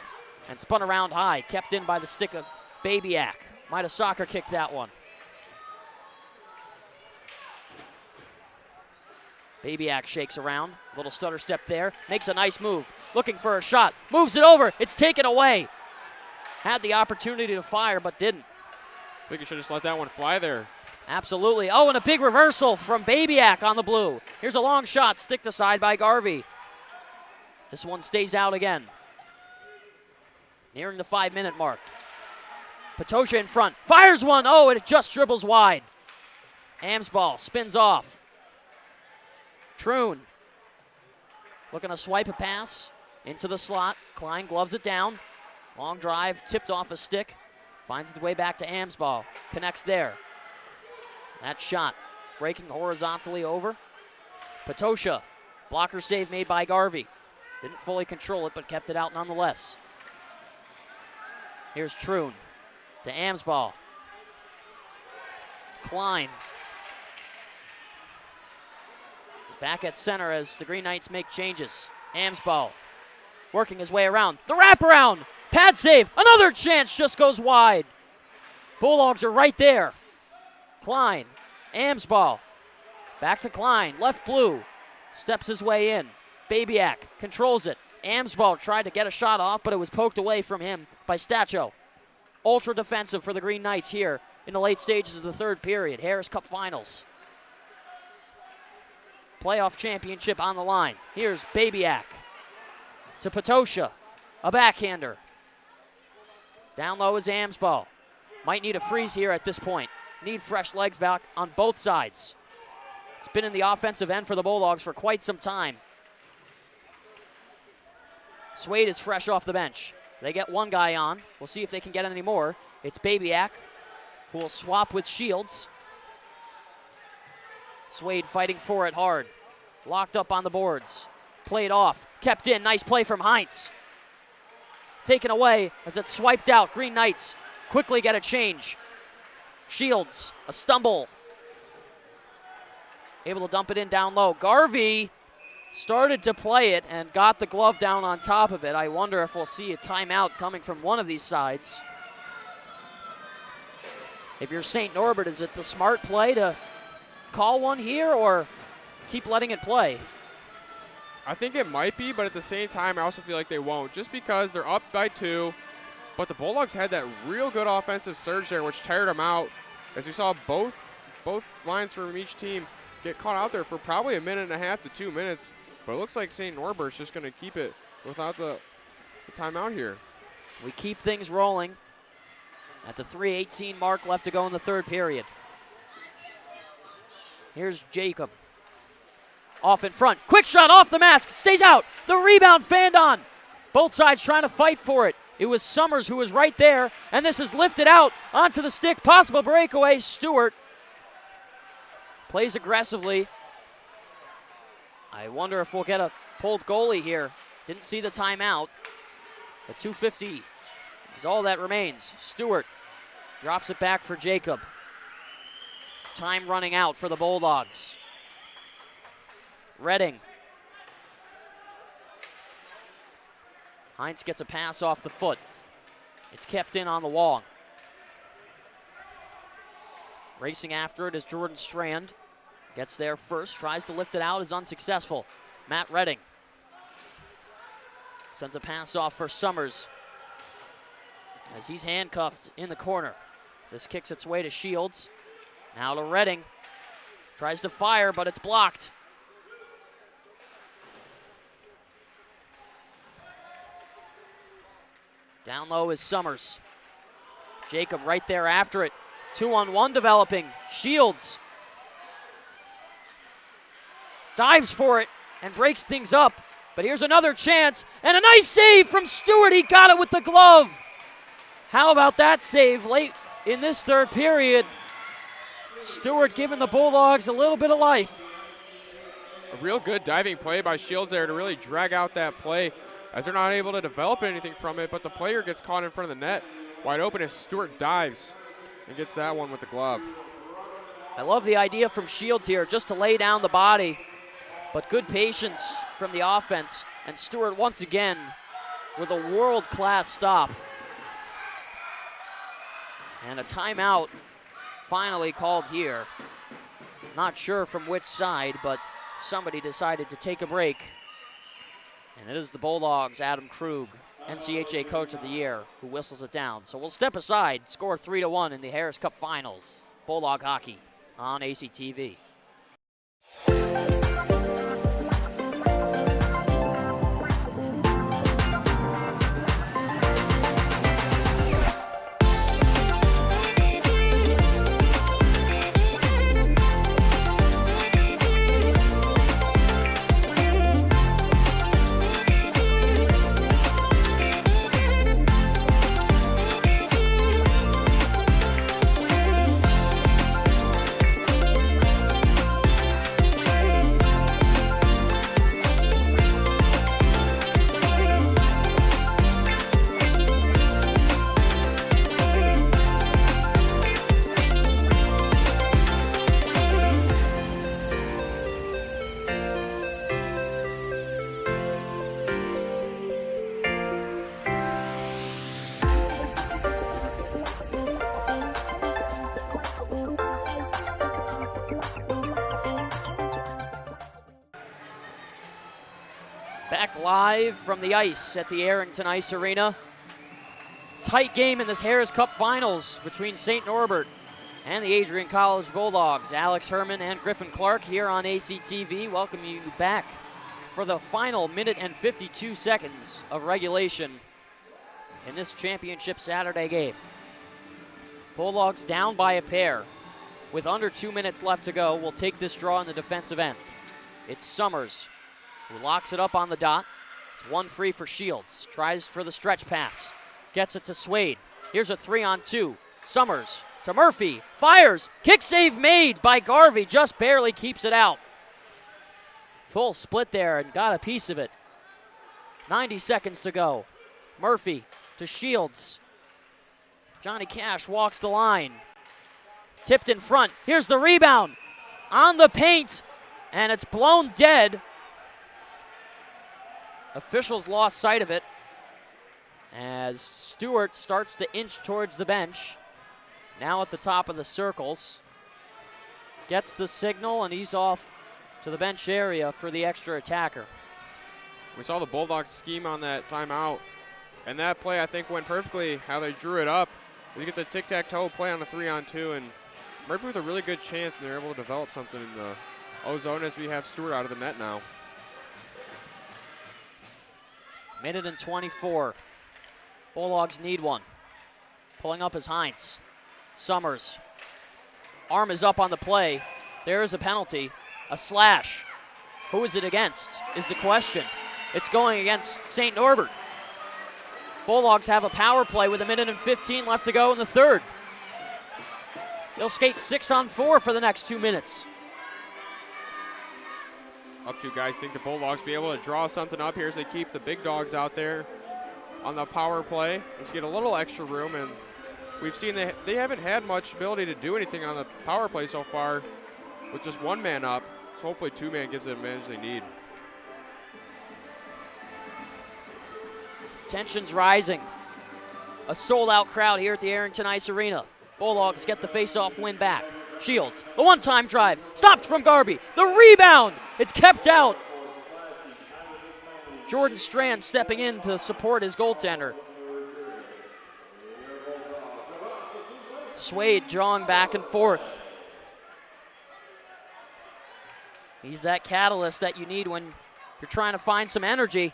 and spun around high. Kept in by the stick of Babyak. Might have soccer kicked that one. Babyak shakes around. Little stutter step there. Makes a nice move. Looking for a shot. Moves it over. It's taken away. Had the opportunity to fire, but didn't. I think you should just let that one fly there. Absolutely. Oh, and a big reversal from Babyak on the blue. Here's a long shot. Sticked aside by Garvey. This one stays out again. Nearing the 5-minute mark. Patosha in front. Fires one. Oh, and it just dribbles wide. Amsball spins off. Troon looking to swipe a pass into the slot. Klein gloves it down. Long drive, tipped off a stick. Finds its way back to Amsball. Connects there. That shot breaking horizontally over. Patosha. Blocker save made by Garvey. Didn't fully control it, but kept it out nonetheless. Here's Troon to Amsball. Klein. Back at center as the Green Knights make changes. Amsball working his way around. The wraparound. Pad save. Another chance just goes wide. Bulldogs are right there. Klein. Amsball. Back to Klein. Left blue. Steps his way in. Babyak controls it. Amsball tried to get a shot off, but it was poked away from him by Stacho. Ultra defensive for the Green Knights here in the late stages of the third period. Harris Cup Finals. Playoff championship on the line. Here's Babyak to Patosha, a backhander. Down low is Amsball. Might need a freeze here at this point. need fresh legs back on both sides. It's been in the offensive end for the Bulldogs for quite some time. Swade is fresh off the bench. They get one guy on. We'll see if they can get any more. It's Babyak, who will swap with Shields. Swade fighting for it hard. Locked up on the boards. Played off. Kept in. Nice play from Heinz. Taken away as it's swiped out. Green Knights quickly get a change. Shields, a stumble. Able to dump it in down low. Garvey started to play it and got the glove down on top of it. I wonder if we'll see a timeout coming from one of these sides. If you're St. Norbert, is it the smart play to call one here or keep letting it play? I think it might be, but at the same time, I also feel like they won't, just because they're up by 2. But the Bulldogs had that real good offensive surge there, which tired them out. As we saw both lines from each team get caught out there for probably 1.5 to 2 minutes. But it looks like St. Norbert's just going to keep it without the timeout here. We keep things rolling at the 3:18 mark left to go in the third period. Here's Jacob. Off in front. Quick shot off the mask. Stays out. The rebound fanned on. Both sides trying to fight for it. It was Summers who was right there, and this is lifted out onto the stick. Possible breakaway. Stewart plays aggressively. I wonder if we'll get a pulled goalie here. Didn't see the timeout. The 2:50 is all that remains. Stewart drops it back for Jacob. Time running out for the Bulldogs. Redding. Heinz gets a pass off the foot. It's kept in on the wall. Racing after it is Jordan Strand. Gets there first, tries to lift it out, is unsuccessful. Matt Redding sends a pass off for Summers as he's handcuffed in the corner. This kicks its way to Shields. Now to Redding. Tries to fire, but it's blocked. Down low is Summers. Jacob right there after it. 2-on-1 developing. Shields dives for it and breaks things up. But here's another chance, and a nice save from Stewart. He got it with the glove. How about that save late in this third period? Stewart giving the Bulldogs a little bit of life. A real good diving play by Shields there to really drag out that play, as they're not able to develop anything from it, but the player gets caught in front of the net. Wide open as Stewart dives and gets that one with the glove. I love the idea from Shields here, just to lay down the body, but good patience from the offense. And Stewart once again with a world-class stop. And a timeout finally called here. Not sure from which side, but somebody decided to take a break. And it is the Bulldogs' Adam Krug, NCAA Coach of the Year, who whistles it down. So we'll step aside, score 3-1 in the Harris Cup Finals. Bulldog hockey on ACTV. Back live from the ice at the Arrington Ice Arena. Tight game in this Harris Cup Finals between St. Norbert and the Adrian College Bulldogs. Alex Herman and Griffin Clark here on ACTV. Welcome you back for the final minute and 52 seconds of regulation in this championship Saturday game. Bulldogs down by a pair. with under 2 minutes left to go, will take this draw in the defensive end. It's Summers who locks it up on the dot. One free for Shields. Tries for the stretch pass. Gets it to Swade. Here's a 3-on-2. Summers to Murphy. Fires. Kick save made by Garvey. Just barely keeps it out. Full split there and got a piece of it. 90 seconds to go. Murphy to Shields. Johnny Cash walks the line. Tipped in front. Here's the rebound. On the paint. And it's blown dead. Officials lost sight of it as Stewart starts to inch towards the bench. Now at the top of the circles. Gets the signal, and he's off to the bench area for the extra attacker. We saw the Bulldogs scheme on that timeout, and that play I think went perfectly how they drew it up. You get the tic-tac-toe play on the 3-on-2, and Murphy with a really good chance, and they're able to develop something in the O-zone as we have Stewart out of the net now. Minute and 24. Bulldogs need one. Pulling up is Hines. Summers. Arm is up on the play. There is a penalty. A slash. Who is it against is the question. It's going against St. Norbert. Bulldogs have a power play with 1:15 left to go in the third. They'll skate 6-on-4 for the next 2 minutes. Up to guys, think the Bulldogs be able to draw something up here as they keep the big dogs out there on the power play. Let's get a little extra room, and we've seen they haven't had much ability to do anything on the power play so far with just one man up. So hopefully two-man gives them the advantage they need. Tension's rising. A sold-out crowd here at the Arrington Ice Arena. Bulldogs get the face-off win back. Shields, the one-time drive, stopped from Garvey. The rebound, it's kept out. Jordan Strand stepping in to support his goaltender. Swade drawing back and forth. He's that catalyst that you need when you're trying to find some energy.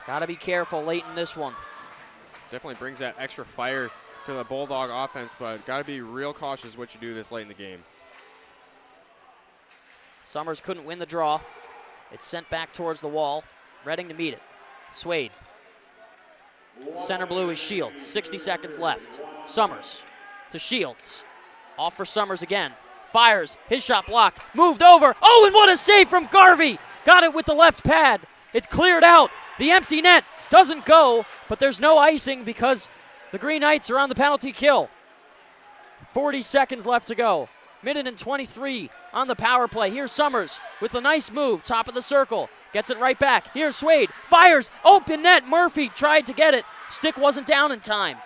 Gotta be careful late in this one. Definitely brings that extra fire to the Bulldog offense, but got to be real cautious what you do this late in the game. Summers couldn't win the draw. It's sent back towards the wall. Reading to meet it. Swade. Center blue is Shields. 60 seconds left. Summers to Shields. Off for Summers again. Fires. His shot blocked. Moved over. Oh, and what a save from Garvey. Got it with the left pad. It's cleared out. The empty net doesn't go, but there's no icing because the Green Knights are on the penalty kill. 40 seconds left to go. Minute and 23 on the power play. Here's Summers with a nice move, top of the circle. Gets it right back. Here's Swade. Fires. Open net. Murphy tried to get it. Stick wasn't down in time.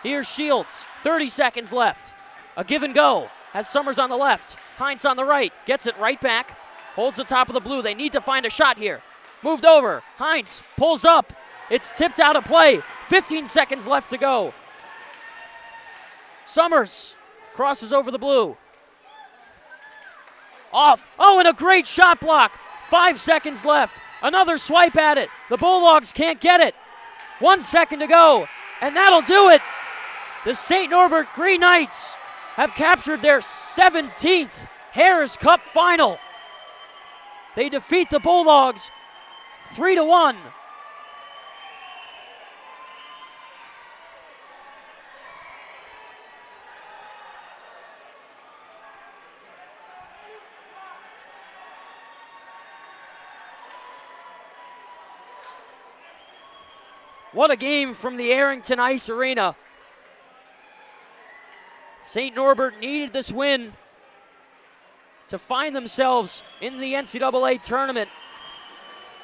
Here's Shields. 30 seconds left. A give and go. Has Summers on the left. Hines on the right. Gets it right back. Holds the top of the blue. They need to find a shot here. Moved over. Hines pulls up. It's tipped out of play. 15 seconds left to go. Summers crosses over the blue. Off. Oh, and a great shot block. 5 seconds left. Another swipe at it. The Bulldogs can't get it. 1 second to go. And that'll do it. The St. Norbert Green Knights have captured their 17th Harris Cup final. They defeat the Bulldogs 3-1. What a game from the Arrington Ice Arena. St. Norbert needed this win to find themselves in the NCAA tournament,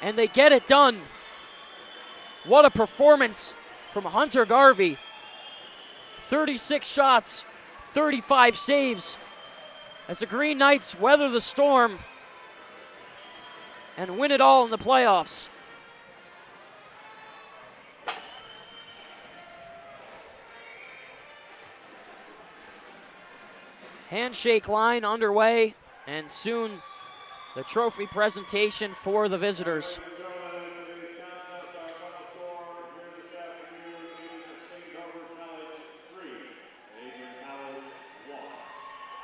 and they get it done. What a performance from Hunter Garvey. 36 shots, 35 saves, as the Green Knights weather the storm and win it all in the playoffs. Handshake line underway, and soon the trophy presentation for the visitors.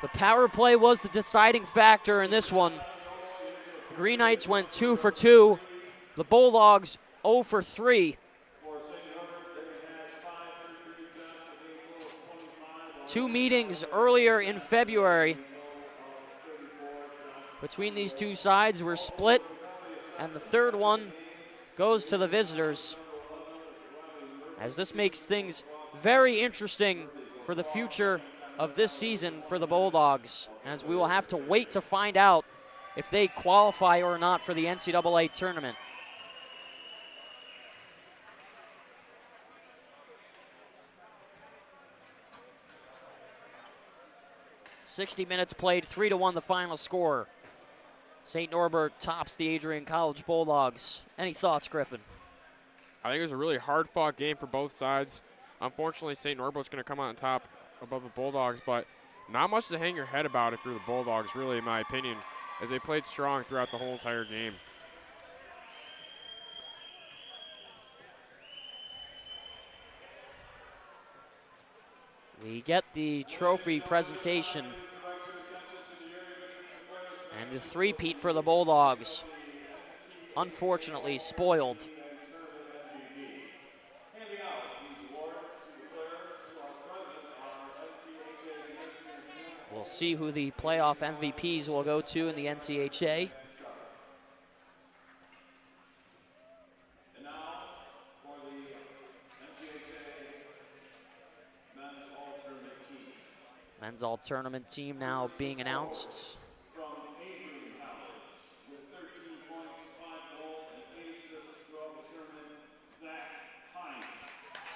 The power play was the deciding factor in this one. The Green Knights went 2 for 2. The Bulldogs 0 for 3. 2 meetings earlier in February between these two sides were split, and the third one goes to the visitors, as this makes things very interesting for the future of this season for the Bulldogs, as we will have to wait to find out if they qualify or not for the NCAA tournament. "60 minutes played, 3-1 the final score. St. Norbert tops the Adrian College Bulldogs. Any thoughts, Griffin? I think it was a really hard-fought game for both sides. Unfortunately, St. Norbert's going to come out on top above the Bulldogs, but not much to hang your head about if you're the Bulldogs, really, in my opinion, as they played strong throughout the whole entire game. We get the trophy presentation and the three-peat for the Bulldogs. Unfortunately spoiled. We'll see who the playoff MVPs will go to in the NCHA. Men's all-tournament team now being announced. From Adrian College, with 13 points, 5 goals, and 8 assists throughout the tournament, Zach Heinz.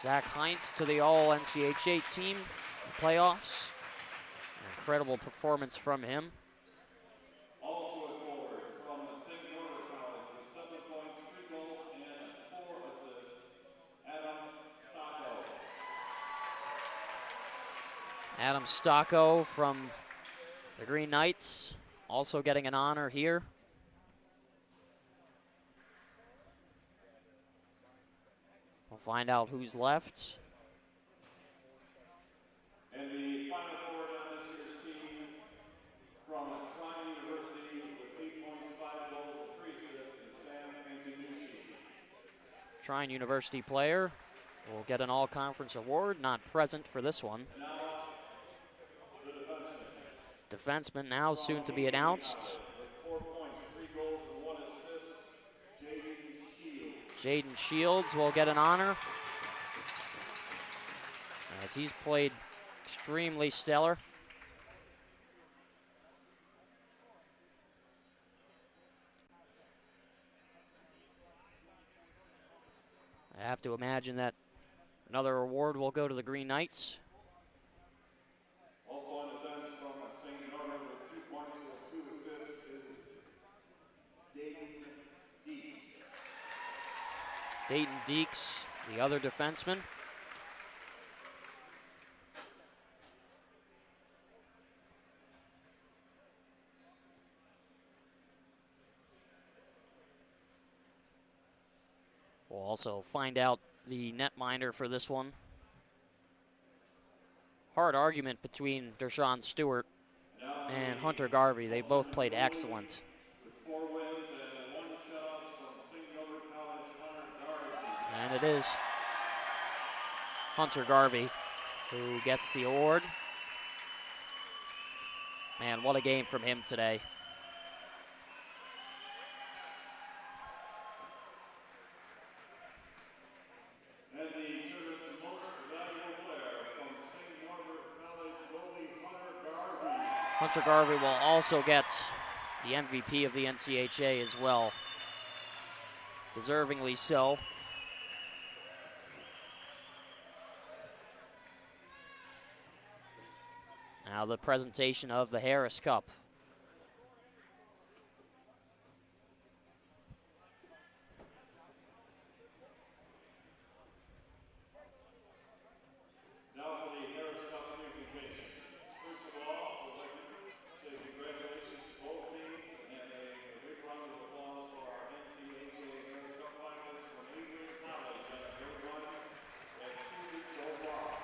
Zach Heinz to the all-NCHA team playoffs. Incredible performance from him. Also a forward from the St. Norbert College with 7 points, 3 goals, and 4 assists, Adam Stocko. Adam Stocko from the Green Knights, also getting an honor here. We'll find out who's left. And the final forward on this year's team from Trine University with 8 points, 5 goals, and 3 assists is Sam Antonucci. Trine University player will get an all-conference award, not present for this one. Defenseman now soon to be announced. 4 points, 3 goals, and 1 assist, Jaden Shields. Jaden Shields will get an honor, as he's played extremely stellar. I have to imagine that another award will go to the Green Knights. Also on the bench from St. Norbert with 2 points and 2 assists is Dayton Deeks. Dayton Deeks, the other defenseman. We'll also find out the netminder for this one. Hard argument between Dershawn Stewart and Hunter Garvey. They both played excellent. With 4 wins and 1 shutout from St. Norbert College, Hunter Garvey. And it is Hunter Garvey who gets the award. Man, what a game from him today. And the tournament's most valuable player from St. Norbert College, goalie Hunter Garvey. Hunter Garvey will also get the MVP of the NCHA as well. Deservingly so. Now the presentation of the Harris Cup. Now for the Harris Cup presentation. First of all, I would like to say congratulations to both teams and a big round of applause for our NCAA Harris Cup finalists from Adrian College and a great run at season so far.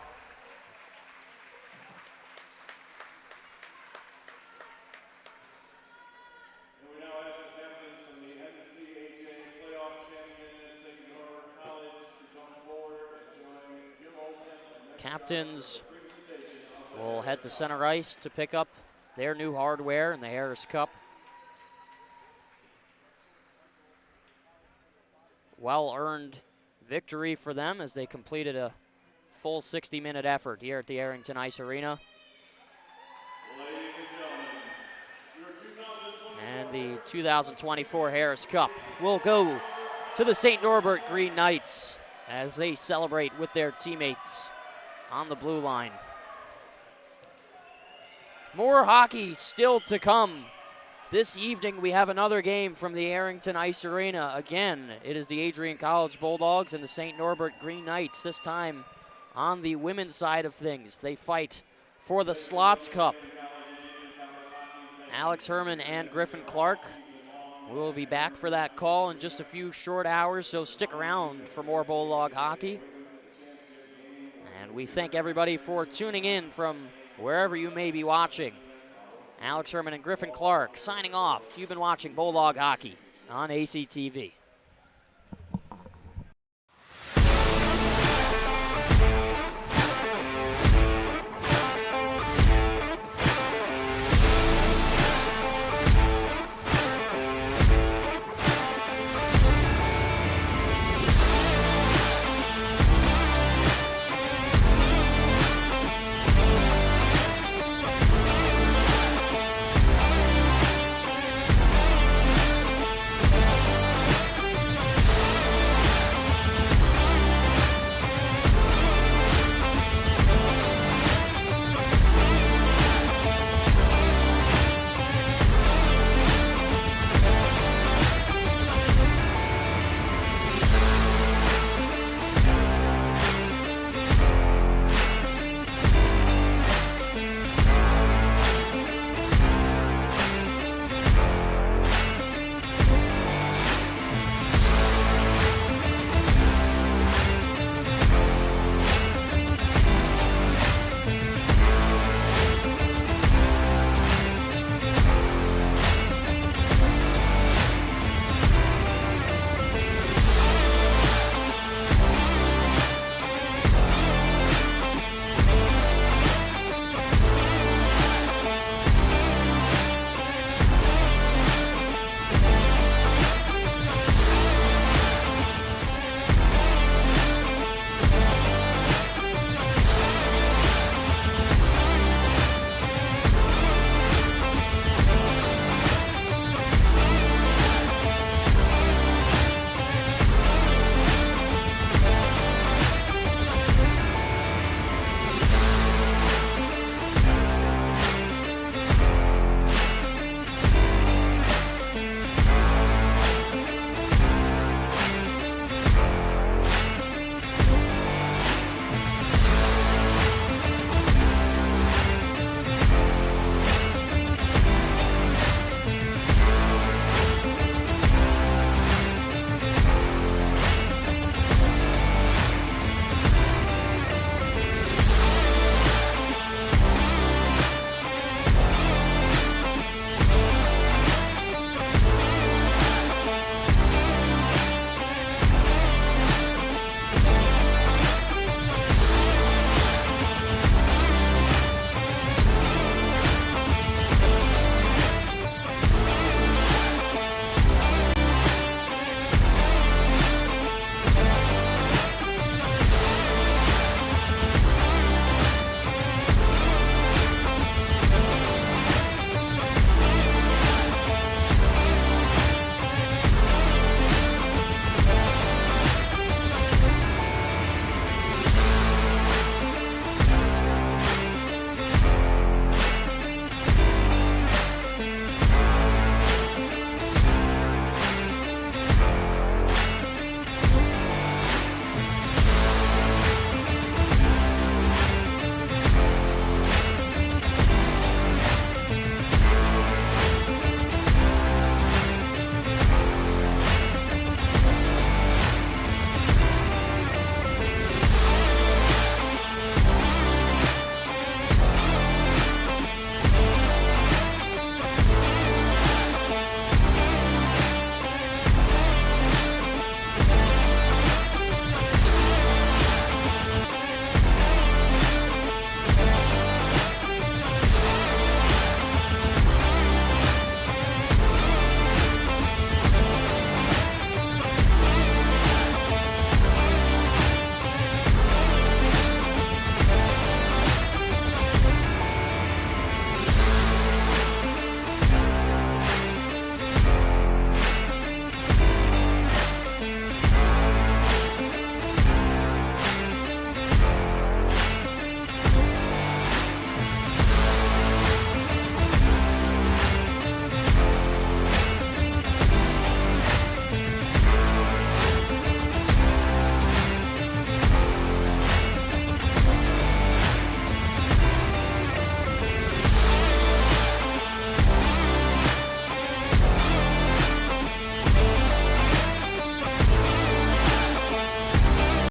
captains will head to center ice to pick up their new hardware in the Harris Cup. Well-earned victory for them as they completed a full 60-minute effort here at the Arrington Ice Arena. And the 2024 Harris Cup will go to the St. Norbert Green Knights as they celebrate with their teammates on the blue line. More hockey still to come. This evening we have another game from the Arrington Ice Arena. Again, it is the Adrian College Bulldogs and the St. Norbert Green Knights, this time on the women's side of things. They fight for the Slots Cup. Alex Herman and Griffin Clark will be back for that call in just a few short hours, so stick around for more Bulldog hockey. And we thank everybody for tuning in from wherever you may be watching. Alex Herman and Griffin Clark signing off. You've been watching Bulldog hockey on ACTV.